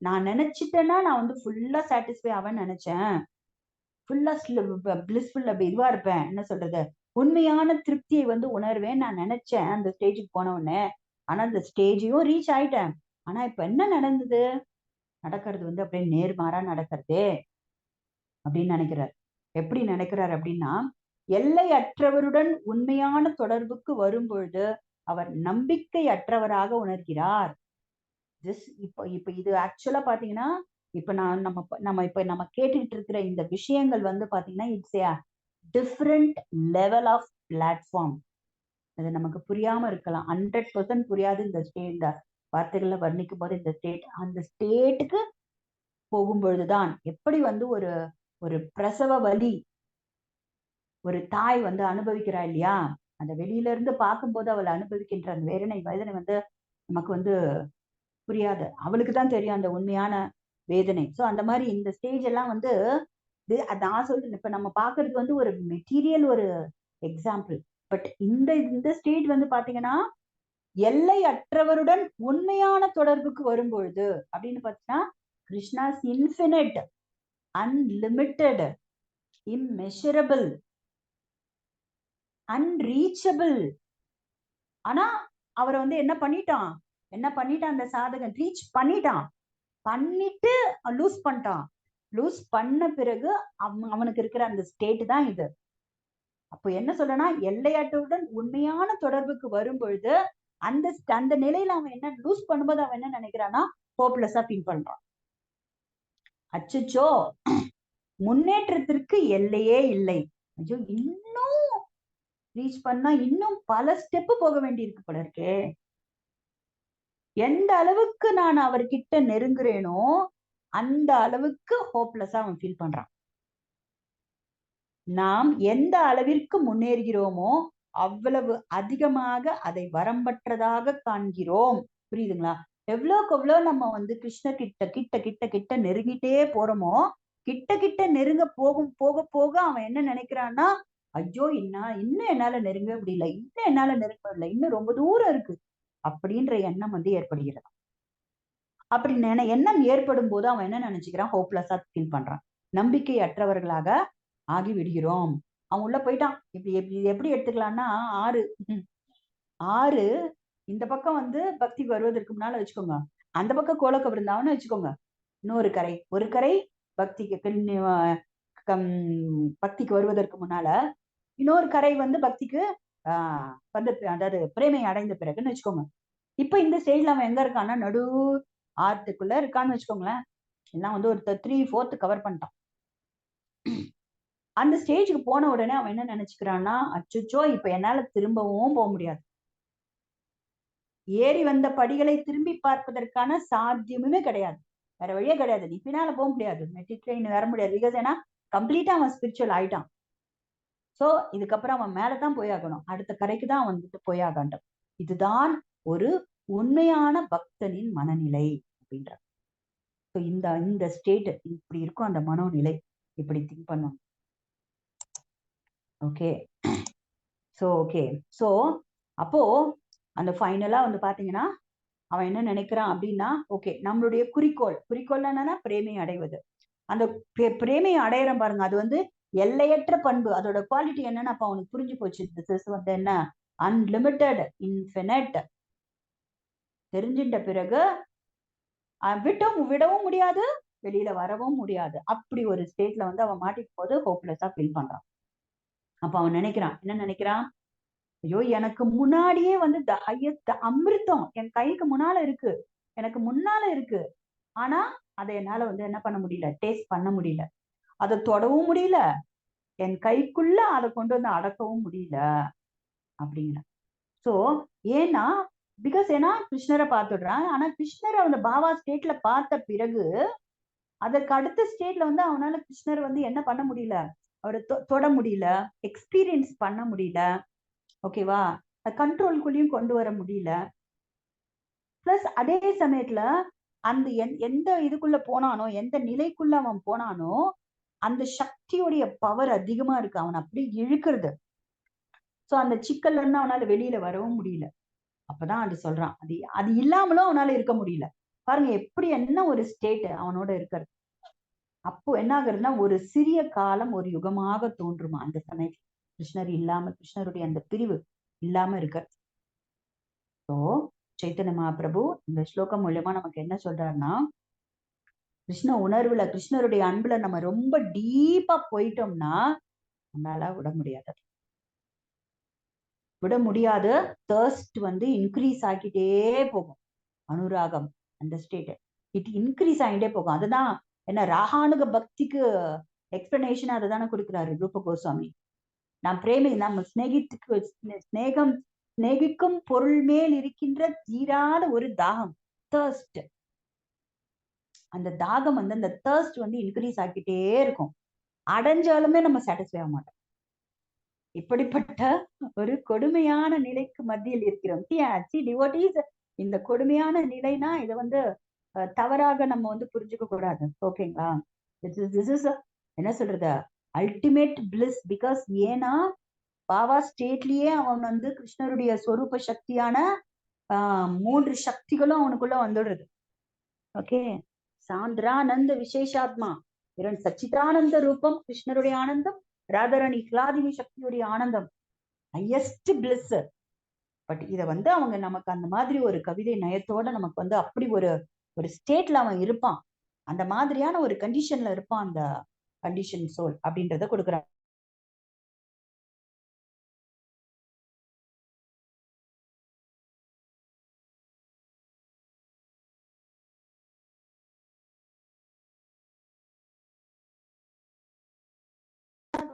நான் நினைச்சிட்டேன்னா நான் ஃபுல்லா சாட்டிஸ்ஃபை ஆவேன்னு நினைச்சேன். ஃபுல்லா பிளிஸ்ஃபுல் அப்படி இதுவா இருப்பேன், என்ன சொல்றது, உண்மையான திருப்தியை உணர்வேன் நான் நினைச்சேன் அந்த ஸ்டேஜுக்கு போன உடனே. ஆனா அந்த ஸ்டேஜையும் ரீச் ஆயிட்டேன். ஆனா இப்ப என்ன நடந்தது, நடக்கிறது அப்படியே நேர்மாறா நடக்கிறதே அப்படின்னு நினைக்கிறார். எப்படி நினைக்கிறார் அப்படின்னா, எல்லையற்றவருடன் உண்மையான தொடர்புக்கு வரும் பொழுது அவர் நம்பிக்கை அற்றவராக உணர்கிறார். இப்ப இப்ப இது ஆக்சுவலா பாத்தீங்கன்னா, இப்ப நம்ம கேட்டுட்டு இருக்கிற இந்த விஷயங்கள் பாத்தீங்கன்னா, it's a different level of platform. அது நமக்கு புரியாம இருக்கலாம், 100% புரியாது. இந்த வார்த்தைகள்ல வர்ணிக்கும் போது இந்த ஸ்டேட், அந்த ஸ்டேட்டுக்கு போகும்பொழுதுதான் எப்படி ஒரு ஒரு பிரசவ வலி ஒரு தாய் அனுபவிக்கிறா இல்லையா, அந்த வெளியில இருந்து பார்க்கும்போது அவள் அனுபவிக்கின்ற அந்த வேதனை நமக்கு புரியாது, அவளுக்கு தான் தெரியும் அந்த உண்மையான வேதனை. சோ அந்த மாதிரி இந்த ஸ்டேஜ் எல்லாம் நான் சொல்றேன், இப்ப நம்ம பாக்குறது ஒரு மெட்டீரியல் ஒரு எக்ஸாம்பிள். பட் இந்த ஸ்டேஜ் பாத்தீங்கன்னா, எல்லை அற்றவருடன் உண்மையான தொடர்புக்கு வரும்பொழுது அப்படின்னு பாத்தீங்கன்னா, Krishna's infinite, unlimited, immeasurable, unreachable. ஆனா அவரை என்ன பண்ணிட்டான், அந்த சாதகன் ரீச் பண்ணிட்டு லூஸ் பண்ணிட்டான். லூஸ் பண்ண பிறகு அவனுக்கு இருக்கிற அந்த ஸ்டேட் தான் இது. அப்போ என்ன சொல்றனா, எல்லையற்றவுடன் உண்மையான தொடர்புக்கு வரும் பொழுது அந்த நிலையில அவன் என்ன லூஸ் பண்ணும்போது அவன் என்ன நினைக்கிறான்னா, ஹோப்லெஸ்ஸா ஃபீல் பண்றான். அச்சோ, முன்னேற்றத்திற்கு எல்லையே இல்லை, ஐயோ இன்னும் ரீச் பண்ணா இன்னும் பல ஸ்டெப் போக வேண்டி இருக்கு போல இருக்கே. எந்த அளவுக்கு நான் அவர்கிட்ட நெருங்குறேனோ அந்த அளவுக்கு ஹோப்லெஸ்ஸா அவன் ஃபீல் பண்றான். நாம் எந்த அளவிற்கு முன்னேறுகிறோமோ அவ்வளவு அதிகமாக அதை வரம்பற்றதாக காண்கிறோம். புரியுதுங்களா? எவ்வளவுக்கு எவ்வளவு நம்ம கிருஷ்ணர் கிட்ட கிட்ட கிட்ட கிட்ட நெருங்கிட்டே போறோமோ, கிட்ட கிட்ட நெருங்க போக போக அவன் என்ன நினைக்கிறான்னா, ஐயோ இன்னும் என்னால நெருங்க முடியல, இன்னும் என்னால நெருங்க முடியல, இன்னும் ரொம்ப தூரம் இருக்கு அப்படின்ற எண்ணம் ஏற்படுகிறது. அப்படி எண்ணம் ஏற்படும் போது அவன் என்ன நினைச்சுக்கிறான், ஹோப்லெஸ்ஸா ஃபீல் பண்றான். நம்பிக்கை அற்றவர்களாக ஆகி விடுகிறோம். அவன் உள்ள போயிட்டான். எப்படி எடுத்துக்கலாம்னா, ஆறு இந்த பக்கம் வந்து பக்திக்கு வருவதற்கு முன்னால வச்சுக்கோங்க, அந்த பக்கம் கோலக்க விருந்தாவன்னு வச்சுக்கோங்க. இன்னொரு கரை, ஒரு கரை பக்திக்கு வருவதற்கு முன்னால, இன்னொரு கரை வந்து பக்திக்கு வந்து அதாவது பிரேமை அடைந்த பிறகுன்னு வச்சுக்கோங்க. இப்ப இந்த ஸ்டேஜ்ல அவன் எங்க இருக்கான்னா, நடு ஆர்ட்டுக்குள்ள இருக்கான்னு வச்சுக்கோங்களேன். எல்லாம் வந்து ஒரு 3/4 கவர் பண்ணிட்டான். அந்த ஸ்டேஜுக்கு போன உடனே அவன் என்ன நினைச்சுக்கிறான்னா, அச்சோ இப்ப என்னால திரும்பவும் போக முடியாது. ஏறி வந்த படிகளை திரும்பி பார்ப்பதற்கான சாத்தியமுமே கிடையாது. வேற வழியே கிடையாது. நீ பின்னால போக முடியாது, மெட்ரிக்ல வர முடியாது. பிகாஸ் ஏன்னா கம்ப்ளீட்டா அவன் ஸ்பிரிச்சுவல் ஆயிட்டான். சோ இதுக்கப்புறம் அவன் மேலதான் போயாகணும். அடுத்த கரைக்கு தான் அவன் வந்துட்டு போயாகட்டும். இதுதான் ஒரு உண்மையான பக்தனின் மனநிலை அப்படின்ற. இந்த இந்த ஸ்டேட் இப்படி இருக்கும், அந்த மனோநிலை இப்படி திங்க் பண்ணும். ஓகே சோ அப்போ அந்த ஃபைனலா வந்து பாத்தீங்கன்னா அவன் என்ன நினைக்கிறான் அப்படின்னா, ஓகே நம்மளுடைய குறிக்கோள் என்னன்னா பிரேமை அடைவது. அந்த பிரேமையை அடையிறோம் பாருங்க, அது வந்து எல்லையற்ற பண்பு. அதோட குவாலிட்டி என்னன்னு அப்ப அவனுக்கு புரிஞ்சு போச்சு. திஸ் இஸ் வந்து என்ன, அன்லிமிட்டெட், இன்ஃபினிட். தெரிஞ்சிட்ட பிறகு விடவும் முடியாது, வெளியில வரவும் முடியாது. அப்படி ஒரு ஸ்டேட்ல வந்து அவன் மாட்டிக்கும் போது ஹோப்லெஸ்ஸா ஃபீல் பண்றான். அப்ப அவன் நினைக்கிறான், என்ன நினைக்கிறான், ஐயோ எனக்கு முன்னாடியே வந்து த ஹையஸ்ட் அமிர்தம் என் கைக்கு முன்னால இருக்கு, எனக்கு முன்னால இருக்கு. ஆனா அதை என்னால வந்து என்ன பண்ண முடியல, டேஸ்ட் பண்ண முடியல, அதை தொடவும் முடியல, என் கைக்குள்ள அதை கொண்டு வந்து அடக்கவும் முடியல அப்படிங்கிற. சோ ஏன்னா பிகாஸ் ஏன்னா கிருஷ்ணரை பார்த்துடுறான். ஆனா கிருஷ்ணரை அந்த பாபா ஸ்டேட்ல பார்த்த பிறகு அதற்கு அடுத்த ஸ்டேட்ல வந்து அவனால கிருஷ்ணரை வந்து என்ன பண்ண முடியல, அவரை தொட முடியல, எக்ஸ்பீரியன்ஸ் பண்ண முடியல. ஓகேவா, கண்ட்ரோல்குள்ளேயும் கொண்டு வர முடியல. பிளஸ் அதே சமயத்துல அந்த எந்த இதுக்குள்ள போனானோ, எந்த நிலைக்குள்ள அவன் போனானோ, அந்த சக்தியுடைய பவர் அதிகமா இருக்கு, அவன் அப்படி இழுக்கிறது. சோ அந்த சிக்கல்ல இருந்து அவனால வெளியில வரவும் முடியல. அப்பதான் அது சொல்றான், அது இல்லாமலும் அவனால இருக்க முடியல. பாருங்க எப்படி என்ன ஒரு ஸ்டேட் அவனோட இருக்கிறது. அப்போ என்ன ஆகுறதுன்னா, ஒரு சிறிய காலம் ஒரு யுகமாக தோன்றுமா அந்த சமயத்துல, கிருஷ்ணர் இல்லாம, கிருஷ்ணருடைய அந்த பிரிவு இல்லாம இருக்க. ஸோ சைத்தன்ய மகாபிரபு இந்த ஸ்லோகம் மூலியமா நமக்கு என்ன சொல்றாருன்னா, கிருஷ்ண உணர்வுல, கிருஷ்ணருடைய அன்புல நம்ம ரொம்ப டீப்பா போயிட்டோம்னா நம்மளால விட முடியாது. தர்ஸ்ட் வந்து இன்க்ரீஸ் ஆகிட்டே போகும். அனுராகம் அந்த ஸ்டேட் இட் இன்க்ரீஸ் ஆகிட்டே போகும். அதுதான் என்ன, ராகானுக பக்திக்கு எக்ஸ்பிளனேஷன் அதுதானே கொடுக்கிறாரு ரூப கோஸ்வாமி. நாம் பிரேமி, நம்ம சிநேகிக்கும் பொருள் மேல் இருக்கின்ற தீராத ஒரு தாகம், தர்ஸ்ட். அந்த தாகம் வந்து, அந்த தர்ஸ்ட் வந்து இன்க்ரீஸ் ஆகிட்டே இருக்கும். அடைஞ்சாலுமே நம்ம சாட்டிஸ்ஃபை ஆக மாட்டோம். இப்படிப்பட்ட ஒரு கொடுமையான நிலைக்கு மத்தியில் இருக்கிறோம். டிவோட்டீஸ், இந்த கொடுமையான நிலைனா இதை வந்து தவறாக நம்ம வந்து புரிஞ்சுக்க கூடாது. ஓகேங்களா, திஸ் இஸ் என்ன சொல்றது, அல்டிமேட் பிளிஸ். பிகாஸ் ஏன்னா பாபா ஸ்டேட்லயே அவன் வந்து கிருஷ்ணருடைய ஸ்வரூப சக்தியான 3 சக்திகளும் அவனுக்குள்ள வந்துடுறது. ஓகே, சாந்திரானந்த விசேஷாத்மா, சச்சிதானந்த ரூபம் கிருஷ்ணருடைய ஆனந்தம், ராதாராணி ஹ்லாதினி சக்தியுடைய ஆனந்தம், ஹையஸ்ட் பிளிஸ். பட் இத வந்து அவங்க நமக்கு அந்த மாதிரி ஒரு கவிதை நயத்தோட நமக்கு வந்து அப்படி ஒரு ஸ்டேட்ல அவன் இருப்பான், அந்த மாதிரியான ஒரு கண்டிஷன்ல இருப்பான் அந்த கண்டிஷன் சோல் அப்படின்றத கொடுக்குறாங்க.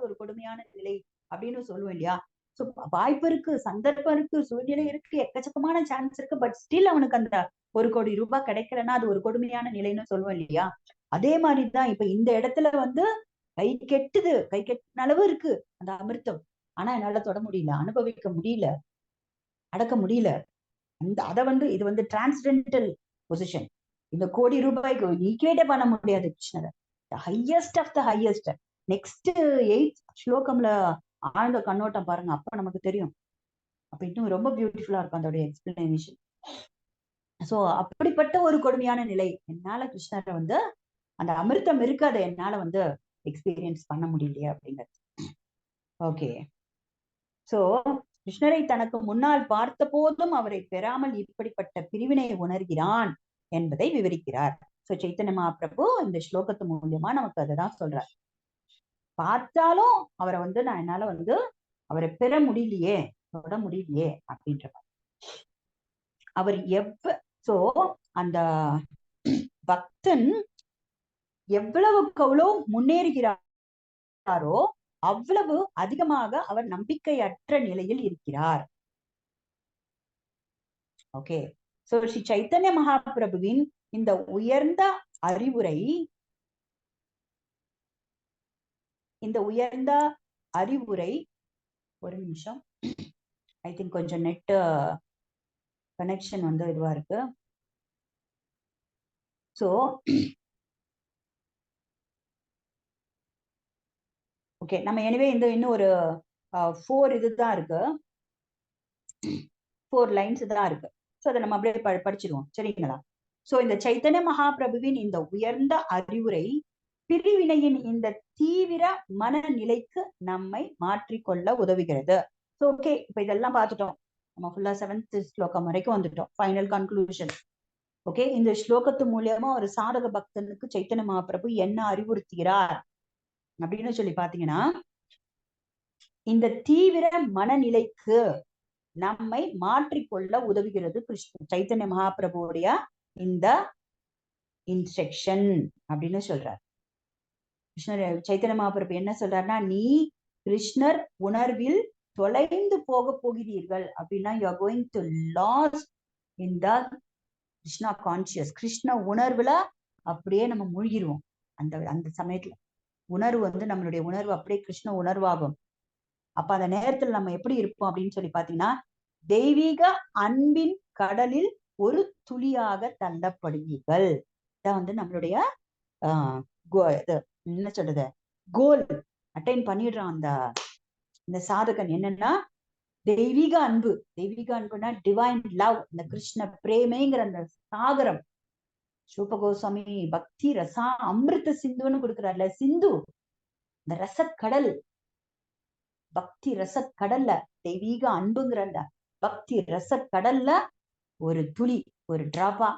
ஒரு கொடுமையான நிலை அப்படின்னு சொல்லுவோம் இல்லையா. சோ வாய்ப்பு இருக்கு, சந்தர்ப்பம் இருக்கு, சூழ்நிலை இருக்கு, எக்கச்சக்கமான சான்ஸ் இருக்கு. பட் ஸ்டில் அவனுக்கு அந்த 1 கோடி ரூபாய் கிடைக்கலன்னா அது ஒரு கொடுமையான நிலைன்னு சொல்லுவோம் இல்லையா. அதே மாதிரிதான் இப்ப இந்த இடத்துல வந்து கை கெட்டின அளவு இருக்கு அந்த அமிர்தம். ஆனா என்னால தொட முடியல, அனுபவிக்க முடியல, அடக்க முடியல. அத வந்து இது வந்து டிரான்ஸ்டென்டல் பொசிஷன். இந்த கோடி ரூபாய்க்கு ஈக்குவேட்டே பண்ண முடியாது கிருஷ்ணரை. Highest of the highest. Next 8th ஸ்லோகம்ல ஆழ்ந்த கண்ணோட்டம் பாருங்க, அப்ப நமக்கு தெரியும். அப்ப இன்னும் ரொம்ப பியூட்டிஃபுல்லா இருக்கும் அதோடைய எக்ஸ்பிளனேஷன். சோ அப்படிப்பட்ட ஒரு கொடுமையான நிலை. என்னால கிருஷ்ணரை வந்து அந்த அமிர்தம் இருக்கு, அதை என்னால வந்து எக்ஸ்பீரியன்ஸ் பண்ண முடியலையே அப்படிங்கிறது. ஓகே, சோ கிருஷ்ணரை தனக்கு முன்னால் பார்த்த போதும் அவரை பெறாமல் இப்படிப்பட்ட பிரிவினை உணர்கிறான் என்பதை விவரிக்கிறார். சோ சைத்தன்ய மகாபிரபு இந்த ஸ்லோகத்து மூலியமா நமக்கு அதுதான் சொல்றார். பார்த்தாலும் அவரை வந்து நான் என்னால வந்து அவரை பெற முடியலையே, தொட முடியலையே அப்படின்ற மாதிரி. அவர் சோ அந்த பக்தன் எவ்வளவுக்கு அவ்வளவு முன்னேறுகிறாரோ அவ்வளவு அதிகமாக அவர் நம்பிக்கையற்ற நிலையில் இருக்கிறார். ஓகே, சோ ஸ்ரீ சைத்தன்ய மகாபிரபுவின் இந்த உயர்ந்த அறிவுரை, ஒரு நிமிஷம், ஐ திங்க் கொஞ்சம் நெட் கனெக்ஷன் வந்து இதுவா இருக்கு. சோ ஓகே, நம்ம எனவே இந்த இன்னும் ஒரு 4 இதுதான் இருக்கு, 4 லைன்ஸ் தான் இருக்கு. சோ அதை நம்ம அப்படியே படிச்சிருவோம், சரிங்களா? சோ இந்த சைத்தன்ய மகாபிரபுவின் இந்த உயர்ந்த அறிவுரை பிரிவினையின் இந்த தீவிர மனநிலைக்கு நம்மை மாற்றிக்கொள்ள உதவுகிறது. சோ ஓகே, இப்ப இதெல்லாம் பார்த்துட்டோம். நம்ம ஃபுல்லா 7th ஸ்லோகம் வரைக்கும் வந்துட்டோம், ஃபைனல் கன்க்ளூஷன். ஓகே, இந்த ஸ்லோகத்து மூலியமா ஒரு சாதக பக்தனுக்கு சைத்தன்ய மகாபிரபு என்ன அறிவுறுத்துகிறார் அப்படின்னு சொல்லி பாத்தீங்கன்னா, இந்த தீவிர மனநிலைக்கு நம்மை மாற்றிக்கொள்ள உதவுகிறது சைத்தன்ய மகாபிரபுடைய இந்த இன்ஸ்ட்ரக்ஷன் அப்படின்னு சொல்றார். கிருஷ்ணர் சைத்தன்ய மகாபிரபு என்ன சொல்றாருன்னா, நீ கிருஷ்ணர் உணர்வில் தொலைந்து போக போகிறீர்கள் அப்படின்னா, you are going to lost in the Krishna conscious. Krishna உணர்வுல அப்படியே நம்ம மூழ்கிடுவோம். அந்த சமயத்துல உணர்வு வந்து நம்மளுடைய உணர்வு அப்படியே கிருஷ்ண உணர்வாகும். அப்ப அந்த நேரத்துல நம்ம எப்படி இருப்போம் அப்படின்னு சொல்லி பாத்தீங்கன்னா, தெய்வீக அன்பின் கடலில் ஒரு துளியாக தள்ளப்படுவீர்கள். இதான் வந்து நம்மளுடைய என்ன சொல்றது, கோல் அட்டைன் பண்ணிடுறான் இந்த சாதகன். என்னன்னா தெய்வீக அன்பு. தெய்வீக அன்புனா டிவைன் லவ், இந்த கிருஷ்ண பிரேமைங்கிற அந்த சாகரம். ஸ்ரூப கோஸ்வாமி பக்தி ரசா அமிர்த சிந்துன்னு கொடுக்குறாருல, சிந்து இந்த ரசக்கடல், பக்தி ரசக்கடல்ல தெய்வீக அன்புங்கிற அந்த பக்தி ரசக்கடல்ல ஒரு துளி, ஒரு டிராப்பா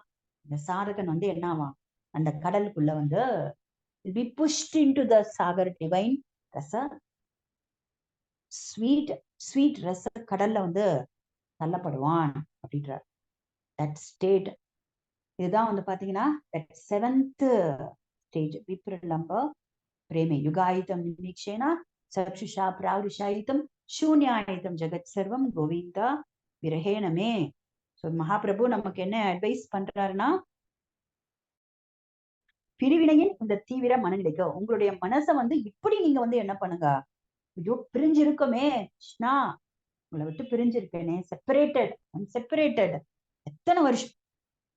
இந்த சாதகன் வந்து என்னவா அந்த கடலுக்குள்ள வந்து be pushed into the sagar divine rasa sweet ரச கடல்ல வந்து தள்ளப்படுவான் அப்படின்றார். தட் ஸ்டேட், இதுதான் வந்து பாத்தீங்கன்னா தட் 7th ஸ்டேஜ். விப்ரலம்ப பிரேமே யுகாயுதம் நிமீக்ஷேனா சக்ஷுஷா பிராவிஷாயுதம் சூன்யாயுதம் ஜெகத் சர்வம் கோவிந்தா விரஹேனமே. ஸோ மகாபிரபு நமக்கு என்ன அட்வைஸ் பண்றாருன்னா, பிரிவினையின் இந்த தீவிர மனநிலைக்கு உங்களுடைய மனசை வந்து இப்படி நீங்க வந்து என்ன பண்ணுங்க, ஐயோ பிரிஞ்சிருக்கோமே கிருஷ்ணா, உங்களை விட்டு பிரிஞ்சிருக்கேனே, செப்பரேட்டட் எத்தனை வருஷம்,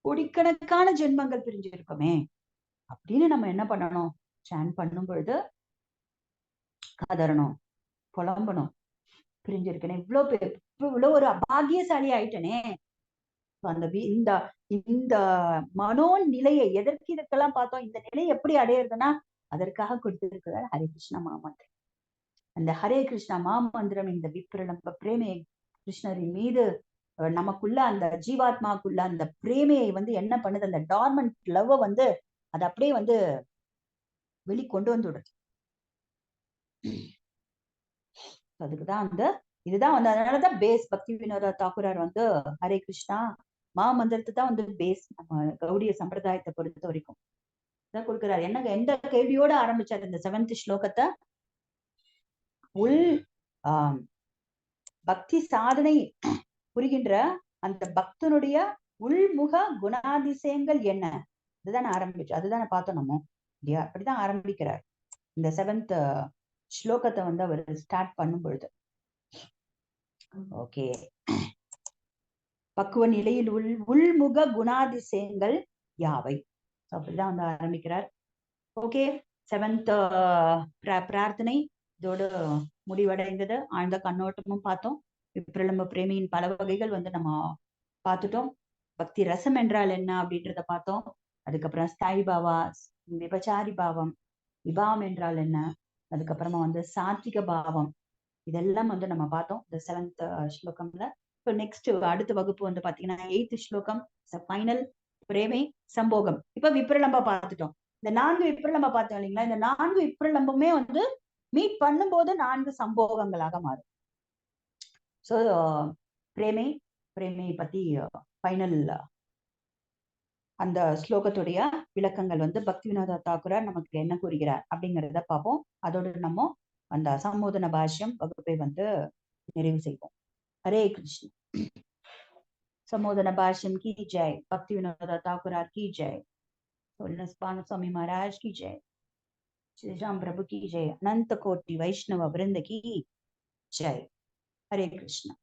கோடிக்கணக்கான ஜென்மங்கள் பிரிஞ்சிருக்கோமே அப்படின்னு நம்ம என்ன பண்ணணும், சான் பண்ணும் பொழுது கதறணும், புலம்பணும். பிரிஞ்சிருக்கேனே, இவ்வளவு ஒரு அபாகியசாலி ஆயிட்டனே. அந்த இந்த இந்த மனோநிலையை எதற்கு இதற்கெல்லாம் பார்த்தோம், இந்த நிலை எப்படி அடையிறதுன்னா அதற்காக கொடுத்திருக்கிறார் ஹரே கிருஷ்ணா மாமந்திரம். அந்த ஹரே கிருஷ்ணா மாமந்திரம் இந்த விப்ரலம்ப பிரேமையை, கிருஷ்ணரின் மீது நமக்குள்ள அந்த ஜீவாத்மாக்குள்ள அந்த பிரேமையை வந்து என்ன பண்ணுது, அந்த டார்மண்ட் லவ் வந்து அது அப்படியே வந்து வெளிக்கொண்டு வந்துடுது. அதுக்குதான் இதுதான் வந்து அதனாலதான் பேஸ். பக்தி வினோத தாக்கூரார் வந்து ஹரே கிருஷ்ணா மந்திரத்தை தான் வந்து பேஸ் நம்ம கௌடிய சம்பிரதாயத்தை பொறுத்த வரைக்கும் இதான் கொடுக்கிறார். என்ன எந்த கேள்வியோட ஆரம்பிச்சார் இந்த 7th ஸ்லோகத்தை, உள் பக்தி சாதனை புரிகின்ற அந்த பக்தனுடைய உள்முக குணாதிசயங்கள் என்ன, அதுதான் ஆரம்பிச்சு, அதுதான் பார்த்தோம் நம்ம இல்லையா. அப்படிதான் ஆரம்பிக்கிறார் இந்த 7th ஸ்லோகத்தை வந்து அவர் ஸ்டார்ட் பண்ணும் பொழுது. ஓகே, பக்குவ நிலையில் உள்முக குணாதிசயங்கள் யாவை, அப்படிதான் வந்து ஆரம்பிக்கிறார். ஓகே, 7th பிரார்த்தனை இதோடு முடிவடைந்தது. ஆழ்ந்த கண்ணோட்டமும் பார்த்தோம். விப்ரலம்ப பிரேமியின் பல வகைகள் வந்து நம்ம பார்த்துட்டோம். பக்தி ரசம் என்றால் என்ன அப்படின்றத பார்த்தோம். அதுக்கப்புறம் ஸ்தாயி பாவா, விபச்சாரி பாவம், விபாவம் என்றால் என்ன, அதுக்கப்புறமா வந்து சாத்விக பாவம், இதெல்லாம் வந்து நம்ம பார்த்தோம் இந்த 7th ஸ்லோகம்ல. இப்போ நெக்ஸ்ட் அடுத்த வகுப்பு வந்து பாத்தீங்கன்னா 8th ஸ்லோகம் ஃபைனல் பிரேமை சம்போகம். இப்ப விப்ரலம்ப பார்த்துட்டோம். இந்த 4 விப்ரலம்ப பார்த்தோம் இல்லைங்களா, இந்த 4 விப்ரலம்பமே வந்து மீட் பண்ணும்போது 4 சம்போகங்களாக மாறும். ஸோ பிரேமை பிரேமை பத்தி ஃபைனல் அந்த ஸ்லோகத்துடைய விளக்கங்கள் வந்து பக்திவினோத தாக்குரார் நமக்கு என்ன கூறுகிறார் அப்படிங்கிறத பார்ப்போம். அதோடு நம்ம அந்த சம்போதன பாஷ்யம் வகுப்பை வந்து நிறைவு செய்வோம். हरे कृष्ण। संबोधन भाष्यम की जय। भक्ति विनोद ठाकुरार की जय। स्वामी महाराज की जय। श्री राम प्रभु की जय। अनंत कोटि वैष्णव वृंद की जय। हरे कृष्ण।